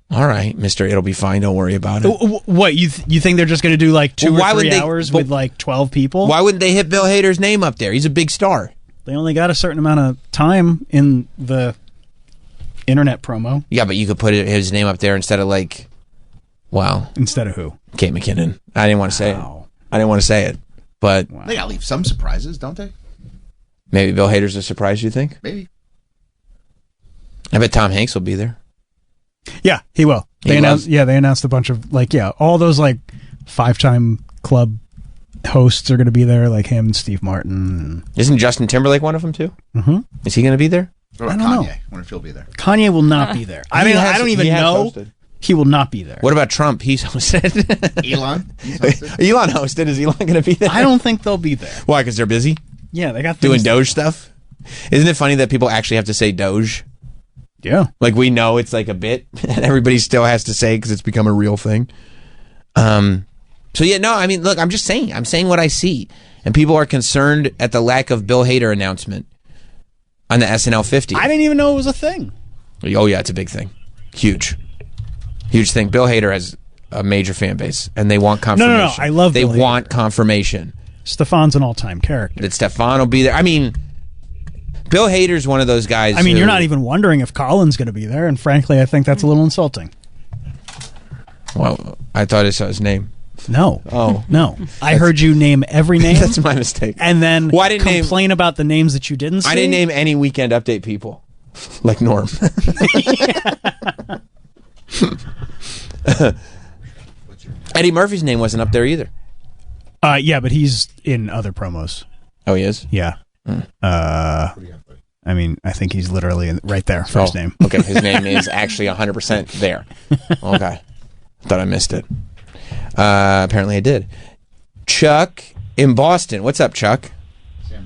All right, mister, it'll be fine. Don't worry about it. What, you think they're just going to do 2 or 3 hours with 12 people? Why wouldn't they hit Bill Hader's name up there? He's a big star. They only got a certain amount of time in the internet promo. Yeah, but you could put his name up there instead of Instead of who? Kate McKinnon. I didn't want to say it. I didn't want to say it, but they gotta leave some surprises, don't they? Maybe Bill Hader's a surprise. You think? Maybe. I bet Tom Hanks will be there. Yeah, he will. They announced a bunch of all those 5-time club hosts are going to be there, like him and Steve Martin. Isn't Justin Timberlake one of them too? Mm-hmm. Is he going to be there? What about Kanye? I wonder if he'll be there. Kanye will not be there. I don't even know. Hosted. He will not be there. What about Trump? He's hosted. Elon? Elon hosted. Is Elon going to be there? I don't think they'll be there. Why? Because they're busy? Yeah, they got doing Doge stuff. Isn't it funny that people actually have to say Doge? Yeah. Like we know it's like a bit, and everybody still has to say because it's become a real thing. So yeah, no, I mean, look, I'm just saying. I'm saying what I see. And people are concerned at the lack of Bill Hader announcement on the SNL 50. I didn't even know it was a thing. Oh yeah, it's a big thing. Huge thing. Bill Hader has a major fan base, and they want confirmation. No, I love They Bill want Hader. Confirmation. Stefan's an all-time character. That Stefan will be there. I mean, Bill Hader's one of those guys. I mean, you're not even wondering if Colin's going to be there, and frankly, I think that's a little insulting. Well, I thought I saw his name. No. Oh. No. I heard you name every name. That's my mistake. And then complain about the names that you didn't see. I didn't name any Weekend Update people. Like Norm. Eddie Murphy's name wasn't up there either. Yeah, but he's in other promos. Oh, he is? Yeah. I mean, I think he's literally right there, first name. Okay, his name is actually 100% there. Okay. Thought I missed it. Apparently I did. Chuck in Boston. What's up, Chuck? You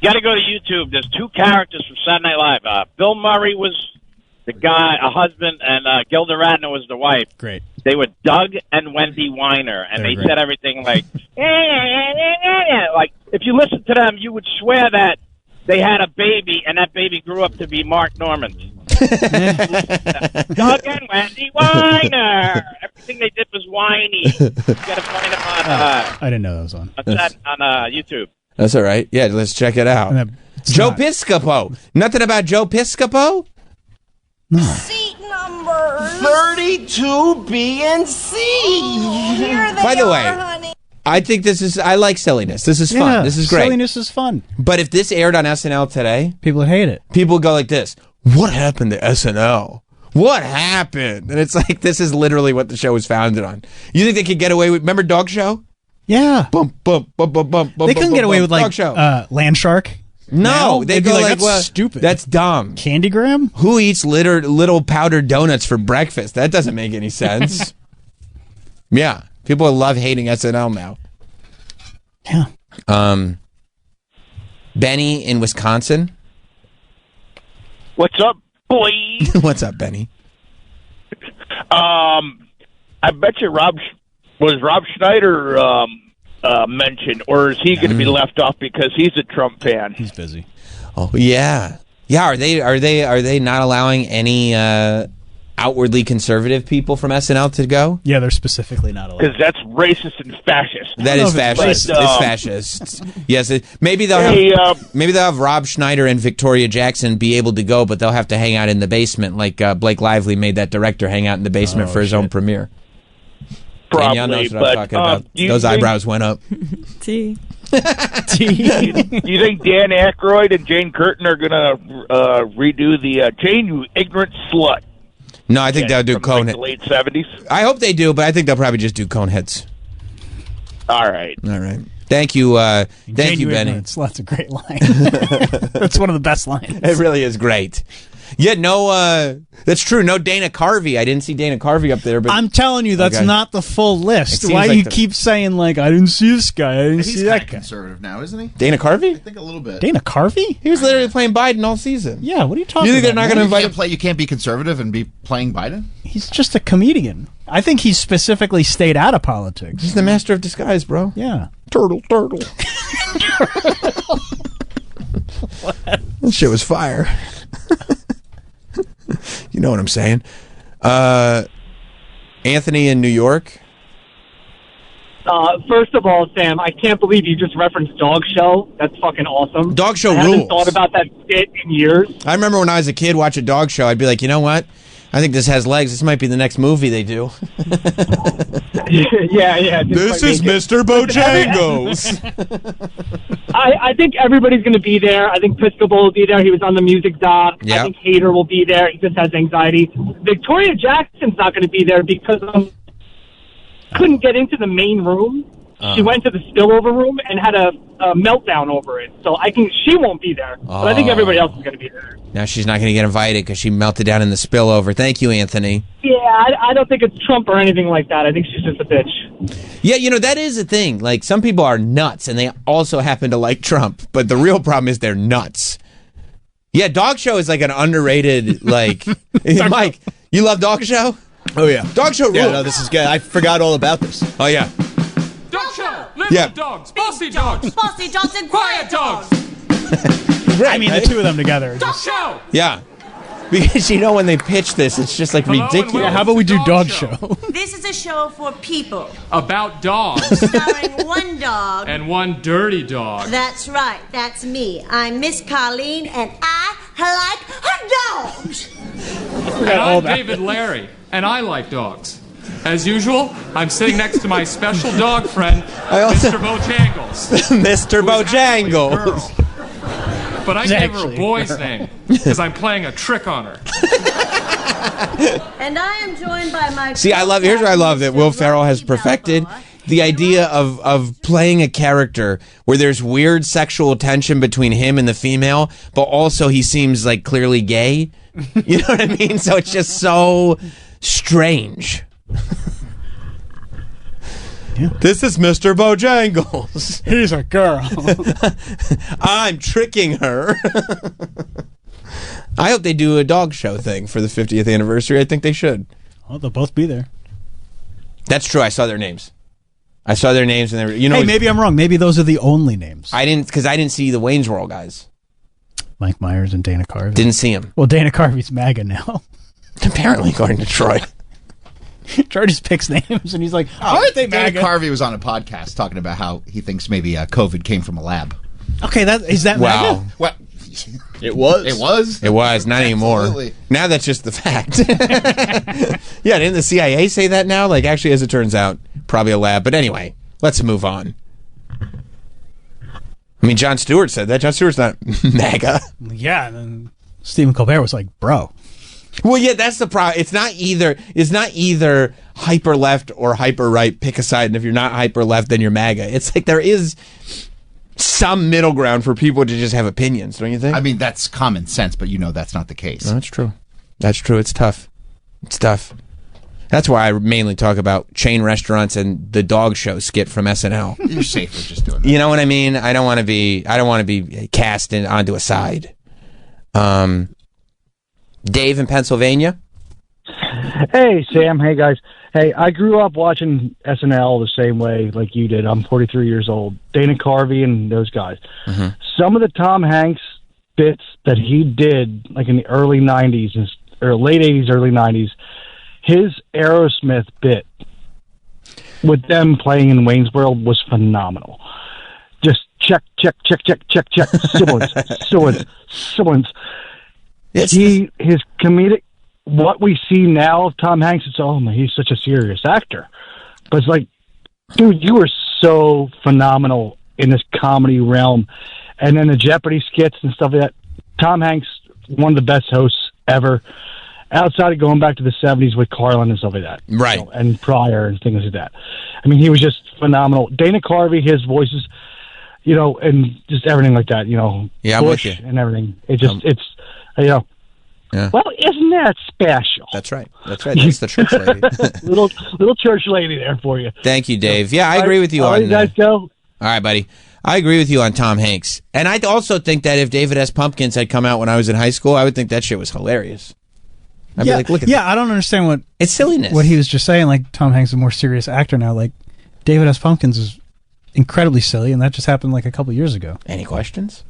got to go to YouTube. There's two characters from Saturday Night Live. Bill Murray was the guy, a husband, and Gilda Radner was the wife. Great. They were Doug and Wendy Weiner, and they said everything like, like, if you listen to them, you would swear that they had a baby, and that baby grew up to be Mark Norman. Doug and Wendy Weiner. Everything they did was whiny. You got to find them on. I didn't know that was on. On YouTube. That's all right. Yeah, let's check it out. Joe Piscopo. Nothing about Joe Piscopo? No. Seat number 32 B and C. Here they By the way, honey. I think I like silliness. This is fun. This is great. Silliness is fun. But if this aired on SNL today, people would hate it. People would go like this. What happened to SNL? What happened? And it's like, this is literally what the show was founded on. You think they could get away with, remember Dog Show? Yeah. Bump, bump, bump, bump, bump. They couldn't get away with Dog Show. Land Shark. No, they'd go like, that's stupid. That's dumb. Candygram? Who eats little powdered donuts for breakfast? That doesn't make any sense. Yeah. People love hating SNL now. Yeah. Benny in Wisconsin. What's up, boy? What's up, Benny? I bet you Rob Schneider mentioned, or is he going to be left off because he's a Trump fan? He's busy. Oh yeah, yeah. Are they not allowing any outwardly conservative people from SNL to go? Yeah, they're specifically not allowed. Because that's racist and fascist. That is fascist. It's fascist. Yes, maybe they'll have Rob Schneider and Victoria Jackson be able to go, but they'll have to hang out in the basement, like Blake Lively made that director hang out in the basement for his own premiere. Probably, Danielle knows what I'm talking about. Those eyebrows went up. T. You think Dan Aykroyd and Jane Curtin are going to redo the Jane, you ignorant slut? No, I think they'll do Coneheads. The late 70s? I hope they do, but I think they'll probably just do Coneheads. All right. Thank you, thank you, Benny. That's a great line. That's one of the best lines. It really is great. Yeah, no, that's true. No Dana Carvey. I didn't see Dana Carvey up there. But I'm telling you, that's not the full list. Why like you keep saying, like, I didn't see this guy, I didn't see that guy? Conservative now, isn't he? Dana Carvey? I think a little bit. Dana Carvey? He was literally playing Biden all season. Yeah, what are you talking You think about? they're not going to invite You can't be conservative and be playing Biden? He's just a comedian. I think he's specifically stayed out of politics. He's the master of disguise, bro. Yeah. Turtle. That shit was fire. You know what I'm saying? Anthony in New York. First of all, Sam, I can't believe you just referenced Dog Show. That's fucking awesome. Dog Show I rules. haven't thought about that skit in years. I remember when I was a kid watching Dog Show, I'd be like, you know what? I think this has legs. This might be the next movie they do. Yeah. This is Mr. Bojangles. I think everybody's going to be there. I think Piscopo will be there. He was on the music doc. Yep. I think Hader will be there. He just has anxiety. Victoria Jackson's not going to be there because couldn't get into the main room. She went to the spillover room and had a meltdown over it. So she won't be there. But I think everybody else is going to be there. Now she's not going to get invited because she melted down in the spillover. Thank you, Anthony. Yeah, I don't think it's Trump or anything like that. I think she's just a bitch. Yeah, that is a thing. Like, some people are nuts, and they also happen to like Trump. But the real problem is they're nuts. Yeah, Dog Show is like an underrated, like... Mike, you love Dog Show? Oh, yeah. Dog Show rules. Yeah, no, this is good. I forgot all about this. Oh, yeah. Dog Show! Little dogs, bossy dogs, bossy dogs, and quiet dogs. I mean, the two of them together. Dog Show! Yeah. Because when they pitch this, it's just like ridiculous. Yeah, how about we do Dog Show? This is a show for people. About dogs. Starring one dog. And one dirty dog. That's right. That's me. I'm Miss Colleen, and I like her dogs. And I'm David Larry, and I like dogs. As usual, I'm sitting next to my special dog friend, Mr. Bojangles. Mr. Bojangles. But I gave her a boy's name because I'm playing a trick on her. And I am joined by my... See, here's what I love that Will Ferrell has perfected. The idea of playing a character where there's weird sexual tension between him and the female, but also he seems like clearly gay. You know what I mean? So it's just so strange. Yeah. This is Mr. Bojangles. He's a girl. I'm tricking her. I hope they do a dog show thing for the 50th anniversary. I think they should. Well, they'll both be there. That's true. I saw their names. And they were, hey, maybe I'm wrong. Maybe those are the only names. I didn't see the Wayne's World guys. Mike Myers and Dana Carvey. Didn't see him. Well, Dana Carvey's MAGA now. Apparently, according to Troy. Troy just picks names, and he's like, aren't they Dana MAGA? Carvey was on a podcast talking about how he thinks maybe COVID came from a lab. Okay, is that wow. MAGA? Well, it was. It was, not anymore. Absolutely. Now that's just the fact. Yeah, didn't the CIA say that now? Like, actually, as it turns out, probably a lab. But anyway, let's move on. I mean, Jon Stewart said that. Jon Stewart's not MAGA. Yeah, and then Stephen Colbert was like, bro. Well, yeah, that's the problem. It's not either hyper left or hyper right. Pick a side, and if you're not hyper left, then you're MAGA. It's like there is some middle ground for people to just have opinions, don't you think? I mean, that's common sense, but that's not the case. No, that's true. That's true. It's tough. It's tough. That's why I mainly talk about chain restaurants and the dog show skit from SNL. You're safer just doing that. You know what I mean? I don't want to be cast onto a side. Dave in Pennsylvania. Hey, Sam. Hey, guys. Hey, I grew up watching SNL the same way like you did. I'm 43 years old. Dana Carvey and those guys. Mm-hmm. Some of the Tom Hanks bits that he did, like in the early 90s or late 80s, early 90s, his Aerosmith bit with them playing in Wayne's World was phenomenal. Just check. Siblings. His comedic, what we see now of Tom Hanks, it's, he's such a serious actor. But it's like, dude, you were so phenomenal in this comedy realm. And then the Jeopardy skits and stuff like that. Tom Hanks, one of the best hosts ever. Outside of going back to the 70s with Carlin and stuff like that. Right. And Pryor and things like that. I mean, he was just phenomenal. Dana Carvey, his voices, and just everything like that, Yeah, Bush I'm with you. And everything. It just, yeah. Well, isn't that special? That's right. That's the church lady. little church lady there for you. Thank you, Dave. Yeah, I agree with you on you guys go. All right, buddy. I agree with you on Tom Hanks. And I also think that if David S. Pumpkins had come out when I was in high school, I would think that shit was hilarious. I'd be like, look at that. I don't understand what... It's silliness. What he was just saying, like, Tom Hanks is a more serious actor now. Like, David S. Pumpkins is incredibly silly, and that just happened like a couple years ago. Any questions?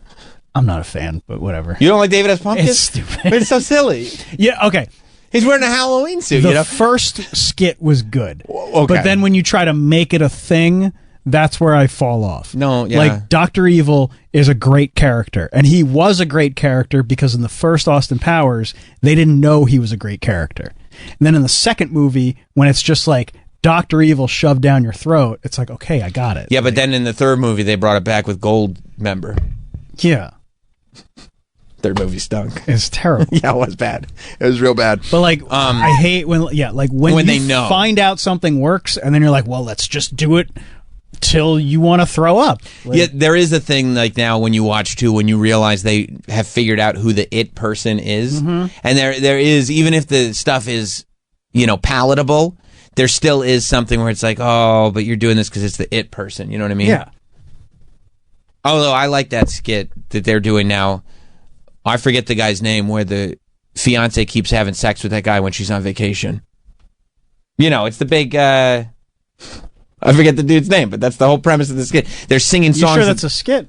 I'm not a fan, but whatever. You don't like David S. Pumpkins? It's stupid. But it's so silly. Yeah, okay. He's wearing a Halloween suit, The first skit was good. Okay. But then when you try to make it a thing, that's where I fall off. No, yeah. Like, Dr. Evil is a great character. And he was a great character because in the first Austin Powers, they didn't know he was a great character. And then in the second movie, when it's just like Dr. Evil shoved down your throat, it's like, okay, I got it. Yeah, but then in the third movie, they brought it back with Goldmember. Yeah. Third movie stunk. It's terrible. Yeah, it was bad. It was real bad. But like, I hate when you they know. find out something works, and then you're like, well, let's just do it till you want to throw up. Yeah, there is a thing like now when you watch too, when you realize they have figured out who the it person is, and there is, even if the stuff is, palatable, there still is something where it's like, oh, but you're doing this because it's the it person. You know what I mean? Yeah. Although I like that skit that they're doing now. I forget the guy's name where the fiance keeps having sex with that guy when she's on vacation. It's the big, I forget the dude's name, but that's the whole premise of the skit. They're singing songs. You sure that's a skit?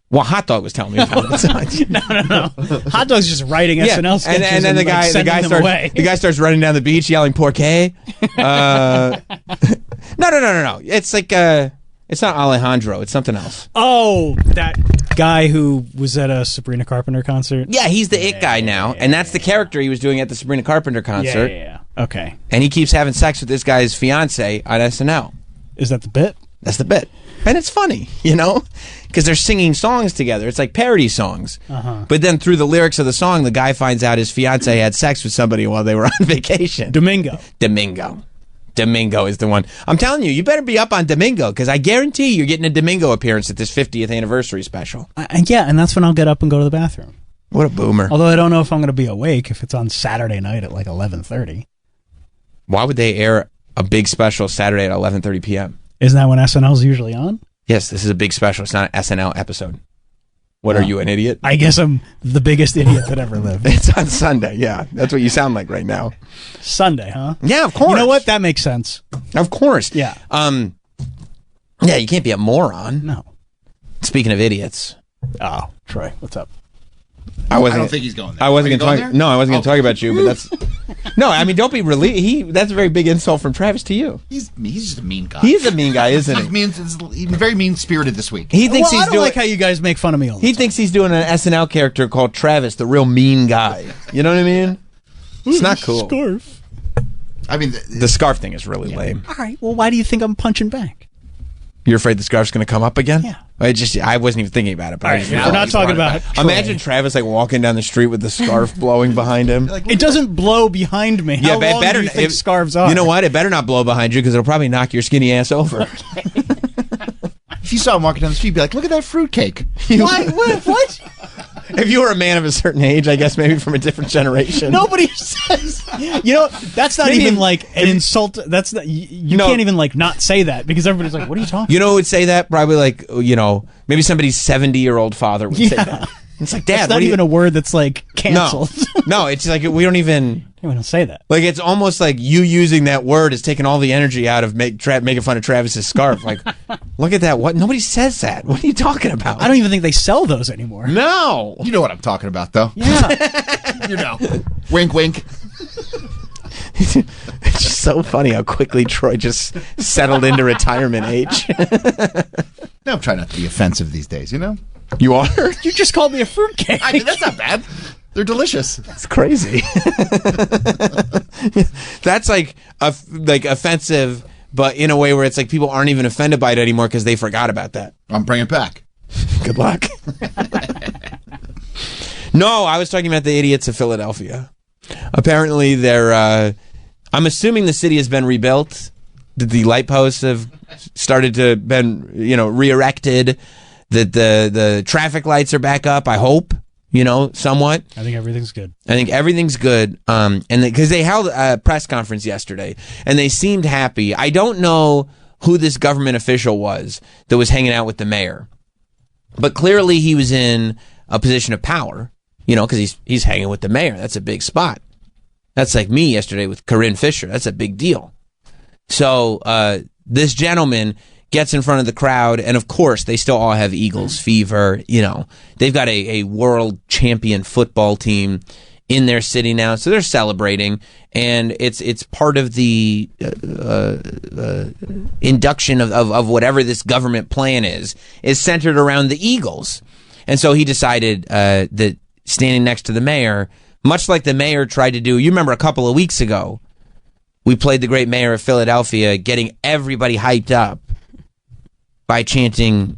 Well, Hot Dog was telling me about it. No. Hot Dog's just writing SNL sketches and then the guy starts running down the beach yelling "Porque." No. It's like it's not Alejandro. It's something else. Oh, that guy who was at a Sabrina Carpenter concert. Yeah, he's the it guy now, and that's the character he was doing at the Sabrina Carpenter concert. Yeah. Okay. And he keeps having sex with this guy's fiance on SNL. Is that the bit? That's the bit. And it's funny, because they're singing songs together. It's like parody songs. But then through the lyrics of the song, the guy finds out his fiance had sex with somebody while they were on vacation. Domingo is the one. I'm telling you, you better be up on Domingo, because I guarantee you're getting a Domingo appearance at this 50th anniversary special. Yeah, and that's when I'll get up and go to the bathroom. What a boomer. Although I don't know if I'm going to be awake if it's on Saturday night at like 11:30. Why would they air a big special Saturday at 11:30 p.m.? Isn't that when SNL's usually on? Yes, this is a big special. It's not an SNL episode. What, are you, an idiot? I guess I'm the biggest idiot that ever lived. It's on Sunday, yeah. That's what you sound like right now. Sunday, huh? Yeah, of course. You know what? That makes sense. Of course. Yeah. Yeah, you can't be a moron. No. Speaking of idiots. Oh, Troy, what's up? I don't think he's going there. I wasn't going to talk. No, I wasn't going to talk about you, but that's. No, I mean, don't be that's a very big insult from Travis to you. He's just a mean guy. He's a mean guy, isn't he? He's very mean-spirited this week. He thinks I don't like how you guys make fun of me all the time. He thinks he's doing an SNL character called Travis, the real mean guy. You know what I mean? It's not cool. Scarf. I mean, the scarf thing is really lame. All right. Well, why do you think I'm punching back? You're afraid the scarf's going to come up again? Yeah. I wasn't even thinking about it. But We're not talking about Troy. Imagine Travis walking down the street with the scarf blowing behind him. It doesn't blow behind me. How long do you think scarves are? You know what? It better not blow behind you because it'll probably knock your skinny ass over. If you saw him walking down the street, you'd be like, look at that fruitcake. What? If you were a man of a certain age, I guess maybe from a different generation. Nobody says. That's not even like an insult. That's not, you can't even not say that because everybody's like, "What are you talking?" You know who would say that? Probably maybe somebody's 70-year-old father would say that. It's like, Dad, that's not even a word that's canceled. No, it's like we don't even. We don't say that. Like it's almost like you using that word is taking all the energy out of making fun of Travis's scarf. Like, look at that. What? Nobody says that. What are you talking about? I don't even think they sell those anymore. No. You know what I'm talking about, though. Yeah. Wink, wink. It's just so funny how quickly Troy just settled into retirement age. No, I'm trying not to be offensive these days, You are? You just called me a fruitcake. I mean, that's not bad. They're delicious. That's crazy. That's like offensive, but in a way where it's like people aren't even offended by it anymore because they forgot about that. I'm bringing it back. Good luck. No, I was talking about the idiots of Philadelphia. Apparently, they're. I'm assuming the city has been rebuilt. The light posts have started to been re-erected. That the traffic lights are back up. I hope. Somewhat. I think everything's good. And because they held a press conference yesterday, and they seemed happy. I don't know who this government official was that was hanging out with the mayor, but clearly he was in a position of power. Because he's hanging with the mayor. That's a big spot. That's like me yesterday with Corinne Fisher. That's a big deal. So this gentleman gets in front of the crowd, and of course, they still all have Eagles fever. They've got a world champion football team in their city now, so they're celebrating, and it's part of the induction of whatever this government plan is centered around the Eagles. And so he decided that standing next to the mayor, much like the mayor tried to do, you remember a couple of weeks ago, we played the great mayor of Philadelphia getting everybody hyped up by chanting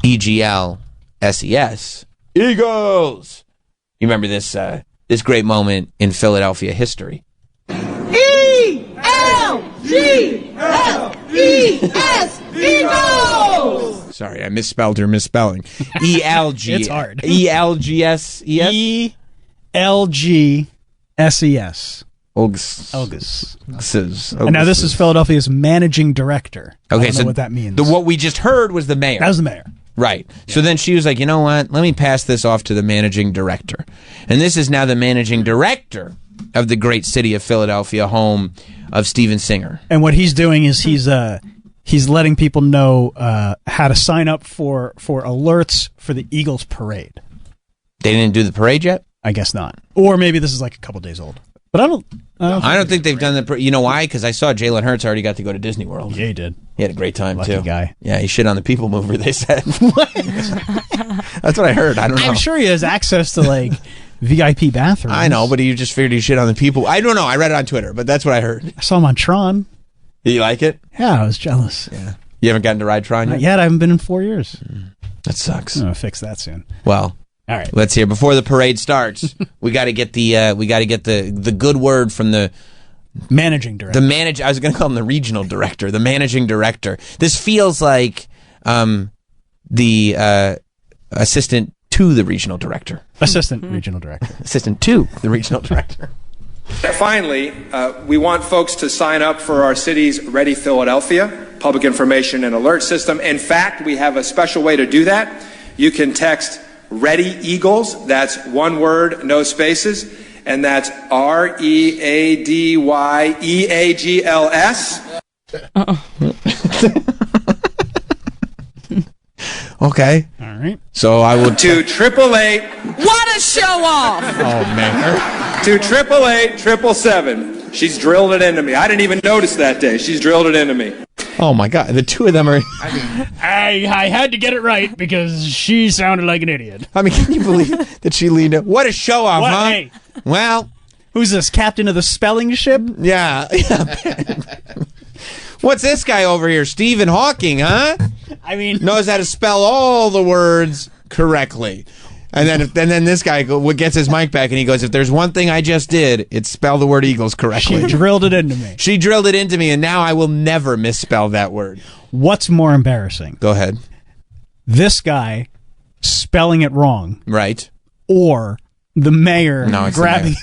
EGLSES. Eagles! You remember this this great moment in Philadelphia history. ELGLES! Eagles! Sorry, I misspelled her misspelling. ELG. It's hard. ELGSES? ELGSES. Elgus. And now this is Philadelphia's managing director. Okay, I don't so know what that means. what we just heard was the mayor. That was the mayor. Right. Yeah. So then she was like, you know what? Let me pass this off to the managing director. And this is now the managing director of the great city of Philadelphia, home of Steven Singer. And what he's doing is he's letting people know how to sign up for alerts for the Eagles parade. They didn't do the parade yet? I guess not. Or maybe this is like a couple days old. But I don't think they've done the. You know why? Because I saw Jalen Hurts already got to go to Disney World. Yeah, he did. He had a great time Lucky too. Guy. Yeah, he shit on the People Mover. They said. That's what I heard. I don't know. I'm sure he has access to like VIP bathrooms. I know, but he just figured he shit on the people. I don't know. I read it on Twitter, but that's what I heard. I saw him on Tron. Did you like it? Yeah, I was jealous. Yeah. You haven't gotten to ride Tron yet? Not yet. I haven't been in 4 years. That sucks. I'm gonna fix that soon. Well. All right. Let's hear. Before the parade starts, we got to get the good word from the managing director. I was going to call him the regional director, the managing director. This feels like the assistant to the regional director. Assistant regional director. Assistant to the regional director. Finally, we want folks to sign up for our city's Ready Philadelphia public information and alert system. In fact, we have a special way to do that. You can text Ready Eagles, that's one word, no spaces, and that's READYEAGLS. Okay. All right. So I will to 888. What a show off! Oh man. To 888-777. She's drilled it into me. I didn't even notice that day. She's drilled it into me. Oh my God, the two of them are. I had to get it right because she sounded like an idiot. I mean, can you believe that she leaned up? What a show off, huh? Hey. Well, who's this, captain of the spelling ship? Yeah. What's this guy over here, Stephen Hawking, huh? I mean, knows how to spell all the words correctly. And then this guy gets his mic back and he goes, if there's one thing I just did, it's spell the word Eagles correctly. She drilled it into me. She drilled it into me, and now I will never misspell that word. What's more embarrassing? Go ahead. This guy spelling it wrong. Right. Or the mayor grabbing...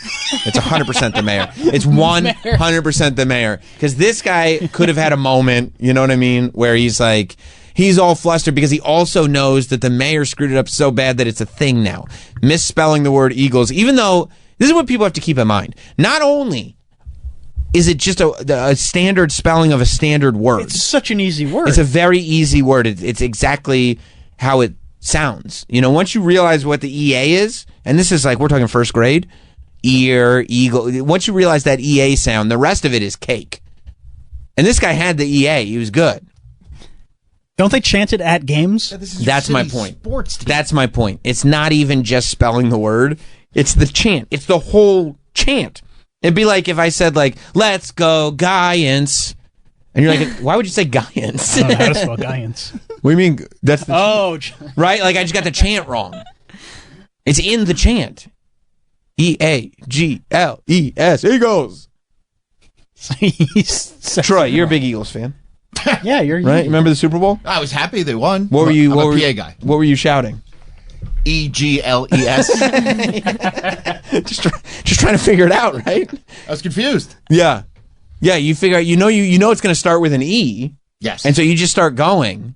It's 100% the mayor. It's 100% the mayor. Because this guy could have had a moment, you know what I mean, where he's like... He's all flustered because he also knows that the mayor screwed it up so bad that it's a thing now. Misspelling the word Eagles, even though this is what people have to keep in mind. Not only is it just a standard spelling of a standard word. It's such an easy word. It's a very easy word. It's exactly how it sounds. You know, once you realize what the EA is, and this is like, we're talking first grade, ear, eagle. Once you realize that EA sound, the rest of it is cake. And this guy had the EA. He was good. Don't they chant it at games? That's my point. That's my point. It's not even just spelling the word. It's the chant. It's the whole chant. It'd be like if I said, like, let's go Giants. And you're like, why would you say Giants? I don't know how to spell Giants. What do you mean? That's the chant. Right? Like, I just got the chant wrong. It's in the chant. EAGLES. Eagles. Troy, you're a big Eagles fan. Yeah, you're right. Remember the Super Bowl? I was happy they won. What were you? I'm What a were PA you, guy. What were you shouting? EGLES. just trying to figure it out, right? I was confused. Yeah. You figure out. You know it's going to start with an E. Yes. And so you just start going,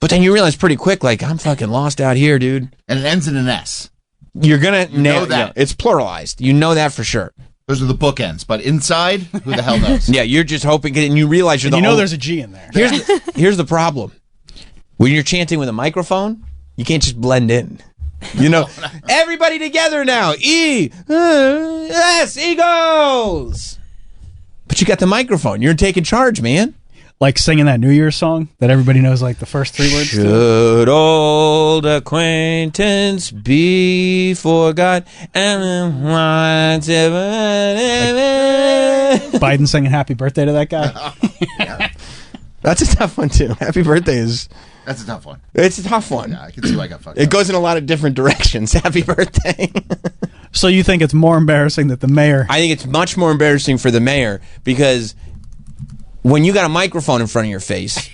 but then you realize pretty quick, like, I'm fucking lost out here, dude. And it ends in an S. You're gonna know that. Yeah, it's pluralized. You know that for sure. Those are the bookends, but inside, who the hell knows? Yeah, you're just hoping, and you realize you're there's a G in there. Here's the problem. When you're chanting with a microphone, you can't just blend in. You know, everybody together now. E-S, Eagles. But you got the microphone. You're taking charge, man. Like singing that New Year's song that everybody knows, like the first 3 words. Should old acquaintance be forgot? And Biden singing happy birthday to that guy. That's a tough one, too. Happy birthday is... That's a tough one. It's a tough one. Yeah, I can see why I got fucked It up. goes in a lot of different directions. Happy birthday. So you think it's more embarrassing that the mayor... I think it's much more embarrassing for the mayor because when you got a microphone in front of your face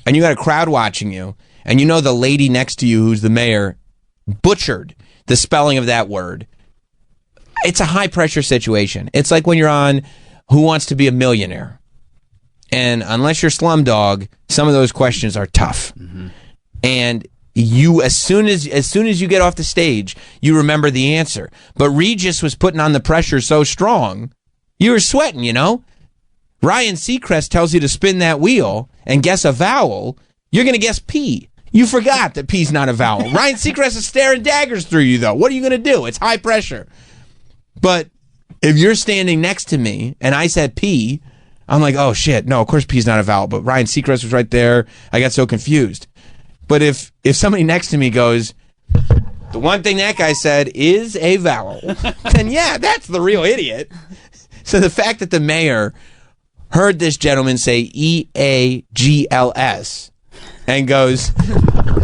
and you got a crowd watching you and you know the lady next to you who's the mayor butchered the spelling of that word, it's a high-pressure situation. It's like when you're on Who Wants to Be a Millionaire. And unless you're Slumdog, some of those questions are tough. Mm-hmm. And you, as soon as you get off the stage, you remember the answer. But Regis was putting on the pressure so strong, you were sweating, you know? Ryan Seacrest tells you to spin that wheel and guess a vowel. You're going to guess P. You forgot that P's not a vowel. Ryan Seacrest is staring daggers through you, though. What are you going to do? It's high pressure. But if you're standing next to me and I said P, I'm like, oh, shit. No, of course P's not a vowel. But Ryan Seacrest was right there. I got so confused. But if somebody next to me goes, the one thing that guy said is a vowel, then yeah, that's the real idiot. So the fact that the mayor heard this gentleman say EAGLS and goes,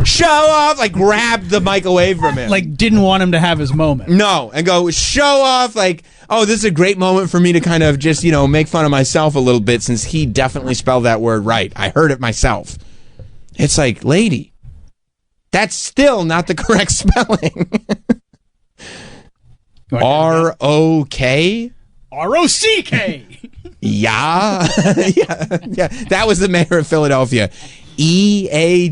show off, like grabbed the mic away from him. Like didn't want him to have his moment. No, and go, show off, like, oh, this is a great moment for me to kind of just, make fun of myself a little bit since he definitely spelled that word right. I heard it myself. It's like, lady, that's still not the correct spelling. R-O-K? R-O-C-K. Yeah. yeah. That was the mayor of Philadelphia. E-A-G-L-S?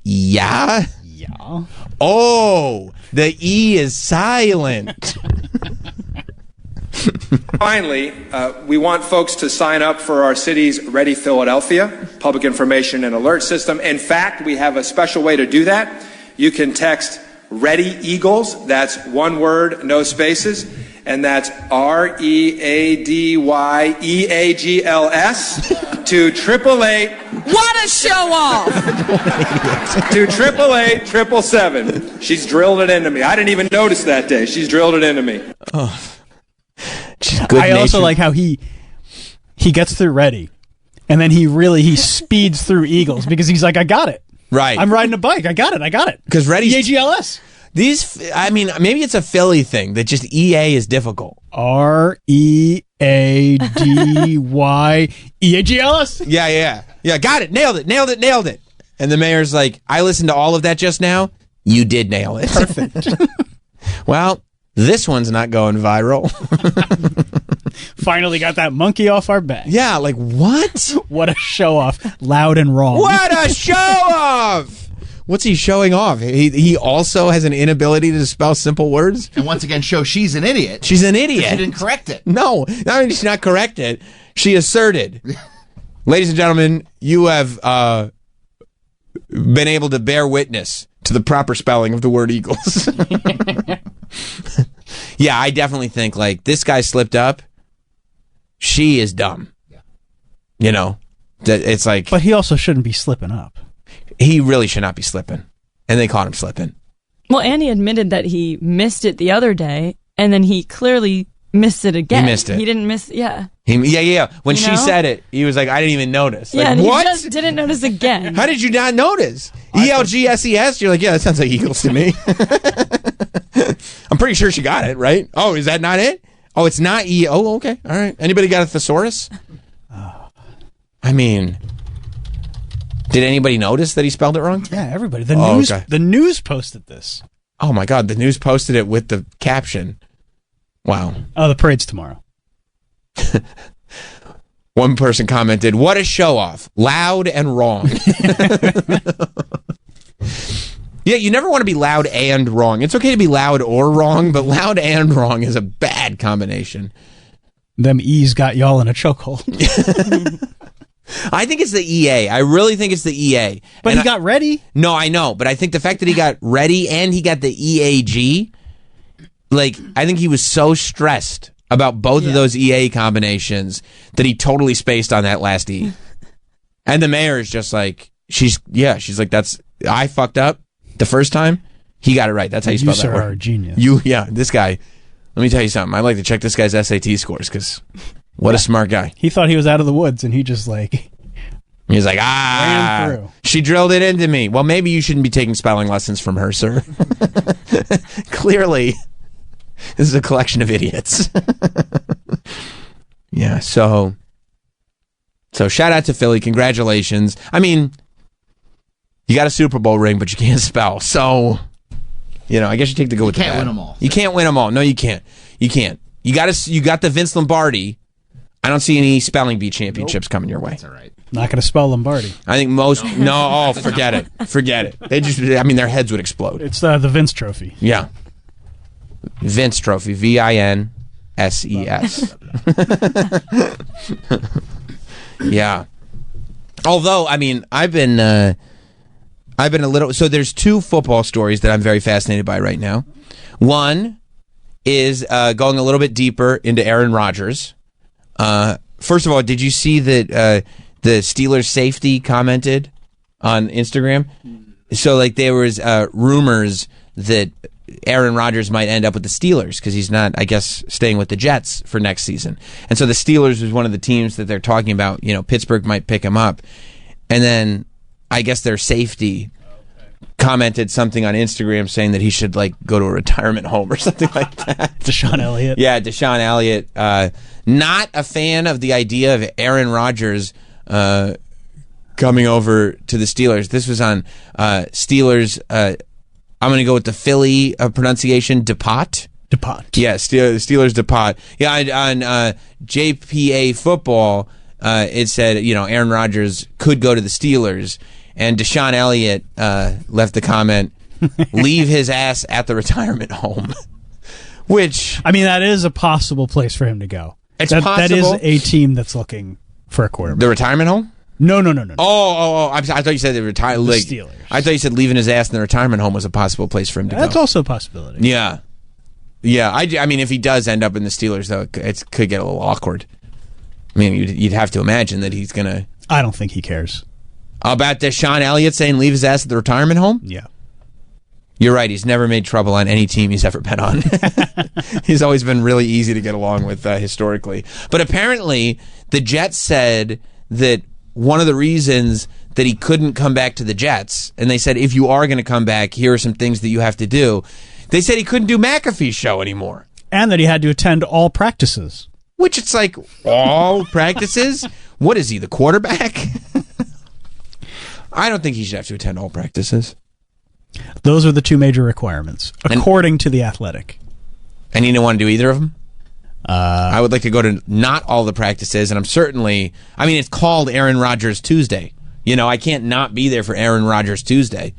Yeah. Yeah. Oh, the E is silent. Finally, we want folks to sign up for our city's Ready Philadelphia public information and alert system. In fact, we have a special way to do that. You can text Ready Eagles, that's one word, no spaces, and that's READYEAGLS to 888. What a show off! To 888-777. She's drilled it into me. I didn't even notice that day. She's drilled it into me. Oh. I also like how he gets through Ready, and then he speeds through Eagles because he's like, I got it. Right. I'm riding a bike. I got it. Because Ready's EAGLS. These, I mean, maybe it's a Philly thing that just EA is difficult. READYEAGLS. Yeah. Got it. Nailed it. And the mayor's like, I listened to all of that just now. You did nail it. Perfect. Well, this one's not going viral. Finally got that monkey off our back. Yeah, like what? What a show off. Loud and wrong. What a show off! What's he showing off? He also has an inability to spell simple words? And once again show she's an idiot. She's an idiot. She didn't correct it. No, not only did she not correct it, she asserted. Ladies and gentlemen, you have been able to bear witness to the proper spelling of the word Eagles. Yeah, I definitely think, like, this guy slipped up. She is dumb. Yeah. It's like... But he also shouldn't be slipping up. He really should not be slipping. And they caught him slipping. Well, and he admitted that he missed it the other day, and then he clearly missed it again. He missed it. He didn't miss... Yeah. Yeah. When she said it, he was like, I didn't even notice. Yeah, like, and what? He just didn't notice again. How did you not notice? ELGSES? You're like, yeah, that sounds like Eagles to me. I'm pretty sure she got it, right? Oh, is that not it? Oh, it's not E. Oh, okay. All right. Anybody got a thesaurus? I mean, did anybody notice that he spelled it wrong? Yeah, everybody. The news posted this. Oh, my God. The news posted it with the caption. Wow. Oh, the parade's tomorrow. One person commented, what a show off. Loud and wrong. Yeah, you never want to be loud and wrong. It's okay to be loud or wrong, but loud and wrong is a bad combination. Them E's got y'all in a chokehold. I think it's the EA. I really think it's the EA. But he got Ready? No, I know. But I think the fact that he got Ready and he got the EAG, like, I think he was so stressed about both of those EA combinations that he totally spaced on that last E. And the mayor is just like, she's like, I fucked up the first time. He got it right. That's how you spell that word. You, sir, are a genius. This guy. Let me tell you something. I'd like to check this guy's SAT scores because what a smart guy. He thought he was out of the woods, and he just like... He's like, ran through. She drilled it into me. Well, maybe you shouldn't be taking spelling lessons from her, sir. Clearly, this is a collection of idiots. Yeah, so shout out to Philly. Congratulations. I mean, you got a Super Bowl ring, but you can't spell. So, I guess you take the good with the bad. You can't win them all. You can't win them all. No, you can't. You can't. You got the Vince Lombardi. I don't see any spelling bee championships coming your way. That's all right. Not going to spell Lombardi. I think most... No, forget it. Forget it. They just... I mean, their heads would explode. It's the Vince Trophy. Yeah. Vince Trophy. Vinces. Yeah. Although, I mean, I've been a little... So there's two football stories that I'm very fascinated by right now. One is going a little bit deeper into Aaron Rodgers. First of all, did you see that the Steelers safety commented on Instagram? So, like, there was rumors that Aaron Rodgers might end up with the Steelers because he's not, I guess, staying with the Jets for next season. And so the Steelers was one of the teams that they're talking about. Pittsburgh might pick him up. And then I guess their safety commented something on Instagram saying that he should, like, go to a retirement home or something like that. Deshaun Elliott. Yeah, Deshaun Elliott. Not a fan of the idea of Aaron Rodgers coming over to the Steelers. This was on Steelers. I'm going to go with the Philly pronunciation, DePot. DePot. Yeah, Steelers DePot. Yeah, on JPA Football, it said, Aaron Rodgers could go to the Steelers. And Deshaun Elliott left the comment, leave his ass at the retirement home. Which... I mean, that is a possible place for him to go. It's possible. That is a team that's looking for a quarterback. The retirement home? No. Oh! I thought you said the Steelers. I thought you said leaving his ass in the retirement home was a possible place for him to go. That's also a possibility. Yeah. I mean, if he does end up in the Steelers, though, it could get a little awkward. I mean, you'd have to imagine that he's gonna. I don't think he cares about Deshaun Elliott saying leave his ass at the retirement home. Yeah. You're right. He's never made trouble on any team he's ever been on. He's always been really easy to get along with historically. But apparently, the Jets said that one of the reasons that he couldn't come back to the Jets, and they said, if you are going to come back, here are some things that you have to do. They said he couldn't do McAfee's show anymore. And that he had to attend all practices. Which it's like, all practices? What is he, the quarterback? I don't think he should have to attend all practices. Those are the two major requirements, according to The Athletic. And you don't want to do either of them? I would like to go to not all the practices, and it's called Aaron Rodgers Tuesday. I can't not be there for Aaron Rodgers Tuesday.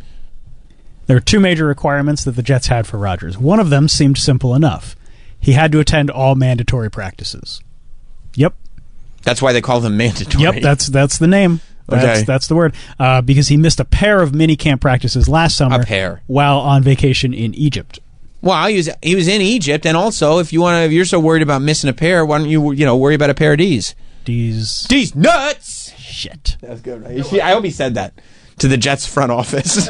There are two major requirements that the Jets had for Rodgers. One of them seemed simple enough. He had to attend all mandatory practices. Yep. That's why they call them mandatory. Yep, that's the name. That's the word. Because he missed a pair of minicamp practices last summer. A pair. While on vacation in Egypt. Well, he was in Egypt, and also if you're so worried about missing a pair, why don't you worry about a pair of D's? D's nuts. Shit. That's good, right? I hope he said that to the Jets front office.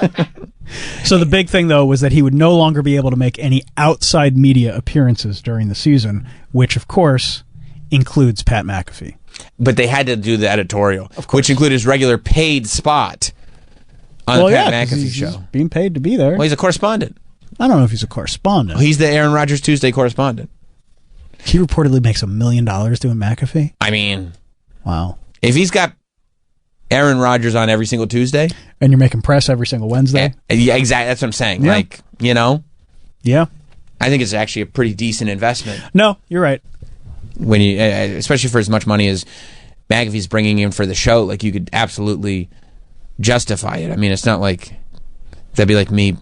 So the big thing, though, was that he would no longer be able to make any outside media appearances during the season, which, of course, includes Pat McAfee. But they had to do the editorial, which included his regular paid spot on the Pat McAfee show. He's being paid to be there. Well, he's a correspondent. I don't know if he's a correspondent. He's the Aaron Rodgers Tuesday correspondent. He reportedly makes $1 million doing McAfee. I mean, wow. If he's got Aaron Rodgers on every single Tuesday, and you're making press every single Wednesday, yeah, exactly. That's what I'm saying. Yeah. Yeah. I think it's actually a pretty decent investment. No, you're right. When you, especially for as much money as McAfee's bringing in for the show, like you could absolutely justify it. I mean, it's not like that'd be like me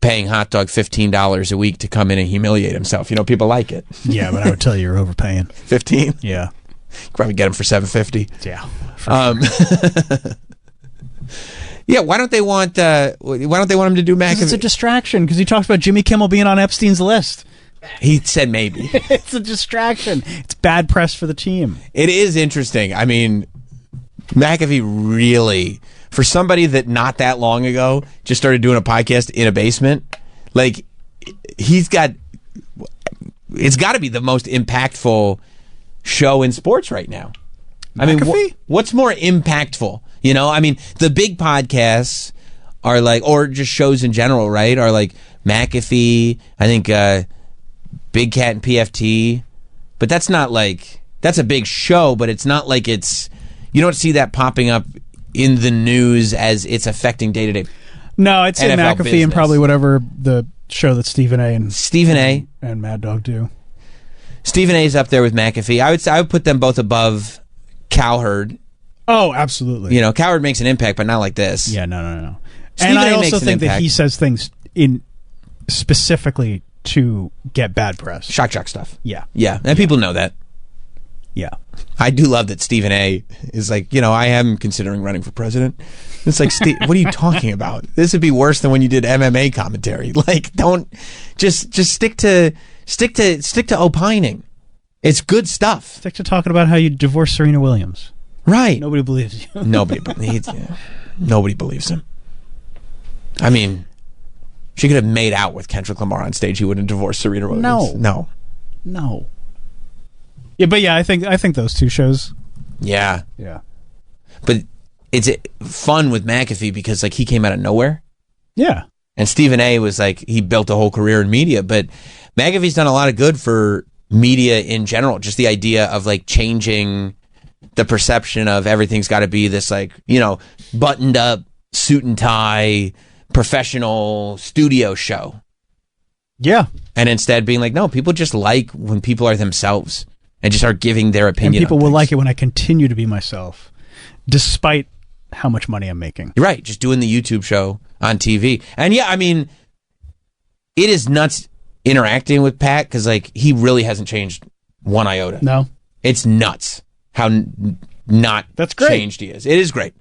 paying Hot Dog $15 a week to come in and humiliate himself. People like it. Yeah, but I would tell you you're overpaying. 15? Yeah. Probably get him for $7.50. Yeah. Sure. Yeah. Why don't they want him to do McAfee? It's a distraction because he talks about Jimmy Kimmel being on Epstein's list. He said maybe. It's a distraction. It's bad press for the team. It is interesting. I mean, McAfee really, for somebody that not that long ago just started doing a podcast in a basement, like he's got it's got to be the most impactful show in sports right now. I mean, what's more impactful? You know, I mean, the big podcasts are like, or just shows in general, right? Are like McAfee, I think Big Cat and PFT. But that's not like, that's a big show, but it's not like it's, you don't see that popping up in the news as it's affecting day-to-day. No, I'd say NFL McAfee business. And probably whatever the show that Stephen A. and Mad Dog do. Stephen A. is up there with McAfee. I would put them both above Cowherd. Oh, absolutely. You know, Cowherd makes an impact, but not like this. Yeah, no. And I also think that he says things in specifically to get bad press. Shock jock stuff. Yeah. Yeah, and people know that. Yeah. I do love that Stephen A. is like, you know, I am considering running for president. It's like, Steve, what are you talking about? This would be worse than when you did MMA commentary. Like, don't just stick to opining. It's good stuff. Stick to talking about how you divorced Serena Williams. Right. Nobody believes you. Nobody believes him. I mean, she could have made out with Kendrick Lamar on stage. He wouldn't divorce Serena Williams. No. Yeah, but yeah, I think those two shows. Yeah. Yeah. But it's fun with McAfee because like he came out of nowhere. Yeah. And Stephen A. was like, he built a whole career in media, but McAfee's done a lot of good for media in general. Just the idea of like changing the perception of everything's got to be this like, you know, buttoned up, suit and tie, professional studio show. Yeah. And instead being like, no, people just like when people are themselves and just are giving their opinion. And people will like it when I continue to be myself, despite how much money I'm making. You're right. Just doing the YouTube show on TV. And yeah, I mean, it is nuts interacting with Pat because like he really hasn't changed one iota. No. It's nuts how not That's great. Changed he is. It is great.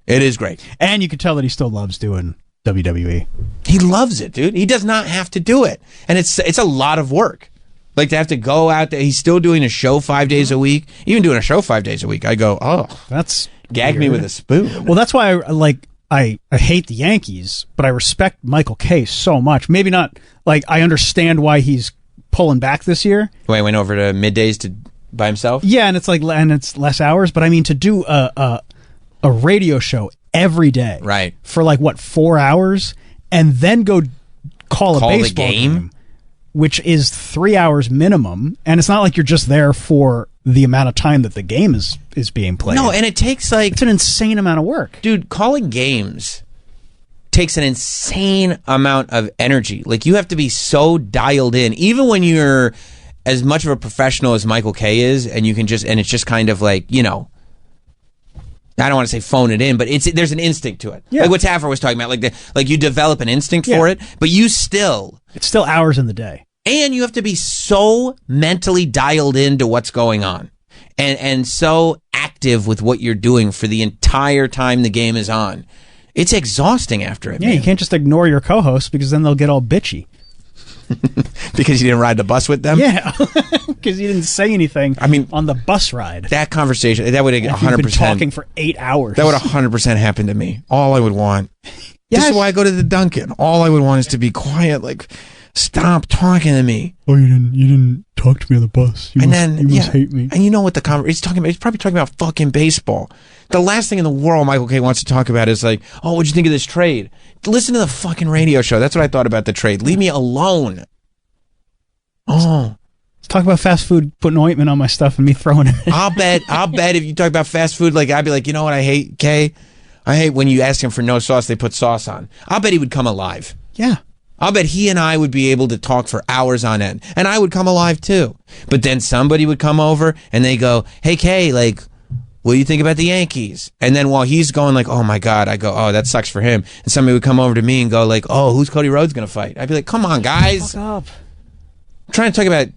It is great. And you can tell that he still loves doing WWE. He loves it, dude. He does not have to do it. And it's a lot of work. Like to have to go out there. He's still doing a show 5 days a week. Even doing a show 5 days a week. I go, oh, that's gag weird. Me with a spoon. Well, that's why I hate the Yankees, but I respect Michael Kay so much. Maybe not like I understand why he's pulling back this year. Wait, went over to middays by himself? Yeah, and it's less hours, but I mean to do a radio show every day. Right. For like what, 4 hours and then go call a baseball game, which is 3 hours minimum, and it's not like you're just there for the amount of time that the game is being played. No, and it takes like it's an insane amount of work. Dude, calling games takes an insane amount of energy. Like you have to be so dialed in, even when you're as much of a professional as Michael Kay is, and you can just and it's just kind of like, you know, I don't want to say phone it in, but there's an instinct to it. Yeah. Like what Taffer was talking about, like you develop an instinct for it, but it's still hours in the day. And you have to be so mentally dialed into what's going on and so active with what you're doing for the entire time the game is on. It's exhausting after it. Yeah, man. You can't just ignore your co-hosts because then they'll get all bitchy. Because you didn't ride the bus with them? Yeah, because you didn't say anything. I mean, on the bus ride. That conversation, that would have 100%. You've been talking for 8 hours. That would 100% happen to me. All I would want. Yes. This is why I go to the Dunkin'. All I would want is to be quiet. Like, stop talking to me. Oh, you didn't talk to me on the bus. You must hate me. And you know what the conversation he's talking about? He's probably talking about fucking baseball. The last thing in the world Michael Kay wants to talk about is like, oh, what'd you think of this trade? Listen to the fucking radio show. That's what I thought about the trade. Leave me alone. Oh. Let's talk about fast food putting ointment on my stuff and me throwing it. I'll bet if you talk about fast food, like I'd be like, you know what I hate, Kay? I hate when you ask him for no sauce, they put sauce on. I'll bet he would come alive. Yeah. I'll bet he and I would be able to talk for hours on end. And I would come alive too. But then somebody would come over and they go, hey, Kay, like, what do you think about the Yankees? And then while he's going like, oh my God, I go, oh, that sucks for him. And somebody would come over to me and go like, oh, who's Cody Rhodes going to fight? I'd be like, come on, guys. Fuck up. I'm trying to talk about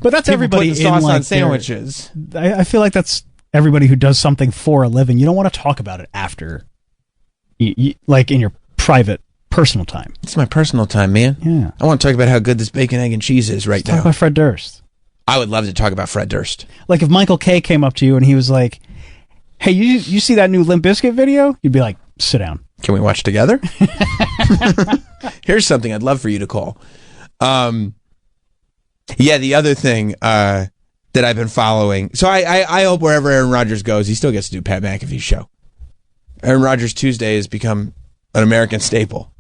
but that's everybody putting sauce on sandwiches. I feel like that's everybody who does something for a living. You don't want to talk about it after, like in your private, personal time. It's my personal time, man. Yeah. I want to talk about how good this bacon, egg, and cheese is right now. Talk about Fred Durst. I would love to talk about Fred Durst. Like if Michael Kay came up to you and he was like, hey, you see that new Limp Bizkit video? You'd be like, sit down. Can we watch together? Here's something I'd love for you to call. Yeah, the other thing that I've been following. So I hope wherever Aaron Rodgers goes, he still gets to do Pat McAfee's show. Aaron Rodgers Tuesday has become an American staple.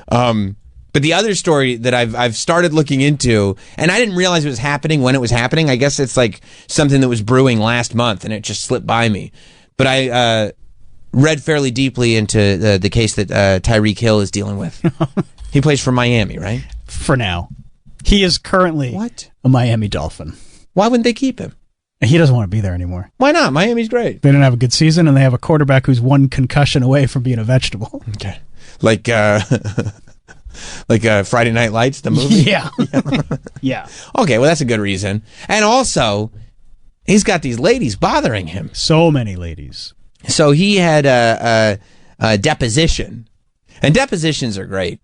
But the other story that I've started looking into, and I didn't realize it was happening when it was happening. I guess it's like something that was brewing last month, and it just slipped by me. But I read fairly deeply into the case that Tyreek Hill is dealing with. He plays for Miami, right? For now. He is currently a Miami Dolphin. Why wouldn't they keep him? He doesn't want to be there anymore. Why not? Miami's great. They didn't have a good season, and they have a quarterback who's one concussion away from being a vegetable. Okay. Like Friday Night Lights, the movie? Yeah. Yeah. Okay, well, that's a good reason. And also, he's got these ladies bothering him. So many ladies. So he had a deposition. And depositions are great.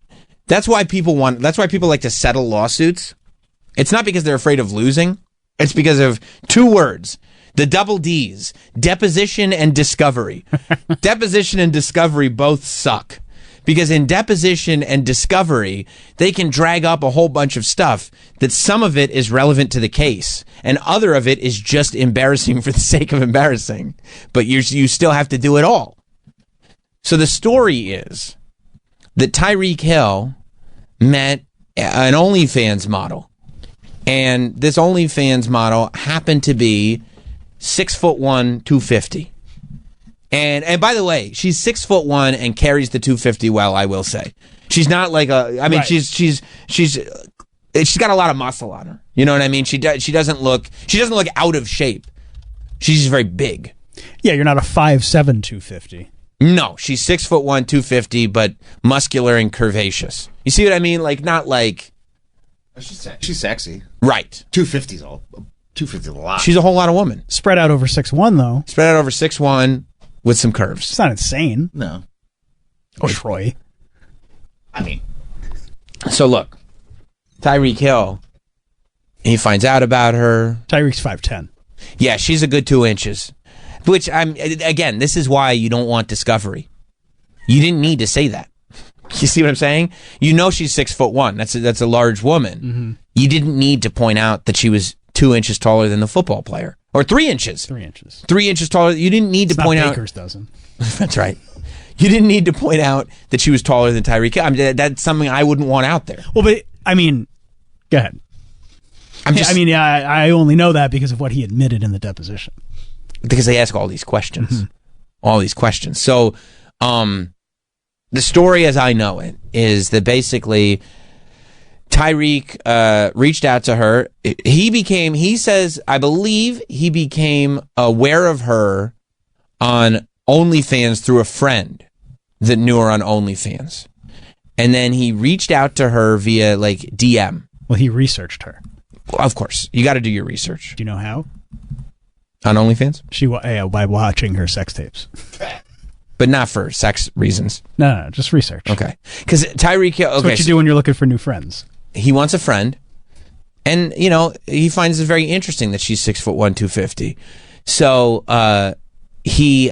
That's why people like to settle lawsuits. It's not because they're afraid of losing. It's because of two words. The double D's. Deposition and discovery. Deposition and discovery both suck. Because in deposition and discovery, they can drag up a whole bunch of stuff that some of it is relevant to the case and other of it is just embarrassing for the sake of embarrassing. But you still have to do it all. So the story is that Tyreek Hill met an OnlyFans model. And this OnlyFans model happened to be 6'1", 250. And by the way, she's 6'1" and carries the 250 well, I will say. She's not like right. she's got a lot of muscle on her. You know what I mean? She doesn't look out of shape. She's just very big. Yeah, you're not a 5'7", 250. No, she's 6'1", 250, but muscular and curvaceous. You see what I mean? Like not like she's sexy. Right. 250's a lot. She's a whole lot of woman. Spread out over 6'1", though. Spread out over 6'1". With some curves. It's not insane. No. Oh, Troy. I mean. So look, Tyreek Hill, he finds out about her. Tyreek's 5'10". Yeah, she's a good 2 inches. Which, again, this is why you don't want discovery. You didn't need to say that. You see what I'm saying? You know she's 6'1". That's a large woman. Mm-hmm. You didn't need to point out that she was 2 inches taller than the football player. Or 3 inches. 3 inches. 3 inches taller. You didn't need to point out. Baker's dozen. That's right. You didn't need to point out that she was taller than Tyreek Hill. I mean, that's something I wouldn't want out there. Well, but I mean, go ahead. I only know that because of what he admitted in the deposition. Because they ask all these questions. Mm-hmm. All these questions. So, the story as I know it is that basically Tyreek reached out to her. He says, I believe he became aware of her on OnlyFans through a friend that knew her on OnlyFans. And then he reached out to her via like DM. Well, he researched her. Well, of course. You got to do your research. Do you know how? On OnlyFans? By watching her sex tapes. But not for sex reasons. No, just research. Okay. Because Tyreek Hill... That's what you do when you're looking for new friends. He wants a friend, and he finds it very interesting that she's 6'1", 250. So he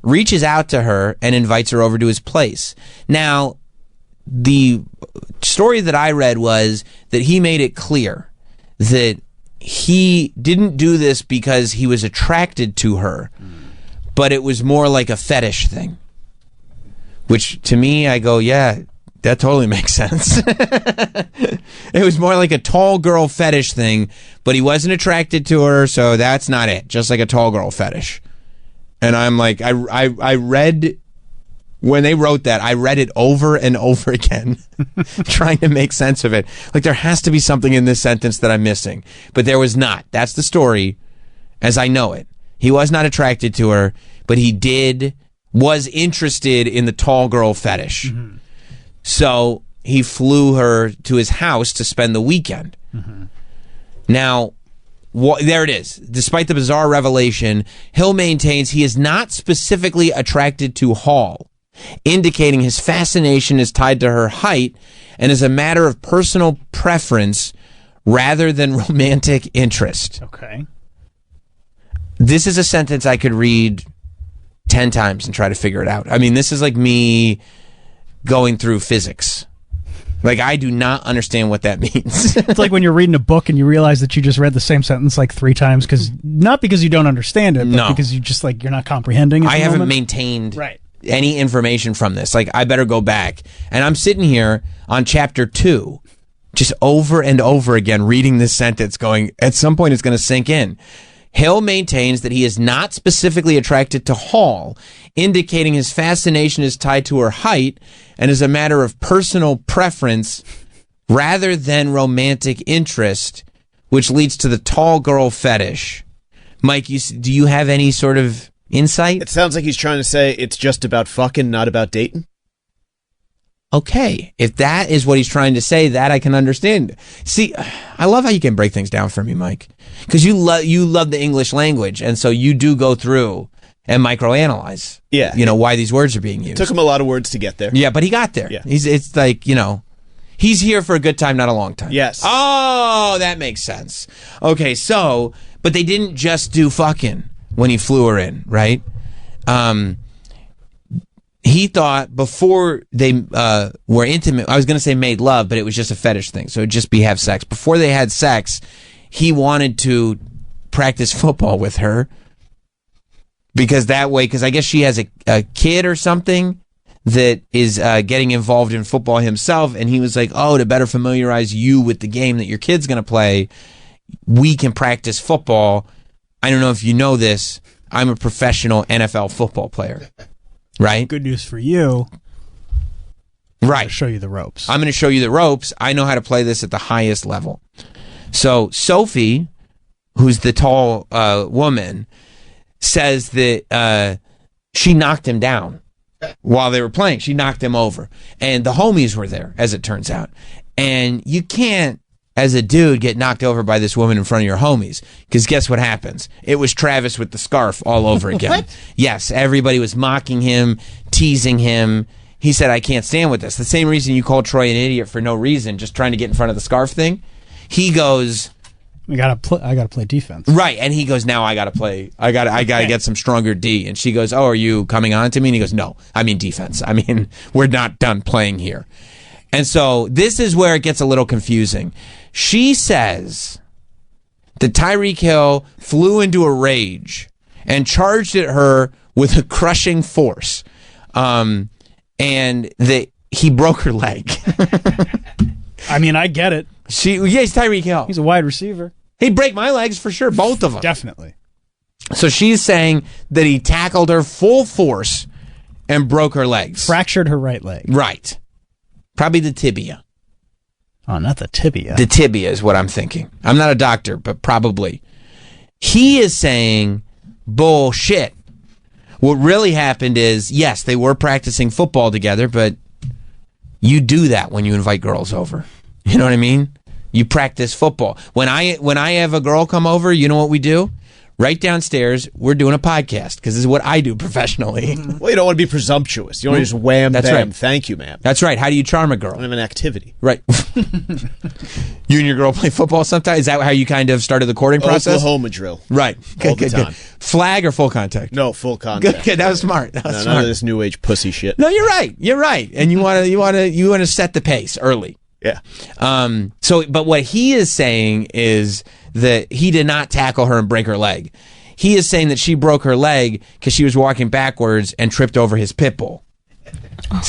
reaches out to her and invites her over to his place. Now, the story that I read was that he made it clear that he didn't do this because he was attracted to her, but it was more like a fetish thing. Which to me, I go, yeah. That totally makes sense. It was more like a tall girl fetish thing, but he wasn't attracted to her, so that's not it. Just like a tall girl fetish. And I'm like, I read, when they wrote that, I read it over and over again, trying to make sense of it. Like, there has to be something in this sentence that I'm missing. But there was not. That's the story as I know it. He was not attracted to her, but he was interested in the tall girl fetish. Mm-hmm. So he flew her to his house to spend the weekend. Mm-hmm. Now, there it is. Despite the bizarre revelation, Hill maintains he is not specifically attracted to Hall, indicating his fascination is tied to her height and is a matter of personal preference rather than romantic interest. Okay. This is a sentence I could read 10 times and try to figure it out. I mean, this is like me going through physics. Like, I do not understand what that means. It's like when you're reading a book and you realize that you just read the same sentence like 3 times not because you don't understand it, but because you just like you're not comprehending it. I haven't maintained any information from this. Like, I better go back. And I'm sitting here on chapter 2, just over and over again, reading this sentence going, at some point it's going to sink in. Hill maintains that he is not specifically attracted to Hall, indicating his fascination is tied to her height and is a matter of personal preference rather than romantic interest, which leads to the tall girl fetish. Mike, do you have any sort of insight? It sounds like he's trying to say it's just about fucking, not about dating. Okay, if that is what he's trying to say, that I can understand. See, I love how you can break things down for me, Mike, because you love the English language, and so you do go through and microanalyze. Yeah, why these words are being used. Took him a lot of words to get there. Yeah, but he got there. Yeah, it's like he's here for a good time, not a long time. Yes. Oh, that makes sense. Okay, so but they didn't just do fucking when he flew her in, right? He thought before they were intimate, I was going to say made love, but it was just a fetish thing. So it'd just be have sex. Before they had sex, he wanted to practice football with her because I guess she has a kid or something that is getting involved in football himself. And he was like, to better familiarize you with the game that your kid's going to play, we can practice football. I don't know if you know this. I'm a professional NFL football player. Right? Good news for you. Right. I'll show you the ropes. I'm going to show you the ropes. I know how to play this at the highest level. So Sophie, who's the tall woman, says that she knocked him down while they were playing. She knocked him over. And the homies were there, as it turns out. And you can't, as a dude, get knocked over by this woman in front of your homies. Because guess what happens? It was Travis with the scarf all over again. What? Yes, everybody was mocking him, teasing him. He said, I can't stand with this. The same reason you called Troy an idiot for no reason, just trying to get in front of the scarf thing. He goes, I gotta play defense. Right, and he goes, now I gotta play. I gotta get some stronger D. And she goes, are you coming on to me? And he goes, no, I mean defense. I mean, we're not done playing here. And so this is where it gets a little confusing. She says that Tyreek Hill flew into a rage and charged at her with a crushing force, and that he broke her leg. I mean, I get it. He's Tyreek Hill. He's a wide receiver. He'd break my legs for sure, both of them. Definitely. So she's saying that he tackled her full force and broke her legs. Fractured her right leg. Right. Probably the tibia. Oh, not the tibia. The tibia is what I'm thinking. I'm not a doctor, but probably. He is saying bullshit. What really happened is, yes, they were practicing football together, but you do that when you invite girls over. You know what I mean? You practice football. When I have a girl come over, you know what we do? Right downstairs, we're doing a podcast because this is what I do professionally. Well, you don't want to be presumptuous. You don't want to just wham, That's bam, right. Thank you, ma'am. That's right. How do you charm a girl? I have an activity. Right. You and your girl play football sometimes? Is that how you kind of started the courting process? Oklahoma drill. Right. All the time. Flag or full contact? No, full contact. Good. That was smart. None of this new age pussy shit. No, you're right. You're right. And you want to set the pace early. Yeah. But what he is saying is that he did not tackle her and break her leg. He is saying that she broke her leg because she was walking backwards and tripped over his pit bull.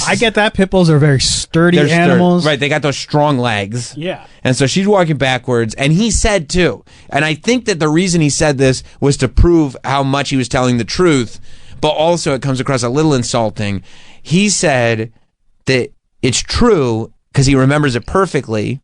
I get that. Pit bulls are very sturdy animals. Right, they got those strong legs. Yeah. And so she's walking backwards, and he said too, and I think that the reason he said this was to prove how much he was telling the truth, but also it comes across a little insulting. He said that it's true because he remembers it perfectly.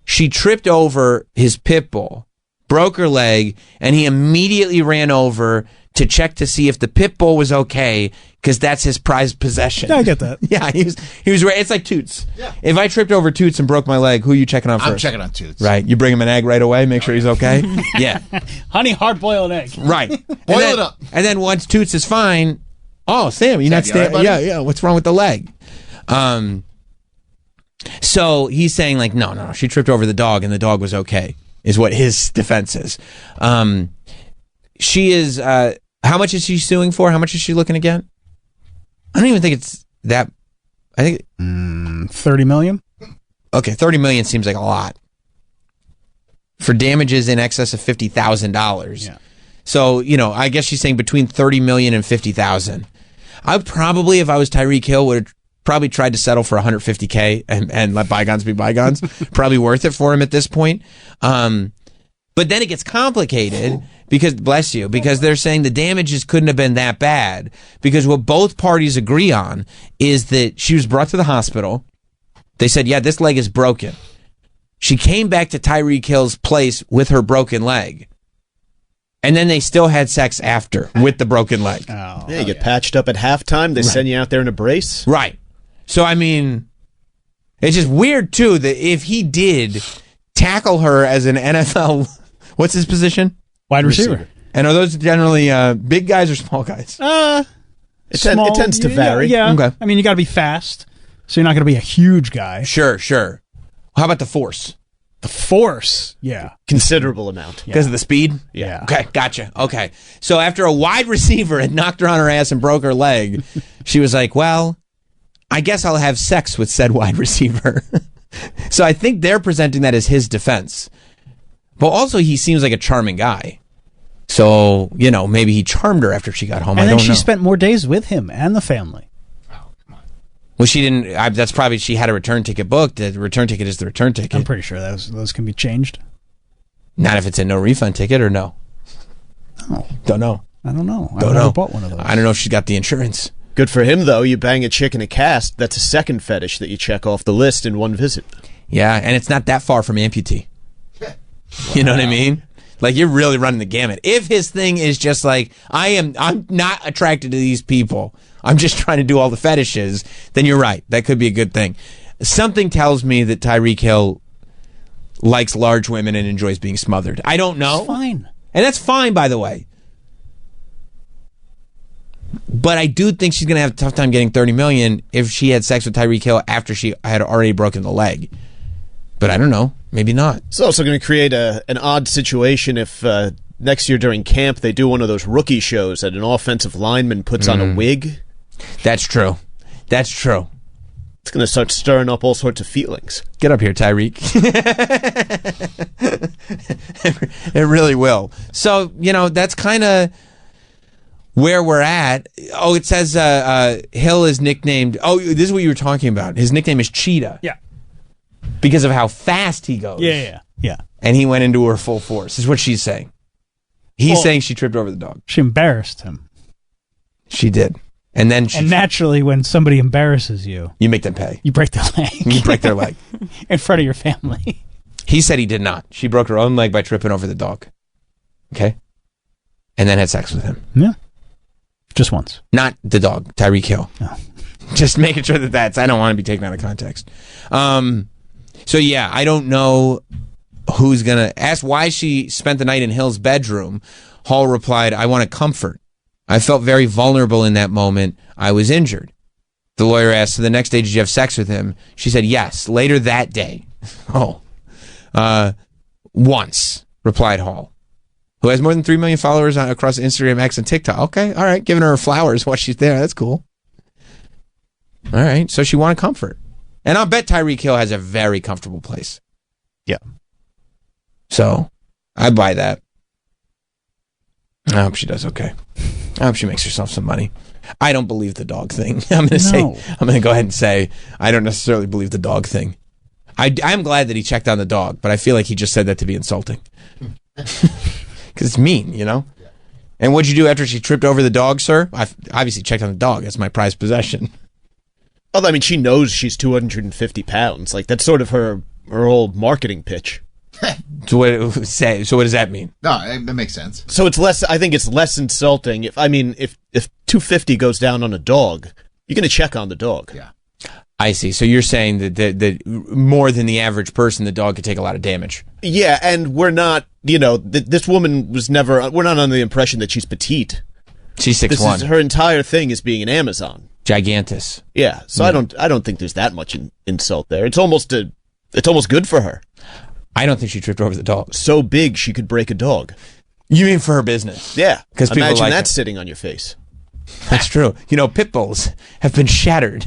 She tripped over his pit bull, broke her leg, and he immediately ran over to check to see if the pit bull was okay, because that's his prized possession. Yeah, I get that. Yeah, he was right. It's like Toots. Yeah. If I tripped over Toots and broke my leg, who are you checking on first? I'm checking on Toots. Right. You bring him an egg right away, make sure he's okay. Yeah. Honey, hard-boiled egg. Right. Boil it up. And then once Toots is fine, Sam, you're not standing. Yeah. What's wrong with the leg? So he's saying like, no, she tripped over the dog and the dog was okay, is what his defense is. She is, how much is she suing for? How much is she looking to get? I don't even think it's that, I think. 30 million? Okay, $30 million seems like a lot for damages in excess of $50,000. Yeah. So, I guess she's saying between $30 million and $50,000. I probably, if I was Tyreek Hill, would have probably tried to settle for $150K and let bygones be bygones. Probably worth it for him at this point. But then it gets complicated because they're saying the damages couldn't have been that bad, because what both parties agree on is that she was brought to the hospital. They said, yeah, this leg is broken. She came back to Tyreek Hill's place with her broken leg. And then they still had sex after with the broken leg. Yeah, you get patched up at halftime. They send you out there in a brace. Right. So, I mean, it's just weird, too, that if he did tackle her as an NFL, what's his position? Wide receiver. And are those generally big guys or small guys? It tends to vary. Yeah. Okay. I mean, you got to be fast, so you're not going to be a huge guy. Sure. How about the force? The force, yeah. Considerable amount. Because of the speed? Yeah. Okay, gotcha. Okay. So after a wide receiver had knocked her on her ass and broke her leg, she was like, well, I guess I'll have sex with said wide receiver. So I think they're presenting that as his defense. But also he seems like a charming guy. So, maybe he charmed her after she got home. And I don't know. she spent more days with him and the family. Well, she didn't. That's probably she had a return ticket booked. The return ticket is the return ticket. I'm pretty sure those can be changed. Not if it's a no refund ticket or no. No, don't know. I don't know. Don't I've know. never bought one of those. I don't know if she's got the insurance. Good for him, though. You bang a chick in a cast. That's a second fetish that you check off the list in one visit. Yeah, and it's not that far from amputee. You know what I mean? Like, you're really running the gamut. If his thing is just like, I'm not attracted to these people, I'm just trying to do all the fetishes, then you're right. That could be a good thing. Something tells me that Tyreek Hill likes large women and enjoys being smothered. I don't know. It's fine. And that's fine, by the way. But I do think she's going to have a tough time getting $30 million if she had sex with Tyreek Hill after she had already broken the leg. But I don't know. Maybe not. It's also going to create an odd situation if next year during camp they do one of those rookie shows that an offensive lineman puts on a wig. That's true. That's true. It's going to start stirring up all sorts of feelings. Get up here, Tyreek. It really will. So, that's kind of where we're at. Oh, it says Hill is nicknamed... Oh, this is what you were talking about. His nickname is Cheetah. Yeah. Because of how fast he goes. Yeah. And he went into her full force, is what she's saying. He's saying she tripped over the dog. She embarrassed him. She did. And then And naturally, when somebody embarrasses you... You make them pay. You break their leg. You break their leg. In front of your family. He said he did not. She broke her own leg by tripping over the dog. Okay? And then had sex with him. Yeah. Just once. Not the dog, Tyreek Hill. No. Just making sure that's... I don't want to be taken out of context. So, yeah, I don't know who's going to... Ask why she spent the night in Hill's bedroom. Hall replied, I want comfort. I felt very vulnerable in that moment. I was injured. The lawyer asked, so the next day, did you have sex with him? She said, yes. Later that day. Once, replied Hall, who has more than 3 million followers across Instagram, X, and TikTok. Okay, all right, giving her flowers while she's there. That's cool. All right, so she wanted comfort. And I'll bet Tyreek Hill has a very comfortable place. Yeah. So, I buy that. I hope she does okay. I hope she makes herself some money. I don't believe the dog thing. I'm going to go ahead and say I don't necessarily believe the dog thing. I'm glad that he checked on the dog, but I feel like he just said that to be insulting. Because it's mean, And what'd you do after she tripped over the dog, sir? I obviously checked on the dog. That's my prized possession. Although, I mean, she knows she's 250 pounds. Like, that's sort of her whole marketing pitch. So what does that mean? No, that makes sense. So I think it's less insulting. If 250 goes down on a dog, you're going to check on the dog. Yeah. I see. So you're saying that more than the average person, the dog could take a lot of damage. Yeah, and we're not, this woman was never, we're not under the impression that she's petite. She's 6'1". Her entire thing is being an Amazon. Gigantus. Yeah, so yeah. I don't think there's that much insult there. It's almost good for her. I don't think she tripped over the dog. So big she could break a dog. You mean for her business? Yeah. Because imagine that sitting on your face. That's true. You know, pit bulls have been shattered.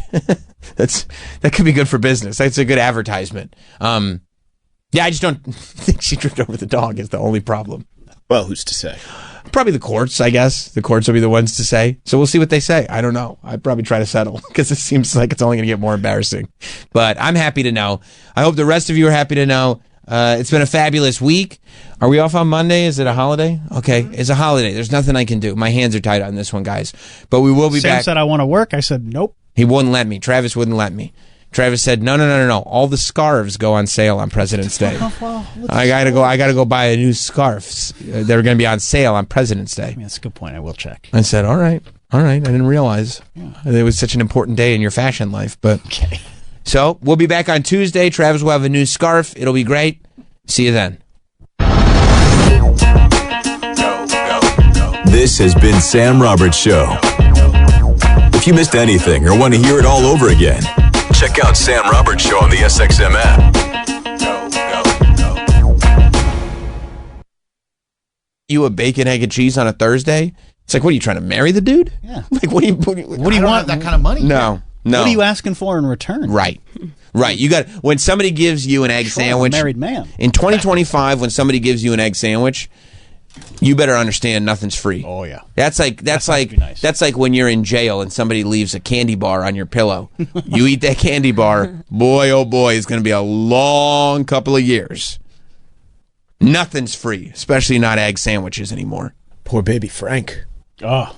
That could be good for business. That's a good advertisement. Yeah, I just don't think she tripped over the dog is the only problem. Well, who's to say? Probably the courts, I guess. The courts will be the ones to say. So we'll see what they say. I don't know. I'd probably try to settle because it seems like it's only going to get more embarrassing. But I'm happy to know. I hope the rest of you are happy to know. It's been a fabulous week. Are we off on Monday? Is it a holiday? Okay, it's a holiday. There's nothing I can do. My hands are tied on this one, guys. But we will be Sam back. said, I want to work. I said, nope. He wouldn't let me. Travis wouldn't let me. Travis said, no. All the scarves go on sale on President's Day. I gotta go buy a new scarf. They're going to be on sale on President's Day. That's a good point. I will check. I said, all right. I didn't realize it was such an important day in your fashion life. But okay. So we'll be back on Tuesday. Travis will have a new scarf. It'll be great. See you then. This has been Sam Roberts Show. If you missed anything or want to hear it all over again, check out Sam Roberts Show on the SXM app. You a bacon, egg, and cheese on a Thursday? It's like, what are you trying to marry the dude? Yeah. Like, what do you want? That kind of money? No. What are you asking for in return? Right. You got when somebody gives you an egg sandwich. I'm a married man. In 2025, when somebody gives you an egg sandwich, you better understand nothing's free. Oh yeah. That's like when you're in jail and somebody leaves a candy bar on your pillow. You eat that candy bar, boy oh boy, it's going to be a long couple of years. Nothing's free, especially not egg sandwiches anymore. Poor baby Frank. Oh.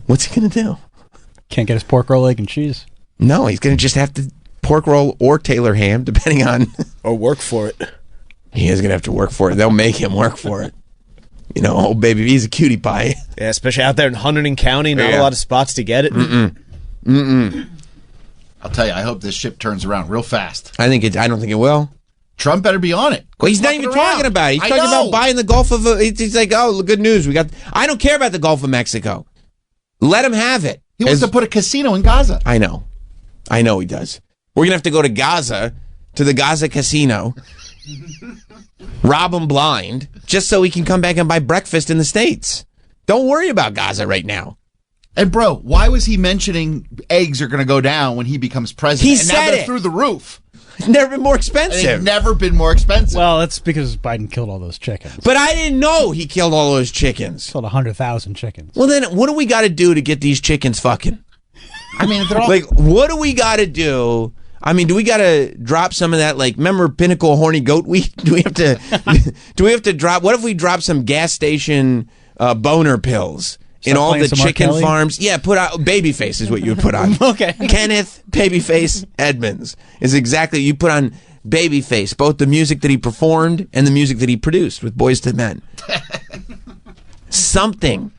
What's he going to do? Can't get his pork roll, egg, and cheese. No, he's going to just have to pork roll or Taylor ham, depending on... Or work for it. He is going to have to work for it. They'll make him work for it. You know, oh, baby, he's a cutie pie. Yeah, especially out there in Hunterdon County, not a lot of spots to get it. I'll tell you, I hope this ship turns around real fast. I don't think it will. Trump better be on it. Well, he's not even talking about it. He's talking about buying the Gulf of... He's like, oh, good news. I don't care about the Gulf of Mexico. Let him have it. He wants to put a casino in Gaza. I know he does. We're going to have to go to Gaza, to the Gaza casino, rob him blind, just so he can come back and buy breakfast in the States. Don't worry about Gaza right now. And bro, why was he mentioning eggs are going to go down when he becomes president? He said now they're it. Through the roof. It's never been more expensive. They've never been more expensive. Well, that's because Biden killed all those chickens. But I didn't know he killed all those chickens. Killed 100,000 chickens. Well, then what do we got to do to get these chickens fucking? I mean, they're all... Like, what do we got to do? I mean, do we got to drop some of that? Like, remember Pinnacle horny goat wheat? Do we have to drop? What if we drop some gas station boner pills in all the chicken farms? Yeah, put out Babyface is what you would put on. Okay, Kenneth Babyface Edmonds is exactly you put on Babyface, both the music that he performed and the music that he produced with Boyz II Men. Something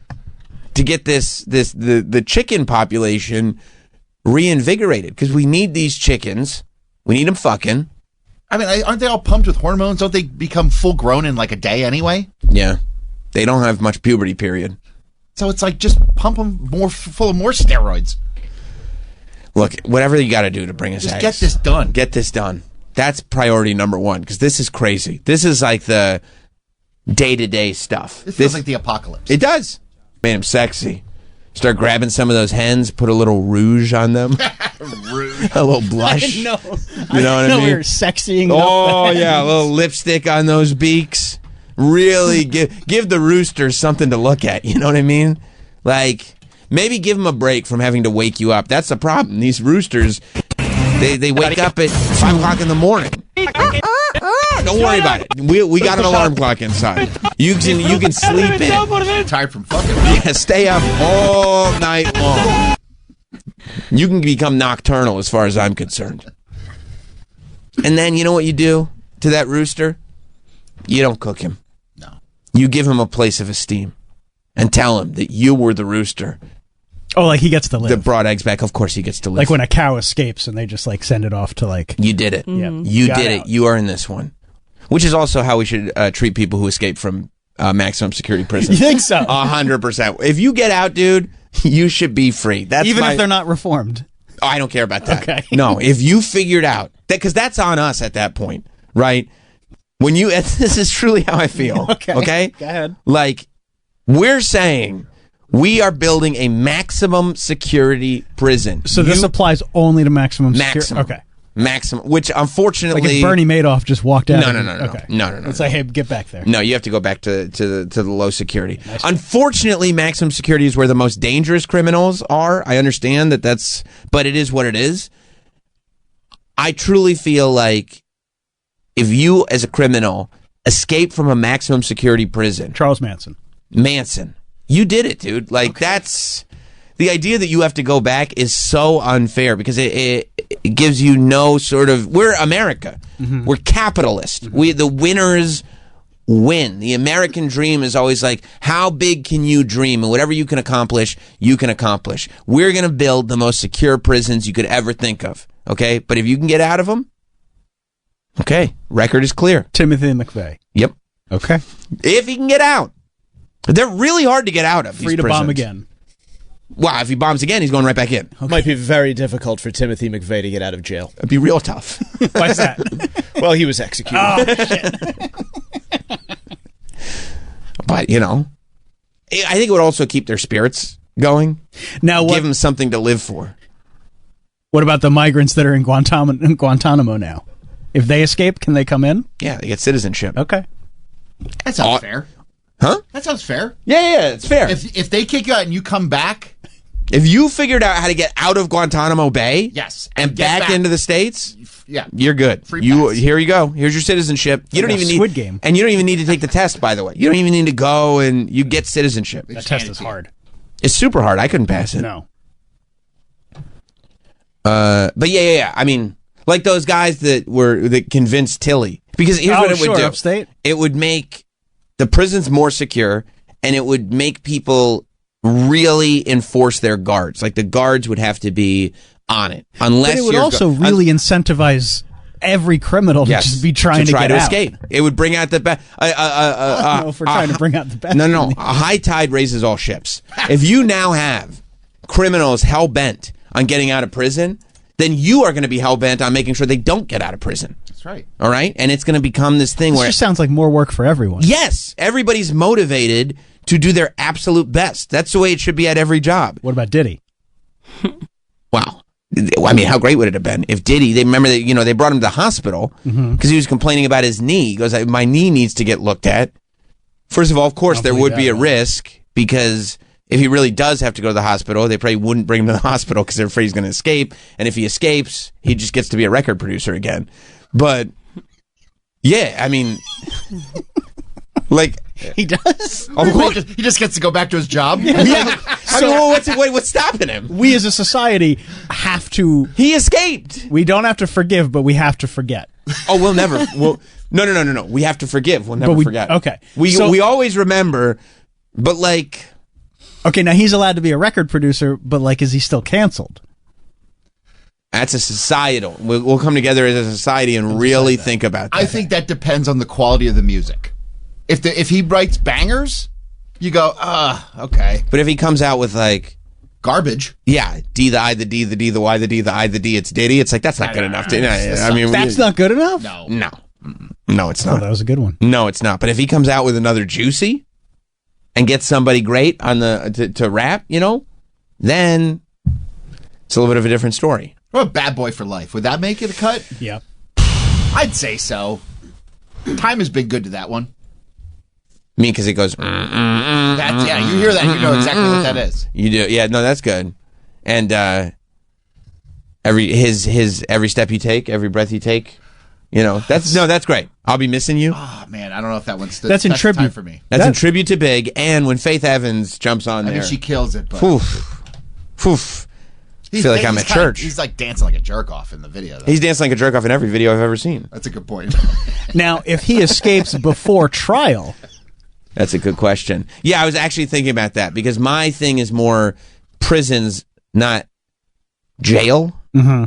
to get the chicken population reinvigorated, because we need these chickens. We need them fucking. I mean, aren't they all pumped with hormones? Don't they become full grown in like a day anyway? Yeah, they don't have much puberty period. So it's like just pump them more full of more steroids. Look, whatever you got to do to bring us just eggs. Get this done. Get this done. That's priority number one, because this is crazy. This is like the day-to-day stuff. It feels like the apocalypse. It does. Made him sexy. Start grabbing some of those hens, put a little rouge on them. Rouge. A little blush. I know. You know what I mean? We were sexying. Oh, yeah, a little lipstick on those beaks. Really give the roosters something to look at. You know what I mean? Like, maybe give them a break from having to wake you up. That's the problem. These roosters, they wake up at 5 o'clock in the morning. Don't worry about it. We got an alarm clock inside. You can sleep in. Tired from fucking. Yeah, stay up all night long. You can become nocturnal as far as I'm concerned. And then you know what you do to that rooster? You don't cook him. No. You give him a place of esteem and tell him that you were the rooster. Oh, like he gets to live. That brought eggs back. Of course he gets to live. Like when a cow escapes and they just like send it off to like... You did it. Yeah. You did it. You are in this one. Which is also how we should treat people who escape from maximum security prison. You think so? 100%. If you get out, dude, you should be free. That's even if they're not reformed. Oh, I don't care about that. Okay. No, if you figured out that, because that's on us at that point, right? When you, this is truly how I feel. Okay. Go ahead. Like, we're saying We are building a maximum security prison. So this applies only to maximum security? Maximum. Okay. Maximum, which unfortunately... Like if Bernie Madoff just walked out. No. It's like, hey, get back there. No, you have to go back to the low security. Nice. Unfortunately, maximum security is where the most dangerous criminals are. I understand that's... But it is what it is. I truly feel like if you, as a criminal, escape from a maximum security prison... Charles Manson. You did it, dude. Like, that's... The idea that you have to go back is so unfair because it gives you no sort of... We're America. Mm-hmm. We're capitalist. Mm-hmm. The winners win. The American dream is always like, how big can you dream? And whatever you can accomplish, you can accomplish. We're going to build the most secure prisons you could ever think of. Okay? But if you can get out of them, okay, record is clear. Timothy McVeigh. Yep. Okay. If he can get out. They're really hard to get out of. Free to bomb again. Wow, if he bombs again, he's going right back in. Okay. Might be very difficult for Timothy McVeigh to get out of jail. It'd be real tough. Why's that? Well, he was executed. Oh, shit. But, you know, I think it would also keep their spirits going. Now, give them something to live for. What about the migrants that are in Guantanamo now? If they escape, can they come in? Yeah, they get citizenship. Okay. That sounds fair. Huh? That sounds fair. Yeah, it's fair. If they kick you out and you come back... If you figured out how to get out of Guantanamo Bay... Yes. And back into the States... Yeah. You're good. Here you go. Here's your citizenship. You don't even need... Squid Game. And you don't even need to take the test, by the way. You don't even need to go and you get citizenship. That test is hard. It's super hard. I couldn't pass it. No. But yeah. I mean, like those guys that convinced Tilly. Because here's what it would do. Upstate? It would make the prisons more secure, and it would make people really enforce their guards. Like the guards would have to be on it. Unless but it would also really incentivize every criminal to just be trying to get out. Escape. It would bring out the best. I don't know if we're trying to bring out the best. No. A high tide raises all ships. If you now have criminals hell-bent on getting out of prison, then you are going to be hell-bent on making sure they don't get out of prison. That's right. All right? And it's going to become this thing where... It just sounds like more work for everyone. Yes. Everybody's motivated to do their absolute best. That's the way it should be at every job. What about Diddy? Wow. I mean, how great would it have been if Diddy, they remember that, they brought him to the hospital because he was complaining about his knee. He goes, my knee needs to get looked at. First of all, of course, there would be a risk because if he really does have to go to the hospital, they probably wouldn't bring him to the hospital because they're afraid he's going to escape. And if he escapes, he just gets to be a record producer again. But yeah, I mean, like he does. He just gets to go back to his job. Yeah. What's stopping him? We as a society have to. He escaped. We don't have to forgive, but we have to forget. Oh, we'll never. No. We have to forgive. We'll never forget. Okay. We always remember, but like. Okay, now he's allowed to be a record producer, but like, is he still canceled? That's a societal. We'll come together as a society and really think about that. I think that depends on the quality of the music. If he writes bangers, you go, okay. But if he comes out with like garbage, yeah, D, the I, the D, the D, the Y, the D, the I, the D, it's Diddy. It's like that's not good enough. I mean, that's not good enough. No, it's not. That was a good one. No, it's not. But if he comes out with another Juicy and gets somebody great on to rap, then it's a little bit of a different story. What about Bad Boy for Life? Would that make it a cut? Yeah, I'd say so. Time has been good to that one. Me, because it goes. You hear that, you know exactly what that is. You do, yeah. No, that's good. And every step you take, every breath you take, that's great. I'll be missing you. Oh man, I don't know if that one's that's in tribute for me. That's in tribute to Big, and when Faith Evans jumps on there, I mean, she kills it. But Oof. I feel like I'm at church. He's like dancing like a jerk off in the video. He's dancing like a jerk off in every video I've ever seen. That's a good point. Now, if he escapes before trial. That's a good question. Yeah, I was actually thinking about that because my thing is more prisons, not jail. Mm-hmm.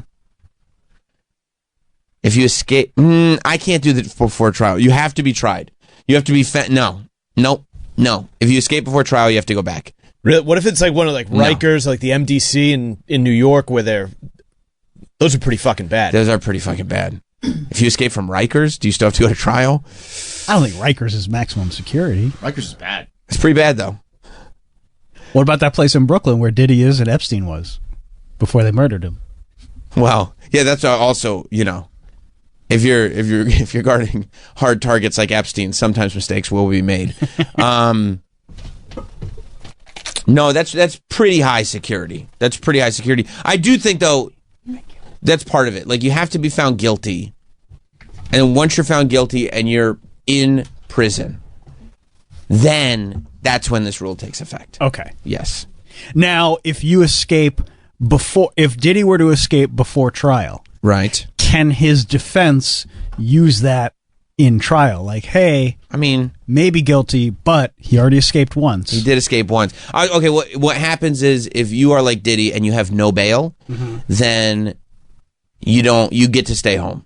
If you escape, I can't do that before trial. You have to be tried. You have to be no. If you escape before trial, you have to go back. Really? What if it's like one of Rikers, like the MDC in New York, where those are pretty fucking bad. Those are pretty fucking bad. If you escape from Rikers, do you still have to go to trial? I don't think Rikers is maximum security. Rikers is bad. It's pretty bad though. What about that place in Brooklyn where Diddy is and Epstein was before they murdered him? Well, yeah, that's also, if you're guarding hard targets like Epstein, sometimes mistakes will be made. No, that's pretty high security. That's pretty high security. I do think, though, that's part of it. Like, you have to be found guilty. And once you're found guilty and you're in prison, then that's when this rule takes effect. Okay. Yes. Now, if Diddy were to escape before trial, right, can his defense use that in trial? Like, hey, I mean, maybe guilty, but he already escaped once. He did escape once. Okay, what happens is if you are like Diddy and you have no bail, then you get to stay home.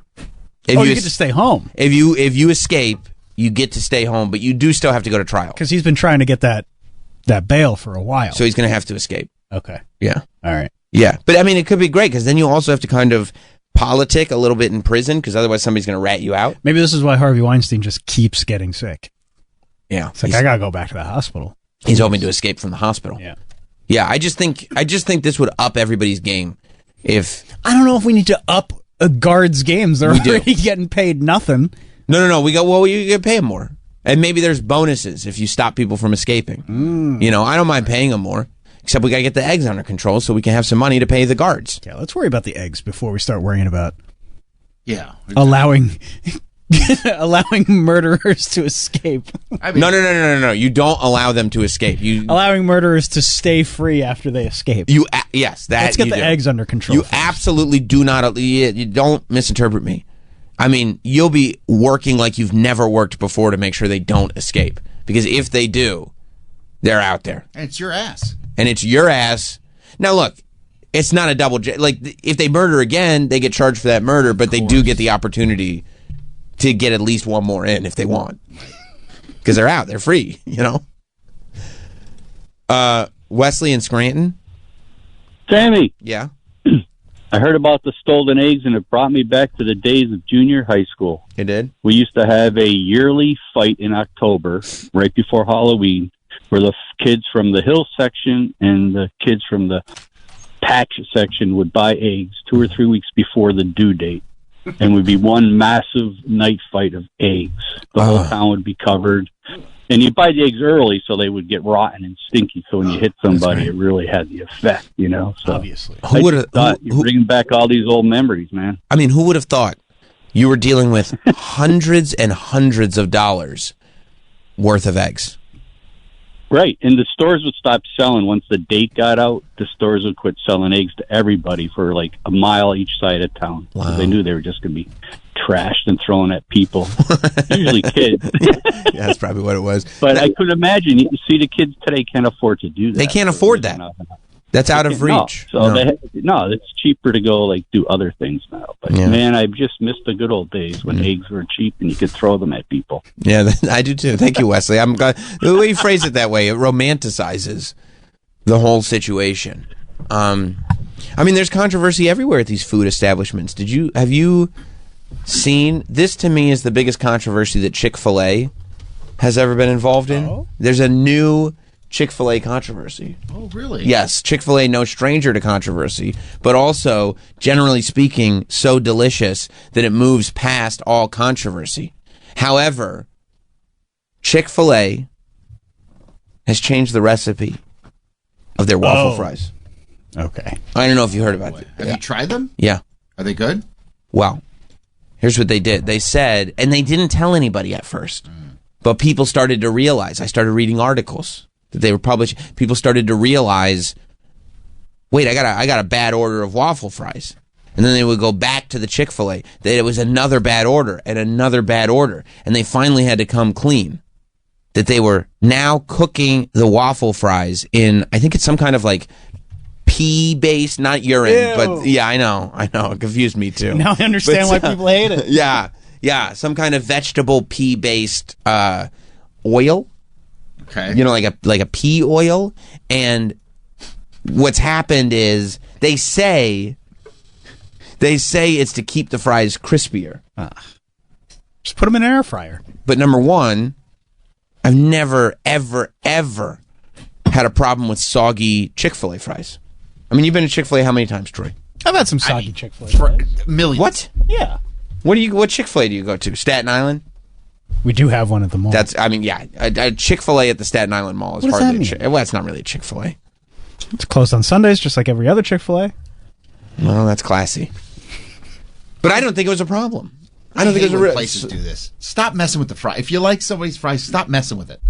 You get to stay home. If you escape, you get to stay home, but you do still have to go to trial. Because he's been trying to get that bail for a while. So he's going to have to escape. Okay. Yeah. All right. Yeah. But I mean, it could be great because then you also have to kind of politic a little bit in prison because otherwise somebody's going to rat you out. Maybe this is why Harvey Weinstein just keeps getting sick. Yeah. It's like, I got to go back to the hospital. He's hoping to escape from the hospital. Yeah. Yeah. I just think this would up everybody's game if... I don't know if we need to up a guard's games. They're already getting paid nothing. No. You get pay them more. And maybe there's bonuses if you stop people from escaping. I don't mind paying them more. Except we got to get the eggs under control so we can have some money to pay the guards. Yeah, let's worry about the eggs before we start worrying about allowing murderers to escape. No. You don't allow them to escape. Allowing murderers to stay free after they escape. Yes, let's get the eggs under control. You absolutely do not. You don't misinterpret me. I mean, you'll be working like you've never worked before to make sure they don't escape. Because if they do, they're out there. And it's your ass. Now, look, it's not a double... Like, if they murder again, they get charged for that murder, but they do get the opportunity to get at least one more in if they want. Because they're out. They're free, Wesley in Scranton? Sammy. Yeah? I heard about the stolen eggs, and it brought me back to the days of junior high school. It did? We used to have a yearly fight in October, right before Halloween, where the kids from the Hill section and the kids from the Patch section would buy eggs 2 or 3 weeks before the due date. And would be one massive night fight of eggs. The whole town would be covered. And you buy the eggs early so they would get rotten and stinky. So when you hit somebody, it really had the effect, So obviously, you're bringing back all these old memories, man. I mean, who would have thought you were dealing with hundreds and hundreds of dollars worth of eggs? Right, and the stores would stop selling once the date got out. The stores would quit selling eggs to everybody for like a mile each side of town. Wow. They knew they were just going to be trashed and thrown at people, usually kids. Yeah, that's probably what it was. But I could imagine. You see, the kids today can't afford to do that. They can't afford that. That's out of reach. It's cheaper to go do other things now. But man, I just missed the good old days when eggs were cheap and you could throw them at people. Yeah, I do too. Thank you, Wesley. I'm glad the way you phrase it that way, it romanticizes the whole situation. I mean, there's controversy everywhere at these food establishments. Have you seen this? To me, is the biggest controversy that Chick-fil-A has ever been involved in. Oh. There's a new Chick-fil-A controversy. Oh, really? Yes, Chick-fil-A, no stranger to controversy, but also, generally speaking, so delicious that it moves past all controversy. However, Chick-fil-A has changed the recipe of their waffle fries. Okay. I don't know if you heard about it. Have you tried them? Yeah. Are they good? Well, here's what they did. They said, and they didn't tell anybody at first, but people started to realize. I started reading articles that they were published. People started to realize, wait, I got a bad order of waffle fries. And then they would go back to the Chick-fil-A. That it was another bad order and another bad order. And they finally had to come clean. That they were now cooking the waffle fries in, I think it's some kind of pea-based, not urine, but yeah, I know. It confused me too. Now I understand why people hate it. Yeah, some kind of vegetable pea-based oil. Okay. Like a pea oil. And what's happened is they say it's to keep the fries crispier. Just put them in an air fryer. But number one, I've never, ever, ever had a problem with soggy Chick-fil-A fries. I mean, you've been to Chick-fil-A how many times, Troy? I've had some soggy Chick-fil-A. Millions. What? Yeah. What Chick-fil-A do you go to? Staten Island? We do have one at the mall. A Chick-fil-A at the Staten Island Mall is What does hardly that mean? well, it's not really a Chick-fil-A. It's closed on Sundays, just like every other Chick-fil-A. Well, that's classy. But I don't think it was a problem. I don't think it was a real places do this. Stop messing with the fry. If you like somebody's fries, stop messing with it.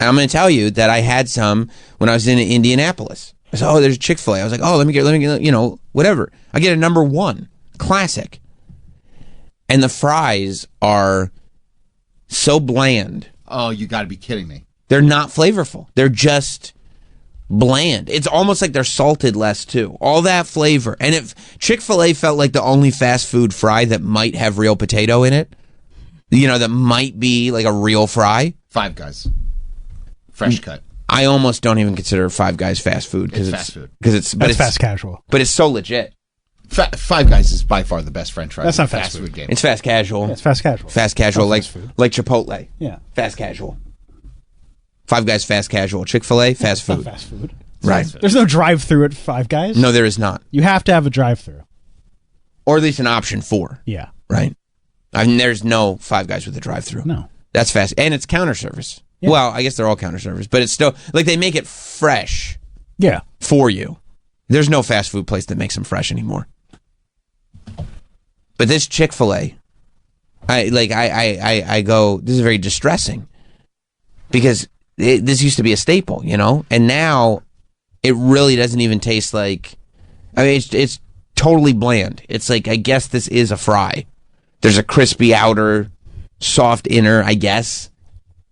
I'm going to tell you that I had some when I was in Indianapolis. I said, there's a Chick-fil-A. I was like, let me get, whatever. I get a number 1, classic. And the fries are so bland. Oh, you got to be kidding me. They're not flavorful. They're just bland. It's almost like they're salted less, too. All that flavor. And if Chick-fil-A felt like the only fast food fry that might have real potato in it, that might be like a real fry. Five Guys. Fresh cut. I almost don't even consider Five Guys fast food because fast food. It's fast casual. But it's so legit. Five Guys is by far the best French fries. That's not fast food game. It's fast casual. Yeah, it's fast casual. Fast casual, like Chipotle. Yeah. Fast casual. Five Guys fast casual. Chick-fil-A fast food. Not fast food. Right. There's no drive-through at Five Guys. No, there is not. You have to have a drive-through, or at least an option for. Yeah. Right. I mean, there's no Five Guys with a drive-through. No. That's fast, and it's counter service. Yeah. Well, I guess they're all counter service, but it's still like they make it fresh. Yeah. For you. There's no fast food place that makes them fresh anymore. But this Chick-fil-A, I go, this is very distressing because this used to be a staple, and now it really doesn't even taste like, it's totally bland. It's like, I guess this is a fry. There's a crispy outer, soft inner, I guess.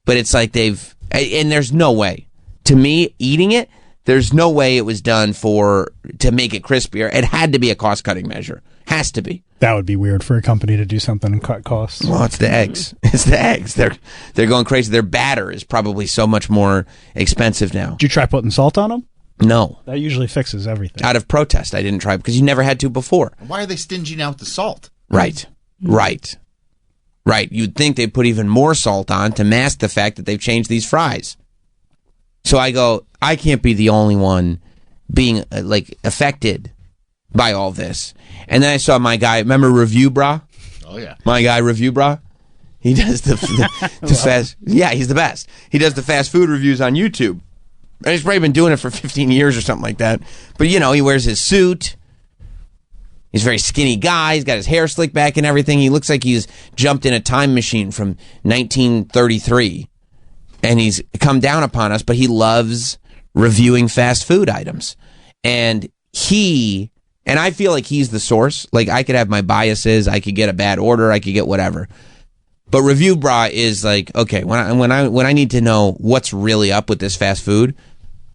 But it's like and there's no way. To me, eating it, there's no way it was done to make it crispier. It had to be a cost-cutting measure. Has to be. That would be weird for a company to do something and cut costs. Well, it's the eggs. It's the eggs. They're going crazy. Their batter is probably so much more expensive now. Did you try putting salt on them? No. That usually fixes everything. Out of protest, I didn't try because you never had to before. Why are they stinging out the salt? Right. You'd think they'd put even more salt on to mask the fact that they've changed these fries. So I go, I can't be the only one being affected by all this. And then I saw my guy, remember Review Bra? Oh, yeah. My guy, Review Bra? He does the fast... Yeah, he's the best. He does the fast food reviews on YouTube. And he's probably been doing it for 15 years or something like that. But, he wears his suit. He's a very skinny guy. He's got his hair slicked back and everything. He looks like he's jumped in a time machine from 1933. And he's come down upon us, but he loves reviewing fast food items. And I feel like he's the source. Like, I could have my biases. I could get a bad order. I could get whatever. But Review Bra is like, okay, when I need to know what's really up with this fast food,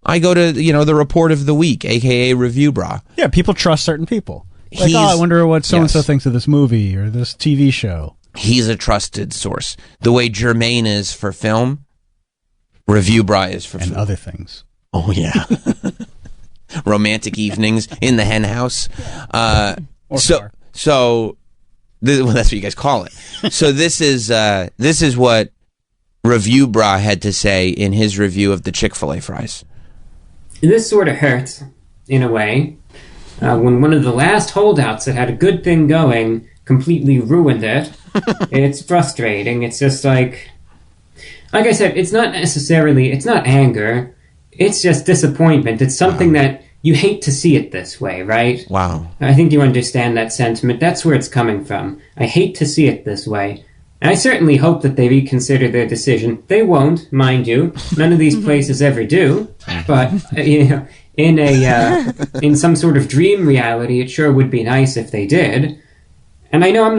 I go to, the report of the week, a.k.a. Review Bra. Yeah, people trust certain people. Like, I wonder what so-and-so thinks of this movie or this TV show. He's a trusted source. The way Jermaine is for film, Review Bra is for food. And other things. Oh, yeah. Romantic evenings in the hen house. So that's what you guys call it. So this is what Review Bra had to say in his review of the Chick-fil-A fries. This sort of hurts, in a way, when one of the last holdouts that had a good thing going completely ruined it. It's frustrating. It's just like I said, it's not anger. It's just disappointment. It's something that you hate to see it this way, right? Wow. I think you understand that sentiment. That's where it's coming from. I hate to see it this way. And I certainly hope that they reconsider their decision. They won't, mind you. None of these places ever do. But, in some sort of dream reality, it sure would be nice if they did. And I know I'm